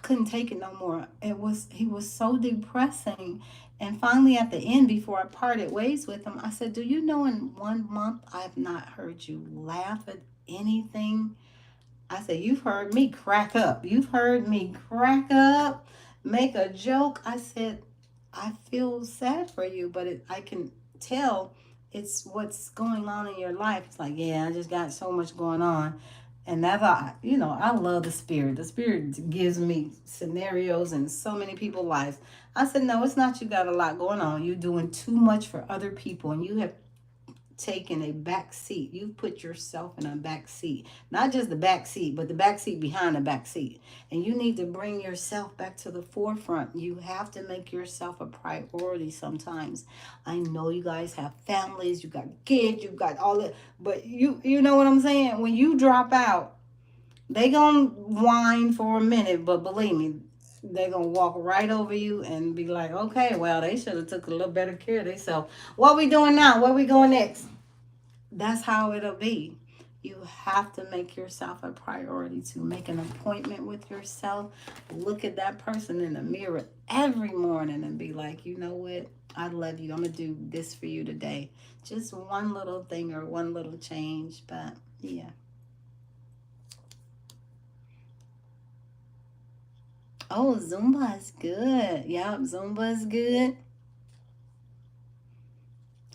couldn't take it no more. He was so depressing. And finally at the end, before I parted ways with him, I said, do you know in 1 month I've not heard you laugh at anything? I said, you've heard me crack up. You've heard me crack up, make a joke. I said, I feel sad for you, but I can tell it's what's going on in your life. It's like, yeah, I just got so much going on. And that's I love the spirit. The spirit gives me scenarios in so many people's lives. I said, no, it's not you got a lot going on. You're doing too much for other people, and you have taken a back seat. You put yourself in a back seat, not just the back seat, but the back seat behind the back seat. And you need to bring yourself back to the forefront. You have to make yourself a priority sometimes. I know you guys have families, you got kids, you got all that, but you know what I'm saying? When you drop out, they gonna whine for a minute, but believe me, they're gonna walk right over you and be like, okay, well, they should have took a little better care of themselves. What we doing now? Where we going next? That's how it'll be. You have to make yourself a priority, to make an appointment with yourself. Look at that person in the mirror every morning and be like, you know what? I love you. I'm going to do this for you today. Just one little thing or one little change. But yeah. Oh, Zumba is good. Yep, Zumba is good.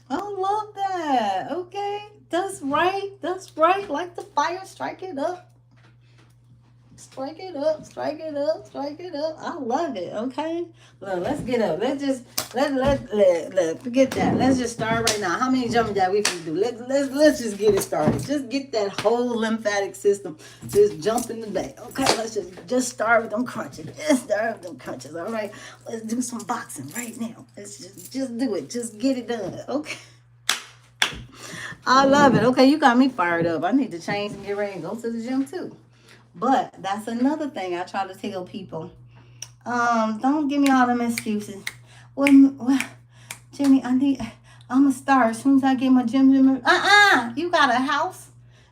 I love that. Okay. That's right. That's right. Like the fire, strike it up. Strike it up, strike it up, strike it up. I love it. Okay. Well, let's get up. Let's just let forget that. Let's just start right now. How many jumping jacks we can do? Let's just get it started. Just get that whole lymphatic system just jump in the day. Okay, let's just start with them crunches. Just start with them crunches. All right. Let's do some boxing right now. Let's just do it. Just get it done. Okay. I love it. Okay, you got me fired up. I need to change and get ready and go to the gym too. But that's another thing I try to tell people. Don't give me all them excuses. Well, Jenny, I'm a star as soon as I get my gym membership. You got a house,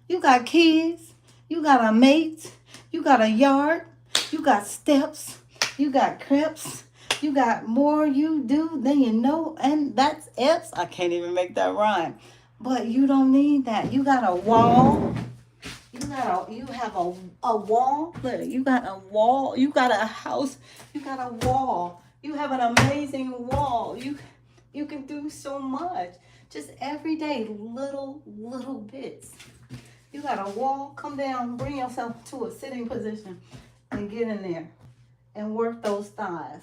you got kids, you got a mate, you got a yard, you got steps, you got crepes, you got more you do than you know, and that's F's. I can't even make that rhyme. But you don't need that. You got a wall. You have a wall. Look, you got a wall. You got a house. You got a wall. You have an amazing wall. You can do so much. Just every day, little bits. You got a wall. Come down. Bring yourself to a sitting position and get in there and work those thighs.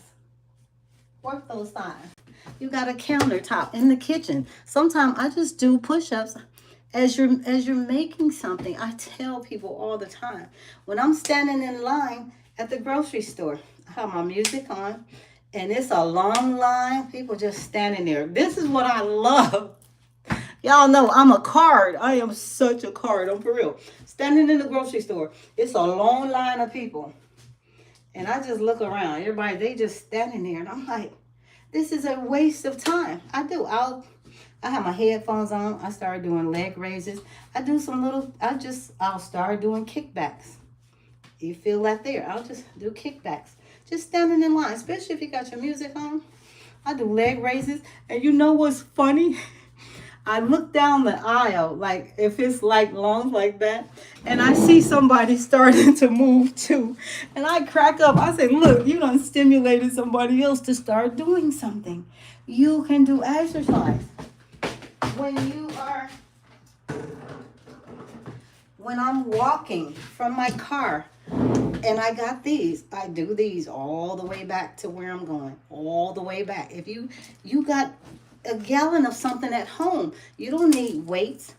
Work those thighs. You got a countertop in the kitchen. Sometimes I just do push-ups. As you're making something, I tell people all the time, when I'm standing in line at the grocery store, I have my music on, and it's a long line, people just standing there. This is what I love. Y'all know I'm a card. I am such a card. I'm for real. Standing in the grocery store, it's a long line of people. And I just look around. Everybody, they just standing there. And I'm like, this is a waste of time. I do. I have my headphones on. I start doing leg raises. I do some little, I'll start doing kickbacks. You feel that there. I'll just do kickbacks. Just standing in line, especially if you got your music on. I do leg raises. And you know what's funny? I look down the aisle, like if it's like long like that, and I see somebody starting to move too. And I crack up. I say, look, you done stimulated somebody else to start doing something. You can do exercise. When you are, when I'm walking from my car and I got these, I do these all the way back to where I'm going, all the way back. If you got a gallon of something at home, you don't need weights.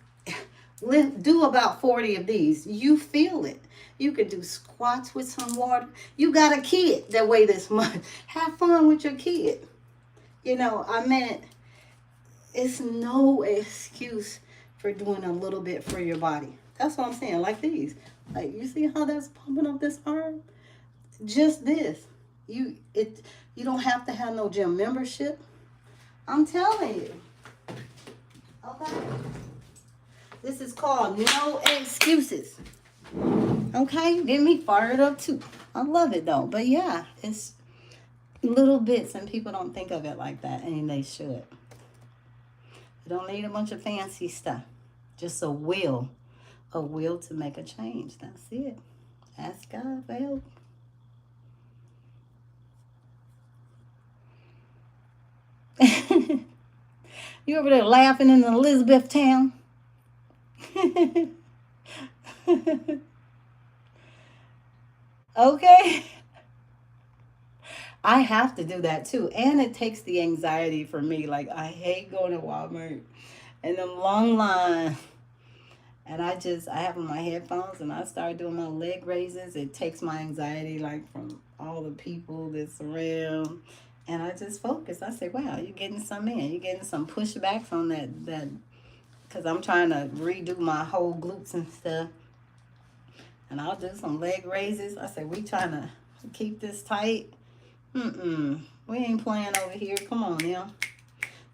Do about 40 of these. You feel it. You can do squats with some water. You got a kid that weigh this much. Have fun with your kid. You know, I meant, it's no excuse for doing a little bit for your body. That's what I'm saying. Like these. Like, you see how that's pumping up this arm? Just this. You don't have to have no gym membership. I'm telling you. Okay? This is called no excuses. Okay? Get me fired up too. I love it though. But yeah, it's little bits and people don't think of it like that, and they should. You don't need a bunch of fancy stuff. Just a will to make a change. That's it. Ask God for help. You over there laughing in Elizabethtown? Okay. I have to do that too. And it takes the anxiety for me. Like, I hate going to Walmart and them long lines. And I have on my headphones and I start doing my leg raises. It takes my anxiety, like, from all the people that's around. And I just focus. I say, wow, you're getting some in. You're getting some pushbacks on that, because I'm trying to redo my whole glutes and stuff. And I'll do some leg raises. I say, we trying to keep this tight. We ain't playing over here. Come on now.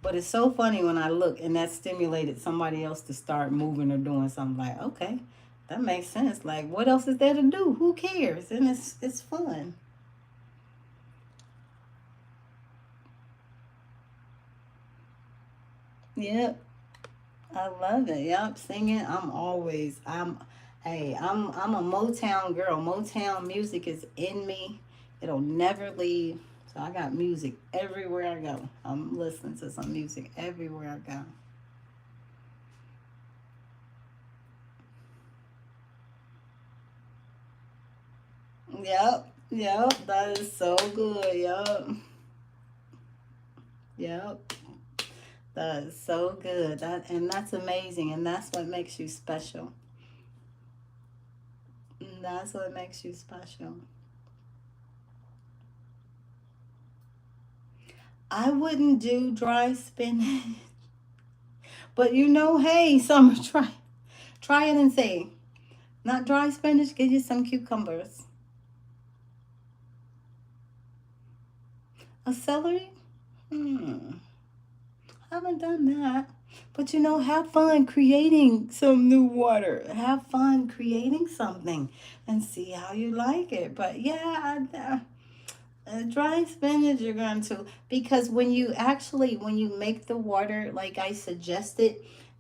But it's so funny when I look and that stimulated somebody else to start moving or doing something. Like, okay, that makes sense. Like, what else is there to do? Who cares? And it's fun. Yep. I love it. Yep. Singing. I'm a Motown girl. Motown music is in me. It'll never leave. So I got music everywhere I go. I'm listening to some music everywhere I go. Yep. Yep. That is so good. Yep. Yep. That is so good. That's amazing. And that's what makes you special. That's what makes you special. I wouldn't do dry spinach. But hey, Summer, try it and see. Not dry spinach, get you some cucumbers. A celery? Haven't done that. But have fun creating some new water. Have fun creating something and see how you like it. But yeah, dry spinach you're going to, because when you make the water like I suggested,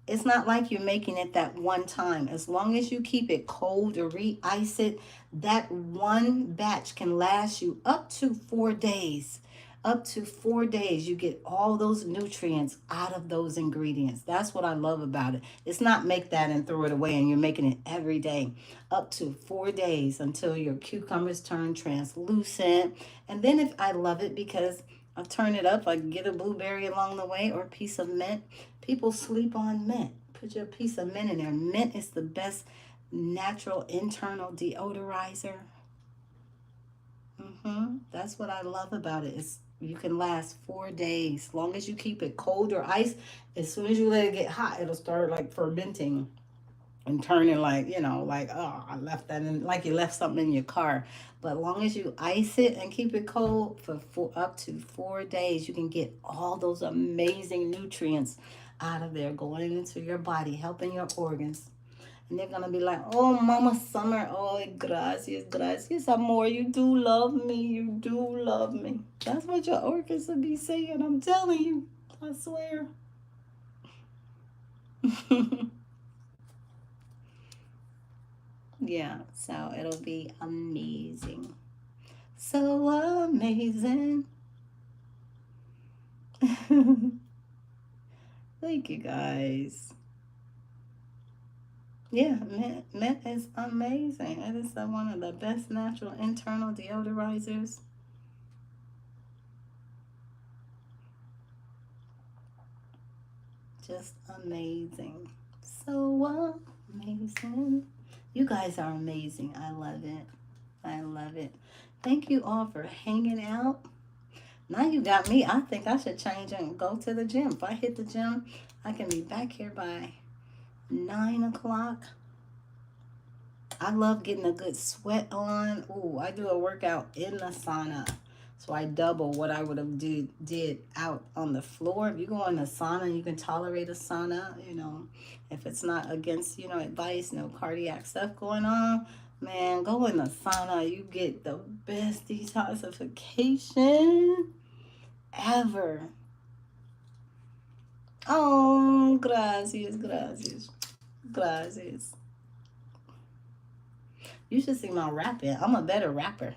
it's not like you're making it that one time. As long as you keep it cold or re-ice it, that one batch can last you up to 4 days. Up to 4 days, you get all those nutrients out of those ingredients. That's what I love about it. It's not make that and throw it away and you're making it every day. Up to 4 days until your cucumbers turn translucent. And then if I love it because I turn it up, I get a blueberry along the way or a piece of mint. People sleep on mint. Put your piece of mint in there. Mint is the best natural internal deodorizer. That's what I love about it. You can last 4 days. Long as you keep it cold or ice, as soon as you let it get hot, it'll start like fermenting and turning like, like, oh, I left that in, like you left something in your car. But long as you ice it and keep it cold for up to 4 days, you can get all those amazing nutrients out of there, going into your body, helping your organs. And they're gonna be like, oh, Mama Summer, oh, gracias, gracias, amor. You do love me. You do love me. That's what your organs will be saying. I'm telling you. I swear. Yeah, so it'll be amazing. So amazing. Thank you guys. Yeah, mint is amazing. It is one of the best natural internal deodorizers. Just amazing. So amazing. You guys are amazing. I love it. I love it. Thank you all for hanging out. Now you got me. I think I should change and go to the gym. If I hit the gym, I can be back here by 9 o'clock. I love getting a good sweat on. Ooh, I do a workout in the sauna. So I double what I would have did out on the floor. If you go in the sauna, you can tolerate a sauna, if it's not against, advice, no cardiac stuff going on. Man, go in the sauna. You get the best detoxification ever. Oh, gracias, gracias, gracias. You should see my rapping. I'm a better rapper.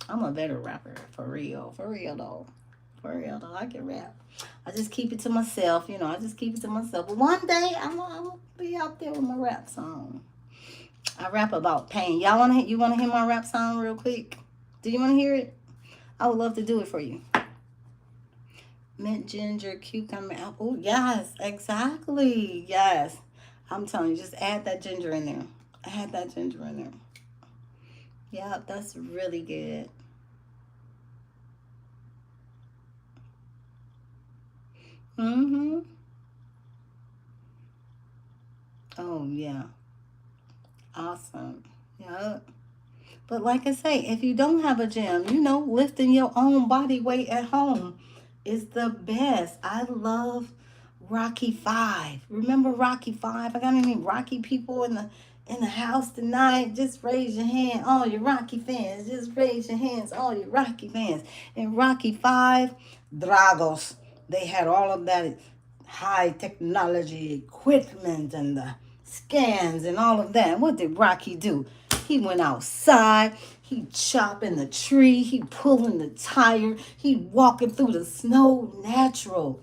I'm a better rapper, for real. For real, though. For real, though. I can rap. I just keep it to myself, I just keep it to myself. But one day, I'm gonna be out there with my rap song. I rap about pain. You wanna hear my rap song real quick? Do you wanna hear it? I would love to do it for you. Mint, ginger, cucumber, apple. Yes, exactly. Yes. I'm telling you, just add that ginger in there. Add that ginger in there. Yeah, that's really good. Mm-hmm. Oh, yeah. Awesome. Yeah. But like I say, if you don't have a gym, lifting your own body weight at home is the best. I love Rocky Five. Remember Rocky Five? I got any Rocky people in the house tonight? Just raise your hand. All your Rocky fans. Just raise your hands. All your Rocky fans. In Rocky Five, Dragos. They had all of that high technology equipment and the scans and all of that. What did Rocky do? He went outside. He chopping the tree. He pulling the tire. He walking through the snow natural.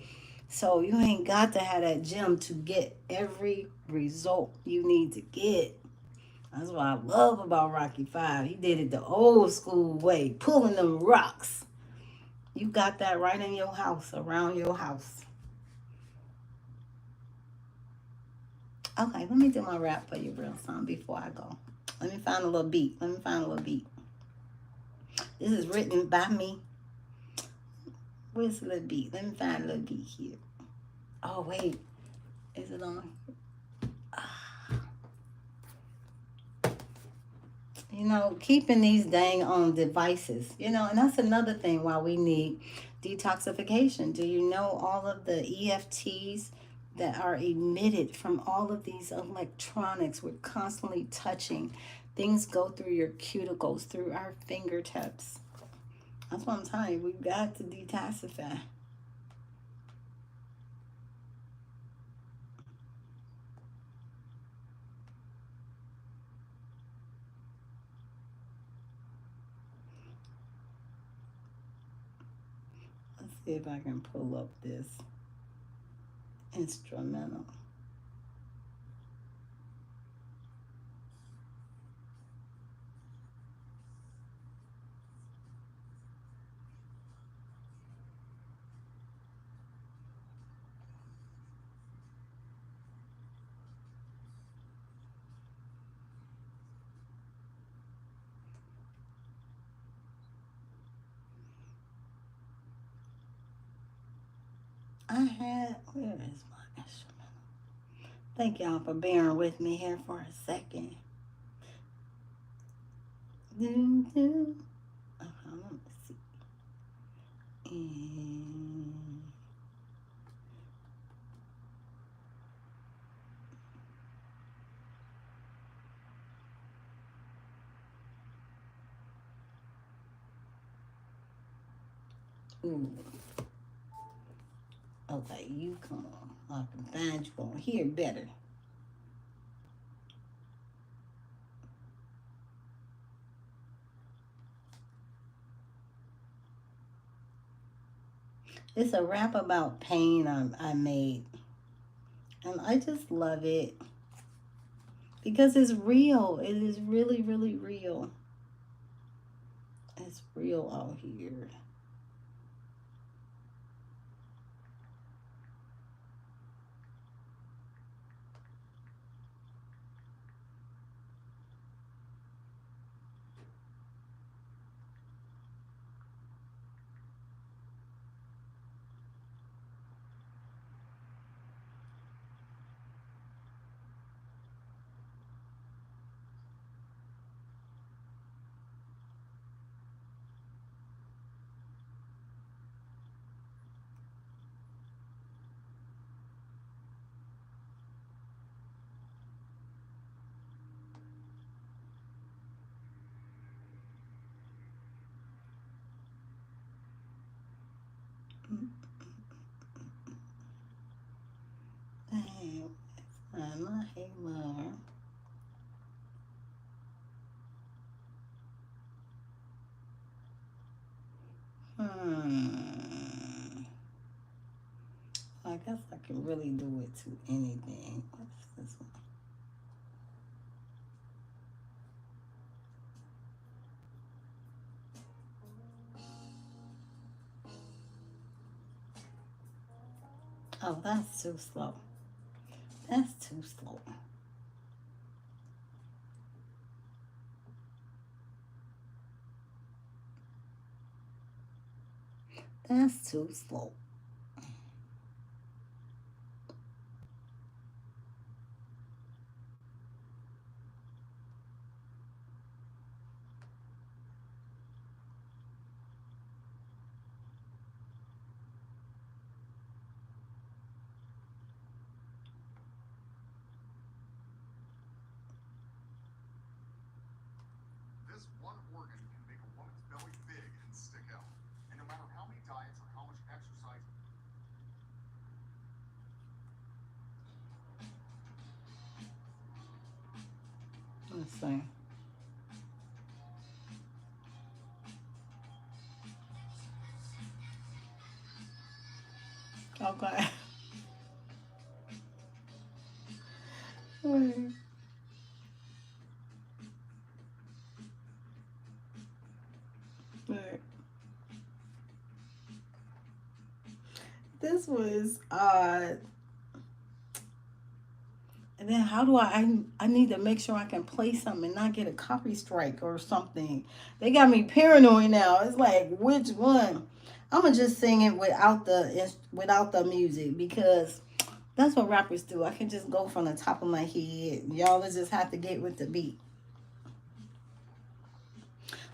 So you ain't got to have that gym to get every result you need to get. That's what I love about Rocky Five. He did it the old school way, pulling them rocks. You got that right in your house, around your house. Okay, let me do my rap for you real song before I go. Let me find a little beat. This is written by me. Where's the little beat? Let me find a little beat here. Oh, wait. Is it on? Keeping these dang on devices, and that's another thing why we need detoxification. Do you know all of the EFTs that are emitted from all of these electronics? We're constantly touching. Things go through your cuticles, through our fingertips. That's what I'm telling you. We've got to detoxify. Let's see if I can pull up this instrumental. Where is my instrumental? Thank y'all for bearing with me here for a second. Do, do. Let me see. And Ooh. Okay, you come on. I can find you on here better. It's a rap about pain I made. And I just love it because it's real. It is really, really real. It's real out here. Dang, I'm a halo. Hmm. I guess I can really do it to anything. What's this one? Oh, that's too slow. That's too slow. That's too slow. This one organ can make a woman's belly big and stick out. And no matter how many diets or how much exercise. Let's see. Okay. Right. Right. This was odd. And then how do I need to make sure I can play something and not get a copy strike or something. They got me paranoid now. It's like which one? I'm gonna just sing it without the music because that's what rappers do. I can just go from the top of my head. Y'all just have to get with the beat.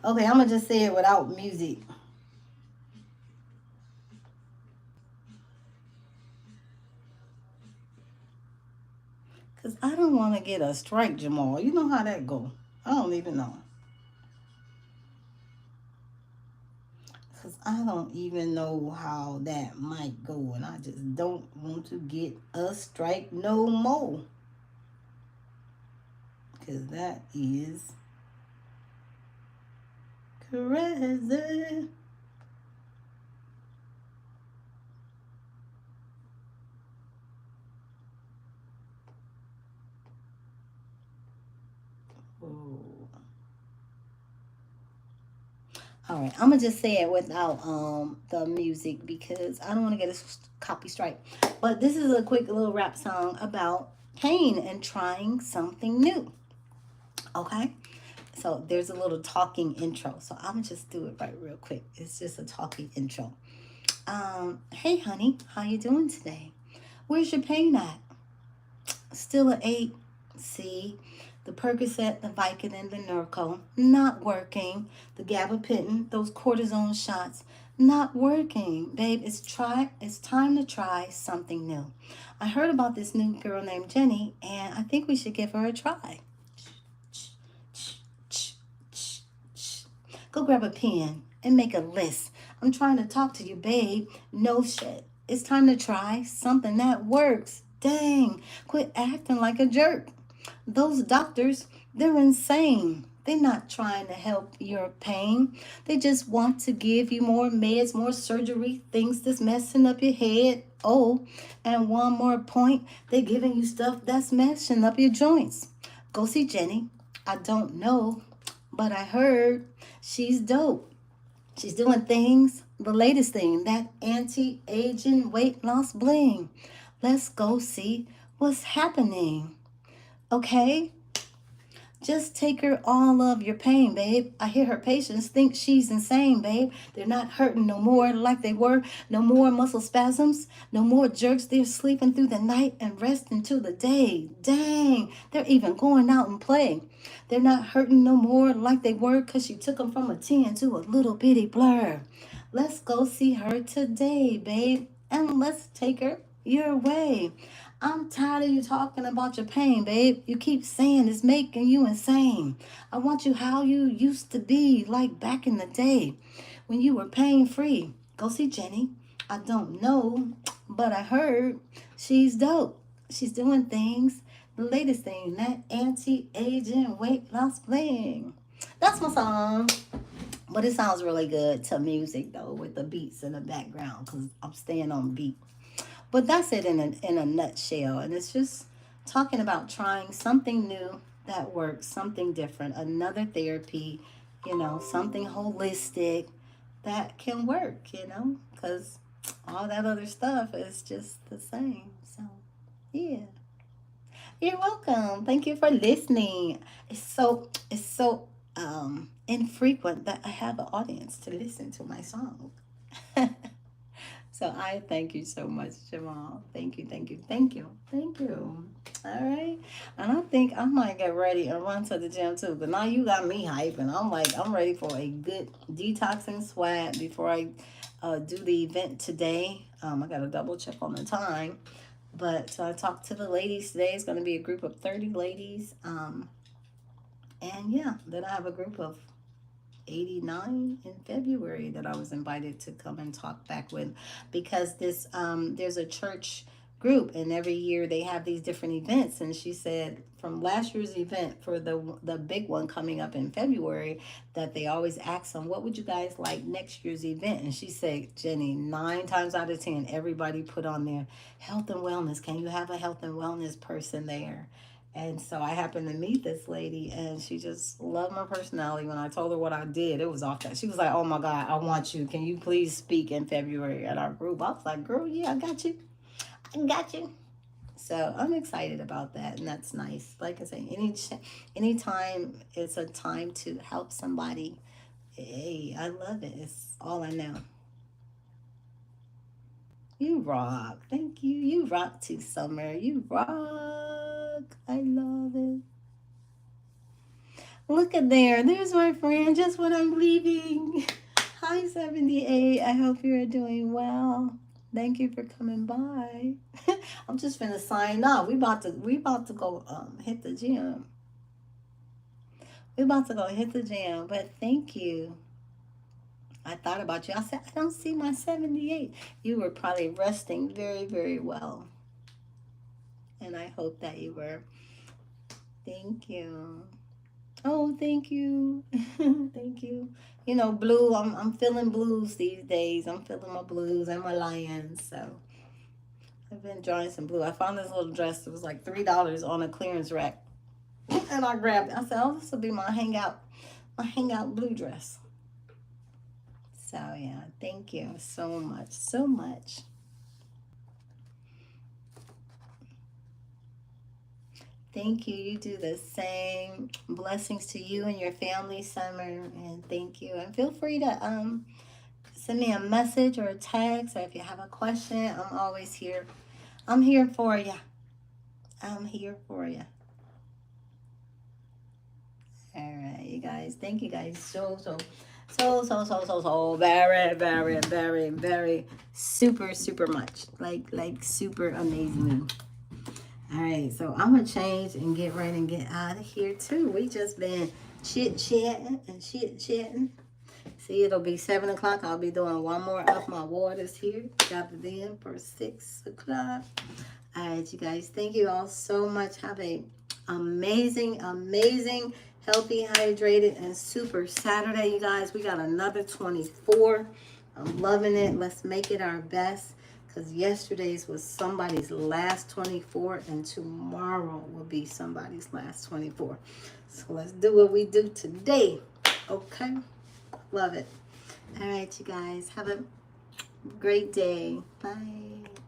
Okay, I'm gonna just say it without music. Cause I don't want to get a strike, Jamal. You know how that go. I don't even know. Cause I don't even know how that might go, and I just don't want to get a strike no more. Cause that is crazy. Oh. All right, I'm gonna just say it without the music because I don't want to get a copy strike. But this is a quick little rap song about pain and trying something new. Okay, so there's a little talking intro. So I'm gonna just do it right real quick. It's just a talking intro. Hey honey, how you doing today? Where's your pain at? Still an 8. See, the Percocet, the Vicodin, the Norco, not working. The gabapentin, those cortisone shots, not working. Babe, it's time to try something new. I heard about this new girl named Jenny, and I think we should give her a try. Go grab a pen and make a list I'm trying to talk to you, babe. No shit. It's time to try something that works. Dang, quit acting like a jerk. Those doctors, they're insane. They're not trying to help your pain. They just want to give you more meds, more surgery, things that's messing up your head. Oh, and one more point, they're giving you stuff that's messing up your joints. Go see Jenny. I don't know, but I heard she's dope. She's doing things, the latest thing, that anti-aging weight loss bling. Let's go see what's happening. Okay? Just take her all of your pain, babe. I hear her patients think she's insane, babe. They're not hurting no more like they were. No more muscle spasms. No more jerks. They're sleeping through the night and resting till the day. Dang. They're even going out and playing. They're not hurting no more like they were because you took them from a 10 to a little bitty blur. Let's go see her today, babe. And let's take her your way. I'm tired of you talking about your pain, babe. You keep saying it's making you insane. I want you how you used to be, like back in the day when you were pain free. Go see Jenny. I don't know, but I heard she's dope. She's doing things, the latest thing, that anti-aging weight loss bling. That's my song. But it sounds really good to music though, with the beats in the background, because I'm staying on beat. But that's it in a nutshell. And it's just talking about trying something new that works, something different, another therapy, something holistic that can work, because all that other stuff is just the same. So, yeah. You're welcome. Thank you for listening. It's so infrequent that I have an audience to listen to my song. So I thank you so much, Jamal. Thank you, thank you, thank you, thank you. All right. And I think I might get ready and run to the gym too. But now you got me hyping. I'm like, I'm ready for a good detoxing sweat before I do the event today. I got to double check on the time. But so I talked to the ladies today. It's going to be a group of 30 ladies. And yeah, then I have a group of 89 in February that I was invited to come and talk back with, because there's a church group, and every year they have these different events. And she said from last year's event for the big one coming up in February, that they always ask them, what would you guys like next year's event? And she said, Jenny, 9 times out of 10 everybody put on there health and wellness. Can you have a health and wellness person there? And so I happened to meet this lady, and she just loved my personality. When I told her what I did, it was off that. She was like, oh my God, I want you. Can you please speak in February at our group? I was like, girl, yeah, I got you. I got you. So I'm excited about that, and that's nice. Like I say, anytime it's a time to help somebody, hey, I love it. It's all I know. You rock. Thank you. You rock too, Summer. You rock. I love it. Look at there. There's my friend just when I'm leaving. Hi, 78. I hope you're doing well. Thank you for coming by. I'm just finna sign off. We about to go hit the gym. We about to go hit the gym. But thank you. I thought about you. I said, I don't see my 78. You were probably resting very, very well. And I hope that you were. Thank you. Oh, thank you. Thank you. Blue, I'm feeling blues these days. I'm feeling my blues and my lions. So I've been drawing some blue. I found this little dress that was like $3 on a clearance rack. And I grabbed it. I said, oh, this will be my hangout blue dress. So yeah, thank you so much. So much. Thank you. You do the same. Blessings to you and your family, Summer. And thank you. And feel free to send me a message or a text, or if you have a question, I'm always here. I'm here for you. I'm here for you. All right, you guys. Thank you guys so very, very, very, very super much. Like super amazing. All right, so I'm gonna change and get ready and get out of here too. We just been chit chatting and chit chatting. See, it'll be 7 o'clock. I'll be doing one more of my waters here. Gathered in for 6 o'clock. All right, you guys. Thank you all so much. Have a amazing, amazing, healthy, hydrated, and super Saturday, you guys. We got another 24. I'm loving it. Let's make it our best, because yesterday's was somebody's last 24, and tomorrow will be somebody's last 24. So let's do what we do today. Okay? Love it. All right, you guys. Have a great day. Bye.